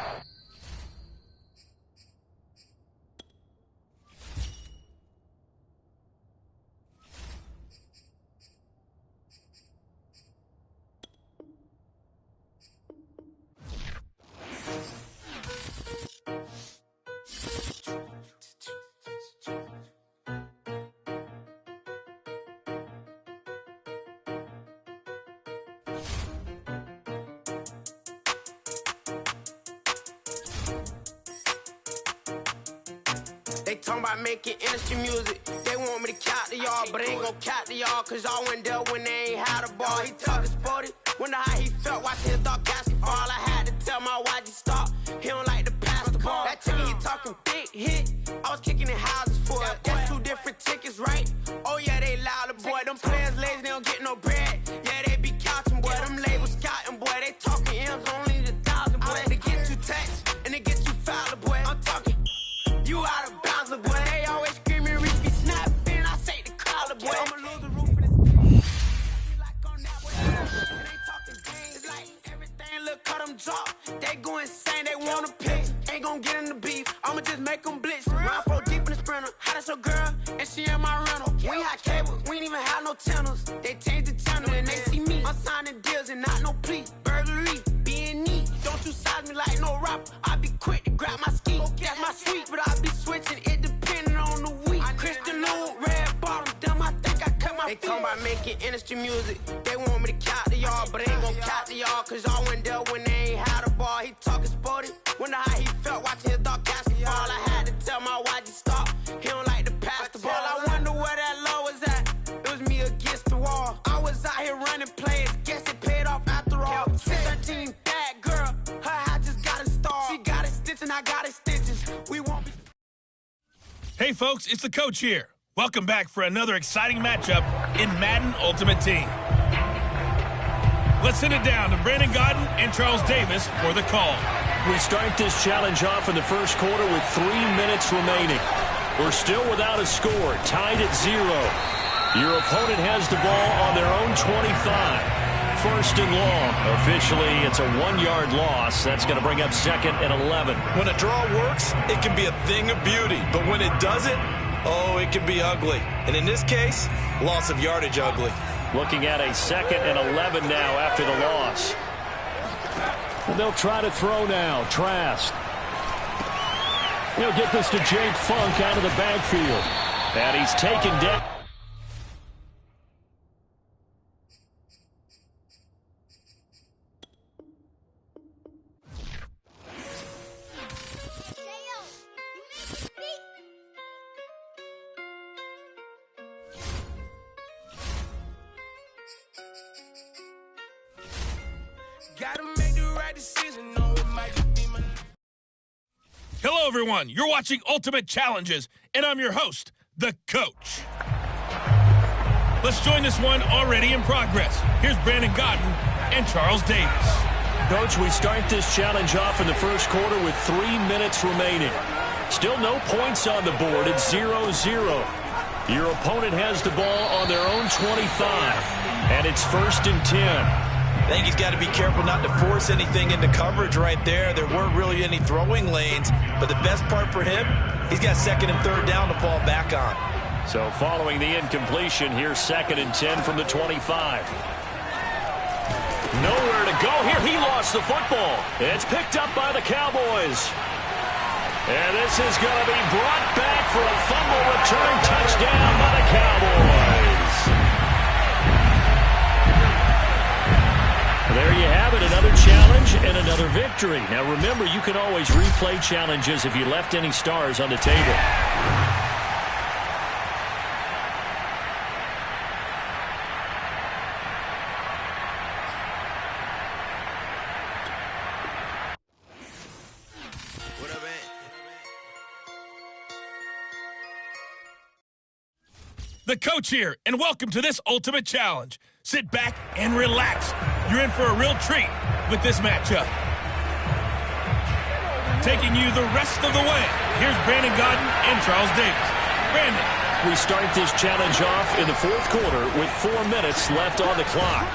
They talking about making industry music. They want me to count to y'all, but I ain't gon' count to y'all, cause y'all went there when they ain't had a ball. He talking sporty, wonder how he felt watching his dog Cassie fall. I had to tell my YG stop, he don't like to pass the ball. That chicken, he talking big hit, I was kicking in houses for it. That's 2 different tickets, right? Oh yeah, they louder, boy. Them players lazy, they don't get no bread. Yeah, they be counting, boy. Them labels scouting, boy. They talking M's only the 1,000, boy. They get you taxed, and they get you foul, boy. I'm talking, you out of bounds, boy. They always screaming, Reach be snapping. I say the collar, boy. I'ma lose the roof in this thing. Like on that, boy. It ain't talking games, like everything look cut them drop. They go insane, they wanna pick. Ain't gon' get in the beef, I'ma just make them blitz. Round 4 deep in the sprinter. How that's your girl, and she in my rental. We ain't had cable, we ain't even had no channels. They changed the channel and they see me. I'm signing deals and not no plea. Burglary, being neat. Don't you size me like no rapper. I be quick to grab my ski. That's my sweet, but I be switching it depending on the week. Christian Lou, red bottoms, damn, I think I cut my feet. They talking about making industry music. They want me to count to y'all, but I ain't gon' count to y'all, cause y'all went there when they ain't had a ball. He talking sporty, wonder how he felt watching his dog Cassie fall. I had to tell my YG stop, he don't like to pass the ball. I wonder where that low was at. It was me against the wall. I was out here running plays, I got his stitches. We won't be. Hey, folks, it's the coach here. Welcome back for another exciting matchup in Madden Ultimate Team. Let's send it down to Brandon Godden and Charles Davis for the call. We start this challenge off in the first quarter with 3 minutes remaining. We're still without a score, tied at 0. Your opponent has the ball on their own 25. First and long. Officially, it's a 1-yard loss. That's going to bring up second and 11. When a draw works, it can be a thing of beauty. But when it doesn't, oh, it can be ugly. And in this case, loss of yardage ugly. Looking at a second and 11 now after the loss. And they'll try to throw now. Trask. He'll get this to Jake Funk out of the backfield. And he's taken down. Gotta make the right decision. No, it might just be my. Hello, everyone. You're watching Ultimate Challenges, and I'm your host, the coach. Let's join this one already in progress. Here's Brandon Godden and Charles Davis. Coach, we start this challenge off in the first quarter with 3 minutes remaining. Still no points on the board. It's 0-0. Your opponent has the ball on their own 25, and it's first and 10. I think he's got to be careful not to force anything into coverage right there. There weren't really any throwing lanes, but the best part for him, he's got second and third down to fall back on. So following the incompletion, here's second and 10 from the 25. Nowhere to go here. He lost the football. It's picked up by the Cowboys. And this is going to be brought back for a fumble return touchdown by the Cowboys. There you have it, another challenge and another victory. Now remember, you can always replay challenges if you left any stars on the table. The coach here, and welcome to this Ultimate Challenge. Sit back and relax. You're in for a real treat with this matchup. Taking you the rest of the way, here's Brandon Godden and Charles Davis. Brandon. We start this challenge off in the fourth quarter with 4 minutes left on the clock.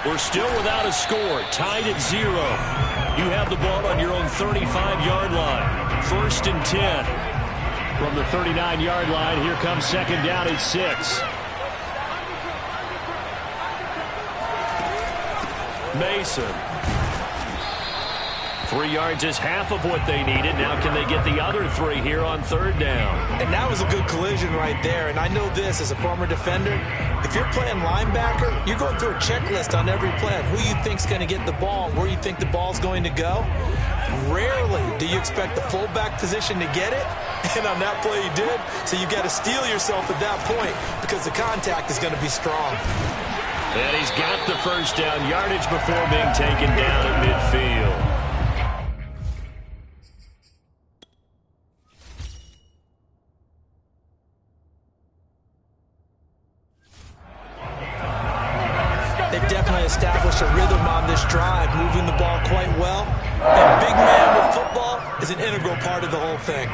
We're still without a score, tied at 0. You have the ball on your own 35-yard line. First and 10. From the 39-yard line, here comes second down at 6. Mason. 3 yards is half of what they needed. Now can they get the other 3 here on third down? And that was a good collision right there. And I know this as a former defender. If you're playing linebacker, you're going through a checklist on every play on who you think's going to get the ball and where you think the ball's going to go. Rarely do you expect the fullback position to get it. And on that play he did. So you got to steel yourself at that point because the contact is going to be strong. And he's got the first down yardage before being taken down at midfield. They've definitely established a rhythm on this drive, moving the ball quite well. And big man with football is an integral part of the whole thing.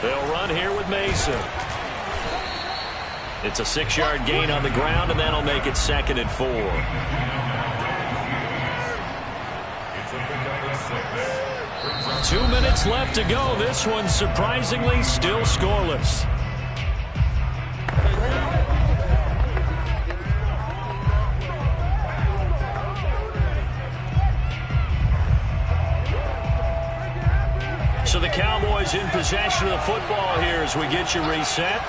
They'll run here with Mason. It's a 6-yard gain on the ground, and that'll make it second and 4. It's a pickup of 6. 2 minutes left to go. This one surprisingly still scoreless. So the Cowboys in possession of the football here as we get you reset.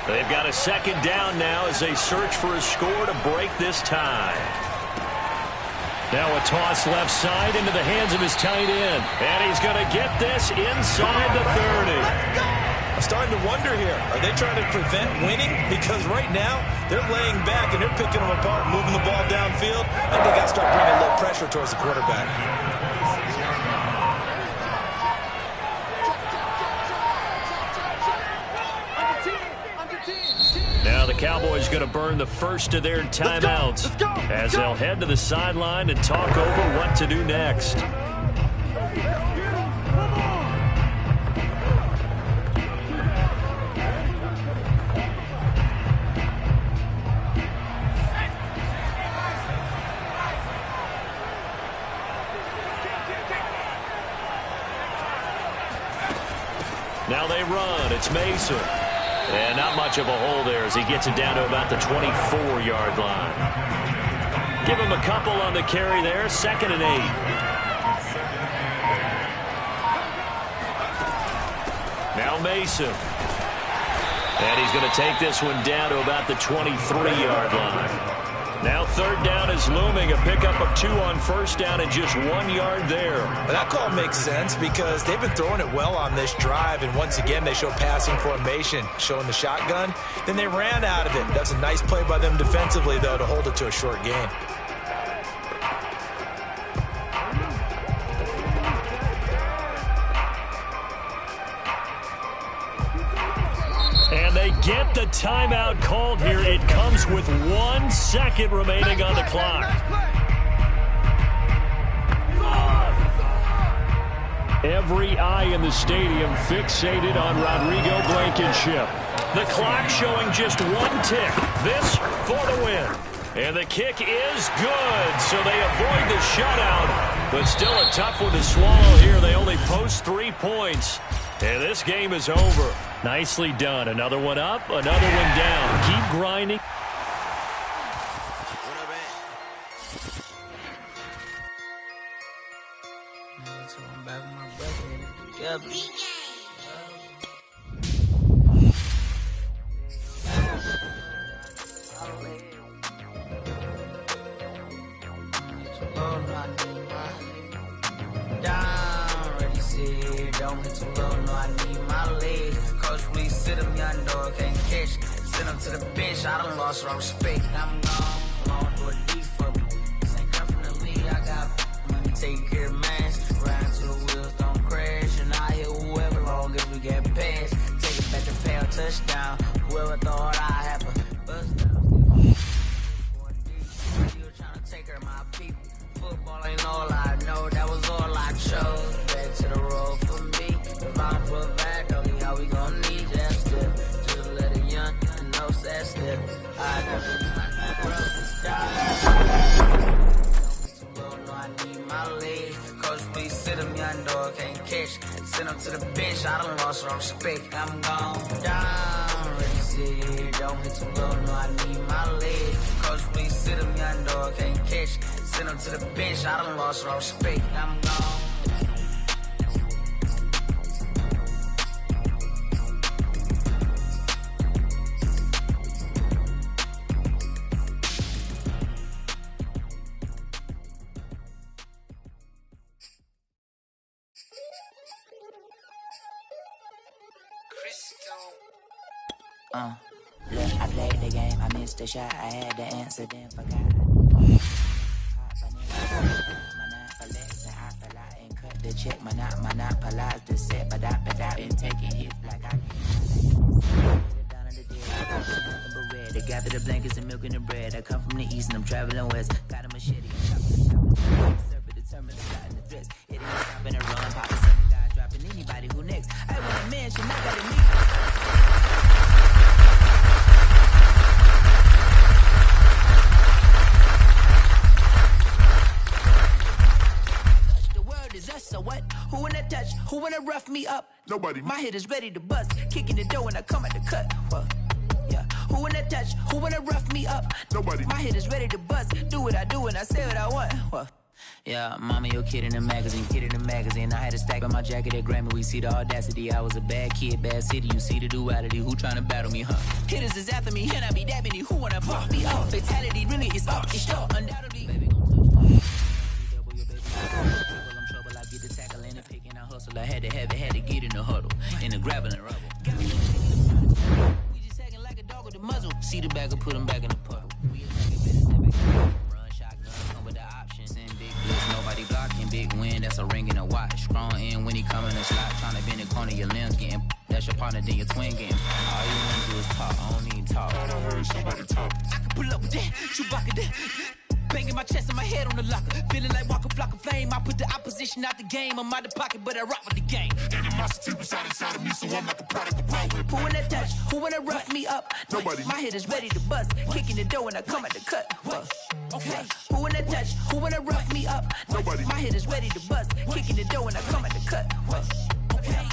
They've got a second down now as they search for a score to break this tie. Now a toss left side into the hands of his tight end. And he's going to get this inside the 30. I'm starting to wonder here, are they trying to prevent winning? Because right now, they're laying back and they're picking them apart, moving the ball downfield. I think they got to start bringing a little pressure towards the quarterback. Now the Cowboys going to burn the first of their timeouts as they'll head to the sideline and talk over what to do next. Now they run. It's Mason. And not much of a hole there as he gets it down to about the 24-yard line. Give him a couple on the carry there. 2nd and 8. Now Mason. And he's going to take this one down to about the 23-yard line. Now 3rd down is looming. A pickup of 2 on 1st down and just 1 yard there. That call makes sense because they've been throwing it well on this drive, and once again they show passing formation, showing the shotgun. Then they ran out of it. That's a nice play by them defensively, though, to hold it to a short gain. And they get the timeout called here. It comes with 1 second remaining on the clock. Every eye in the stadium fixated on Rodrigo Blankenship. The clock showing just 1 tick. This for the win. And the kick is good, so they avoid the shutout. But still a tough one to swallow here. They only post 3 points. And this game is over. Nicely done. Another one up, another one down. Keep grinding. Don't be too low, no, I need my legs. Coach, please sit him, young dog, can't catch. Send him to the bench, I done lost my respect. I'm gone, long do a deep for me. This ain't come from the league, I got money, take care of mine. Ride till the wheels don't crash, and I hit whoever long as we get past. Take it back to pay a touchdown. Whoever thought I had a bust down. Still trying to take care of my people. Football ain't all I know, that was all I chose. Back to the road for me. If I don't provide, don't need how we gon' need that still. Just let a young know that still. I never use my brothers die. Too low, no, I need my legs. Coach, please sit him, young dog, can't catch. Send him to the bench, I done lost my respect. I'm gone down, ready to see. Don't hit too low, no, I need my legs. Coach, please sit him, young dog, can't catch. Send him to the bench, I done lost my respect. I'm gone. Look, I played the game, I missed the shot, I had to answer, then forgot. The check, monopolize the set, but I've been taking hits like I can. They gather the blankets and milk and the bread. I come from the east and I'm traveling west. Got a machete, determined to start in the dress. Hitting the top and a run, popping some guy, dropping anybody who next. I want a mansion, I got a need. So what? Who wanna touch? Who wanna rough me up? Nobody. My hit is ready to bust. Kicking the door when I come at the cut. Well, yeah. Who wanna touch? Who wanna rough me up? Nobody. My hit is ready to bust. Do what I do and I say what I want. Well, yeah, mama, your kid in the magazine, I had a stack on my jacket at Grammy. We see the audacity. I was a bad kid, bad city. You see the duality. Who tryna battle me, huh? Hitters is after me, and I be that many. Who wanna fuck me up? Fatality really is up. It's sure, undoubtedly. Baby, I had to have it, had to get in the huddle, in the gravel and rubble. We just acting like a dog with a muzzle. See the bagger, put him back in the puddle. We attacking better than back. Run shotgun, come with the option. Send big blitz, nobody blocking. Big win, that's a ring and a watch. Strong in when he coming to slot. Trying to bend the corner, your limbs getting. That's your partner, then your twin game. All you wanna do is talk, I don't need talk. I heard somebody talk. I can pull up with that, Chewbacca that. Banging my chest and my head on the locker. Feeling like Walker Flock of Flame. I put the opposition out the game. I'm out the pocket, but I rock with the game. Animosity reside inside of me, so I'm like a product of power. Who wanna touch? Who wanna rough me up? Nobody. My head is ready to bust. Kicking the door when I come at the cut. Okay. Who wanna touch? Who wanna rough me up? Nobody. My head is ready to bust. Kicking the door when I come at the cut. Okay.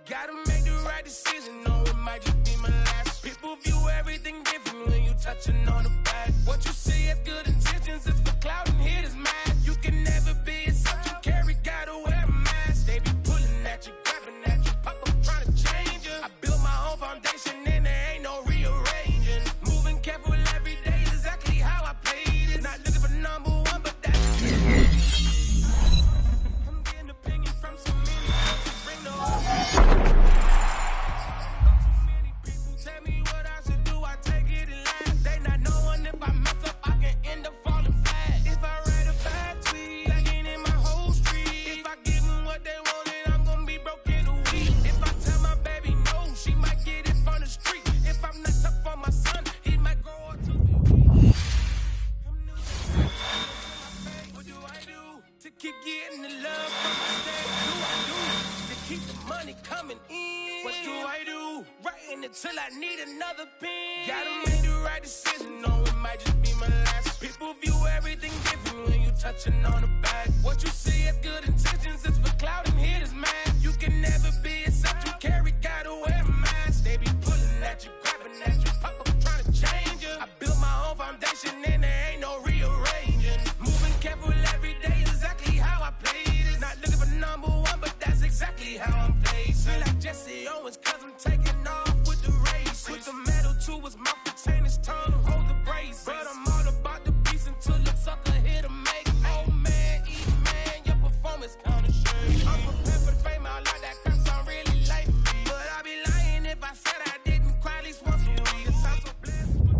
Gotta make the right decision, no, it might just be my last. People view everything different when you touching on the back. What you say has good intentions, it's for cloud and hit is mad. You can never be yourself, you carry, gotta wear a mask. They be pulling at you, grabbing at you, pop up trying to change you. I built my own foundation and there ain't no rearranging. Moving careful every day is exactly how I played it. Not looking for number one, but that's I'm getting opinion from so many to bring the whole. Tell me what I should do, I take it and laugh. They not knowing if I mess up, I can end up falling flat. If I write a bad tweet, I ain't in my whole street. If I give them what they want, then I'm gonna be broke in a week. If I tell my baby no, she might get it from the street. If I'm not tough for my son, he might grow up to be weak. What do I do to keep getting the love from my state? What do I do to keep the money coming in? What do I do? Writing until I need another pen. Gotta make the right decision, no, it might just be my last. People view everything different when you touching on the back. What you see has good intentions, it's for cloud and hit is mad. You can never be yourself, you carry, gotta wear a mask. They be pulling at you, grabbing at you, pop up trying to change you. I built my own foundation and there ain't no rearranging. Moving careful every day is exactly how I played it. Not looking for number one, but that's exactly how I'm played. Feel like Jesse Owens, cause I'm taking off with the race. With the metal to his mouth, retain his tongue, hold the brace. But I'm all about the beast until the sucker hit a make. Oh man, eat man, your performance kinda shame. I'm prepared for the fame, I like that crap sound really like me. But I'd be lying if I said I didn't cry at least once a week. Cause I'm so blessed with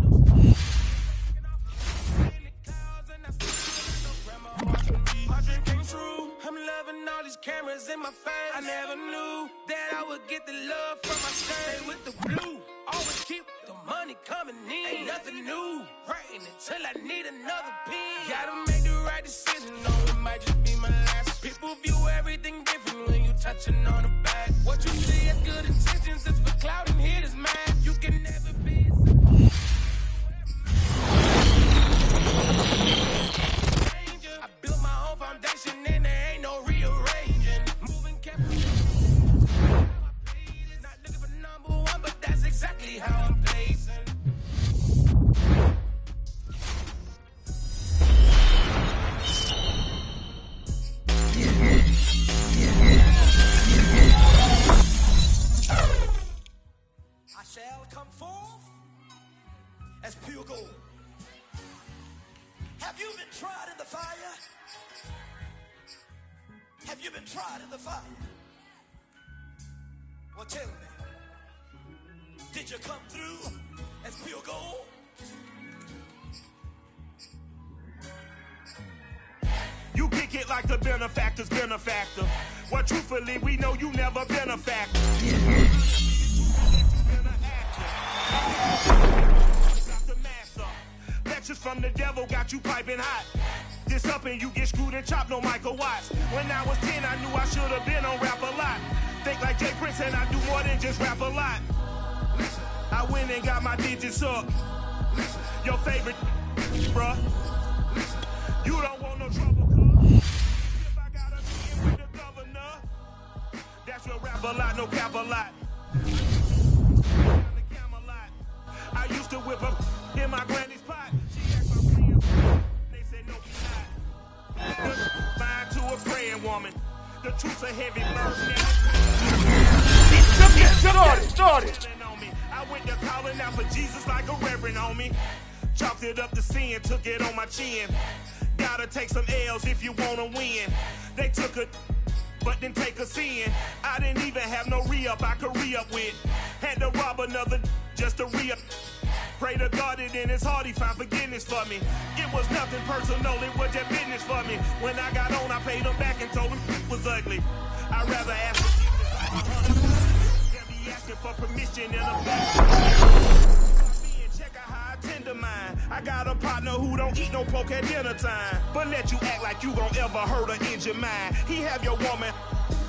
my dream came true. I'm loving all these cameras in my face. I never knew that I would get the love from my stay with the blue. Always keep the money coming in. Ain't nothing new. Writing until I need another pen. Gotta make the right decision. No, it might just be my last. People view everything different when you touching on the back. What you see has good intentions. It's for cloud and hit is mad. You can never be I built my own foundation and there ain't no rearranging. Moving careful. Not looking for number one, but that's exactly how I'm placing. I shall come forth as pure gold. Have you been tried in the fire? Have you been tried in the fire? Well, tell me, did you come through as pure gold? You kick it like the benefactor's benefactor. Well, truthfully, we know you never been a factor. Lectures from the devil got you piping hot. This up and you get screwed and chopped, no Michael Watts. When I was 10, I knew I should have been on Rap a Lot. Think like Jay Prince and I do more than just rap a lot. I went and got my digits up. Your favorite, bruh. You don't want no trouble, cuz. If I got a meeting with the governor, that's your Rap a Lot, no cap a lot. I used to whip up in my granny's pot. She asked my friends. The truth's a heavy burden. Just get started. I went to calling out for Jesus like a reverend on me. Chalked it up to sin, took it on my chin. Gotta take some L's if you wanna win. They took a but didn't take a sin. I didn't even have no re-up I could re-up with. Had to rob another just to re-up. Pray to God that in his heart he found forgiveness for me. It was nothing personal, it was just business for me. When I got on, I paid him back and told him it was ugly. I'd rather ask forgiveness. They'll be asking for permission in a back. Check out how I tend to mine. I got a partner who don't eat no pork at dinner time, but let you act like you gon' ever hurt or injure mine. He have your woman,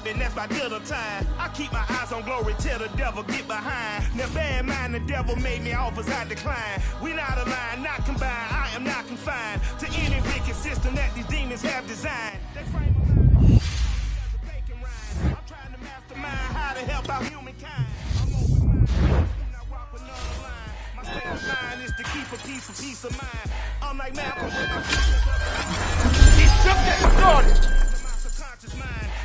and that's by dinner time. I keep my eyes on glory till the devil get behind. Now bad mind, the devil made me offers I decline. We not aligned, not combined, I am not confined to any wicked system that these demons have designed. They frame my mind as a bacon rind. I'm trying to mastermind how to help out humankind. I'm open-minded, do not walk with none line. My state of mind is to keep a peace of mind. I'm like Malcolm with my It's just getting started.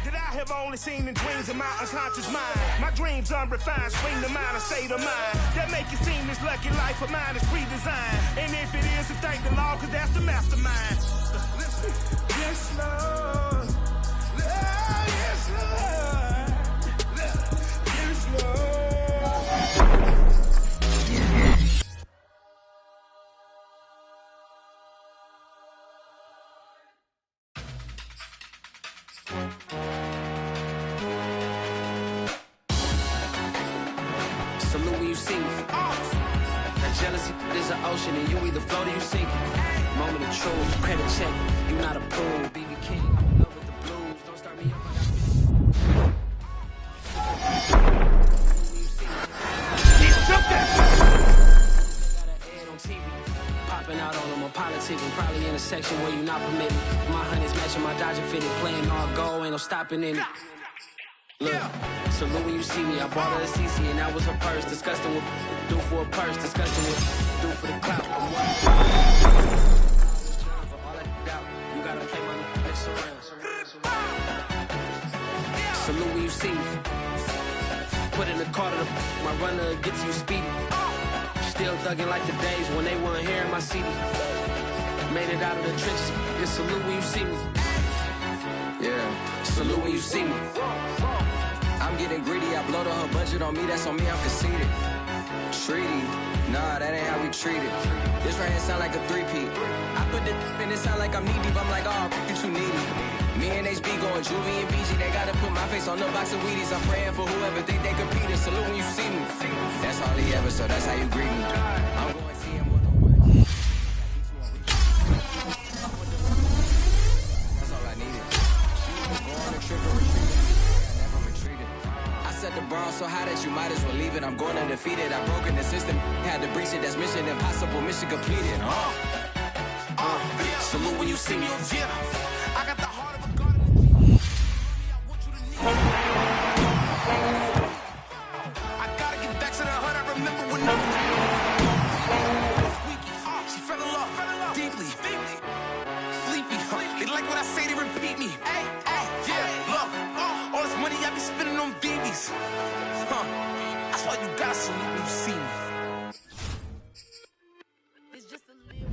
That I have only seen in dreams in my unconscious mind. My dreams unrefined, swing the mind, a state of mind that make it seem this lucky life of mine is pre-designed. And if it is, then thank the Lord, cause that's the mastermind. Yes, Lord. Yes, Lord. Yes, Lord. Salute when you see me. That jealousy is an ocean, and you either float or you sink. Moment of truth, credit check. You not approved. BB King, I'm in love with the blues. Don't start me up. It's just getting on TV. Popping out on them on politicking. Probably in a section where you not permitted. My honey's matching my Dodger fitted. Playing all go, ain't no stopping in it. Look, salute when you see me. I bought her a CC and that was her purse. Disgusting what do for a purse. Disgusting what do for the clout. I'm what? For all that doubt, you gotta play my next around. Salute when you see me. Put in the car to my runner gets you speedy. Still thugging like the days when they weren't hearing my CD. Made it out of the trenches. Just salute when you see me. Yeah, salute when you see me. I'm getting greedy, I blow to her budget on me, that's on me, I'm conceited. Treaty, nah, that ain't how we treat it. This right here sound like a three-peat. I put the and it sound like I'm knee-deep, I'm like, oh, you too needy. Me and HB going Juvie and BG, they gotta put my face on the box of Wheaties. I'm praying for whoever think they competed. Salute when you see me. That's all he ever, so that's how you greet me. I'm going to see him one-on-one. That's all I needed. She was going to trick or retreat. Set the bar so high that you might as well leave it. I'm going undefeated. I've broken the system. Had to breach it. That's mission impossible. Mission completed. Salute when you see me. Yeah. I got the heart of a god. I gotta get back to the hood. I remember when she fell in love deeply. Sleepy. They like what I say. They repeat me. Yeah. Look. All this money I be spending on BBs. That's why you gotta salute when you see me. It's just a little.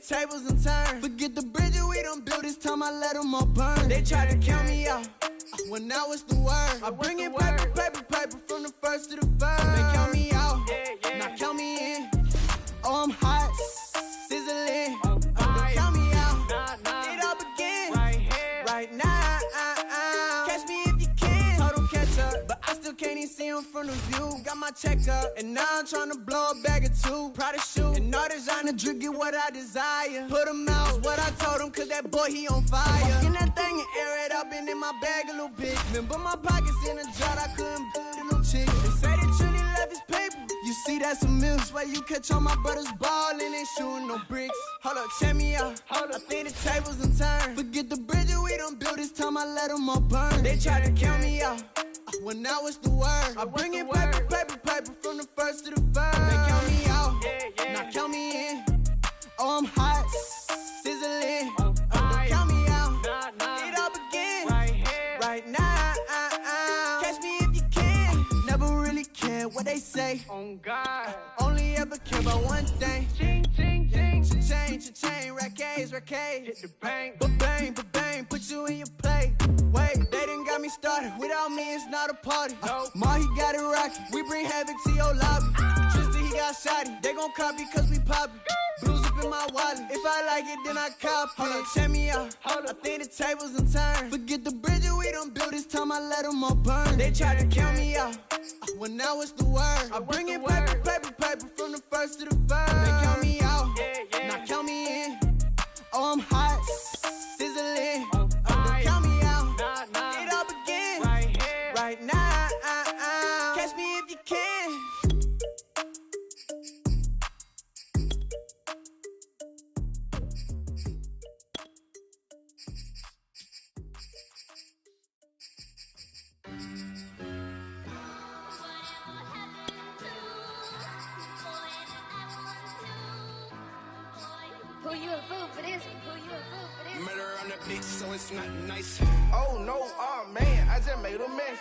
tables and turn. Forget the bridges we done built, this time I let them all burn. They tried to count me out, when now it's the word. I bring in paper, paper, paper from the first to the third. They count me out, now count me in. Oh, I'm hot, sizzling. They count me out, it all begin right now. Catch me if you can. Total catch up, but I still can't even see him from the view. Got my check up, and now I'm trying to blow a bag or two. Proud of shoe, and all designer drip, get what I desire. Put him out, what I told him, cause that boy, he on fire. Walk in that thing and air it up, and in my bag a little bit. Remember my pockets in a jar, I couldn't put it no chick. They say that Trinity left his paper. You see, that's a miss. Why you catch all my brothers ballin', ain't shooting no bricks. Hold up, check me out. I think the tables and turn. Forget the bridges we done built, this time I let them all burn. They tried to count me out, when now it's the word. I bring in paper, paper, paper from the first to the third. They count me out, now count me in. Oh, I'm hot, sizzling. Don't count me out, it all begin right now. Catch me if you can. Never really care what they say. On God, only ever care about one thing. Ching, ching, ching. Cha-ching, rackets. Hit the bank, ba-bang, put you in your play. Wait, they done got me started. Without me, it's not a party. Ma, he got it rockin'. We bring havoc to your lobby. Tristan, he got shotty. They gon' copy cause we poppin'. Blues up in my wallet. If I like it, then I cop it. Hold up, check me out. I think the tables and turn. Forget the bridges we done built, this time I let them all burn. They tried to count me out, when now it's the word. I bring in paper, paper, paper from the first to the third. They count me out, now count me in. Oh, I'm hot, sizzling. Don't count me out, it all begin right now. Catch me if you can. Who you a fool for this? Who you a fool for this? Murder on the bitch, so it's not nice. Oh no, oh man, I just made a mess.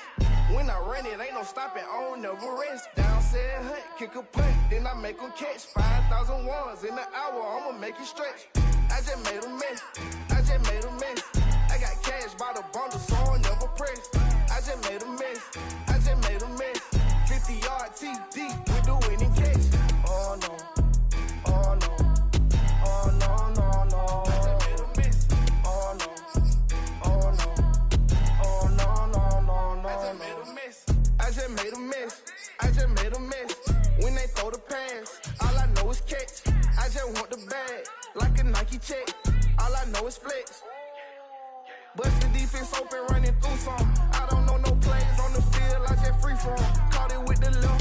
When I run it, ain't no stopping, I don't never rest. Down said hunt, kick a punt, then I make them catch. 5,000 ones in an hour, I'ma make it stretch. I just made a mess, I just made a mess. I got cash by the bundle, so I never press. I just made a mess, I just made a mess. 50-yard TD with the winning catch. Oh no, oh no. Oh no, no, no. I just made a mess. Oh no. Oh no. Oh no, no, no, no. I just made a mess. I just made a mess. I just made a mess. When they throw the pass, all I know is catch. I just want the bag, like a Nike check. All I know is flex. Bust the defense open, running through some. I don't know no plays on the field, I just free from. Caught it with the left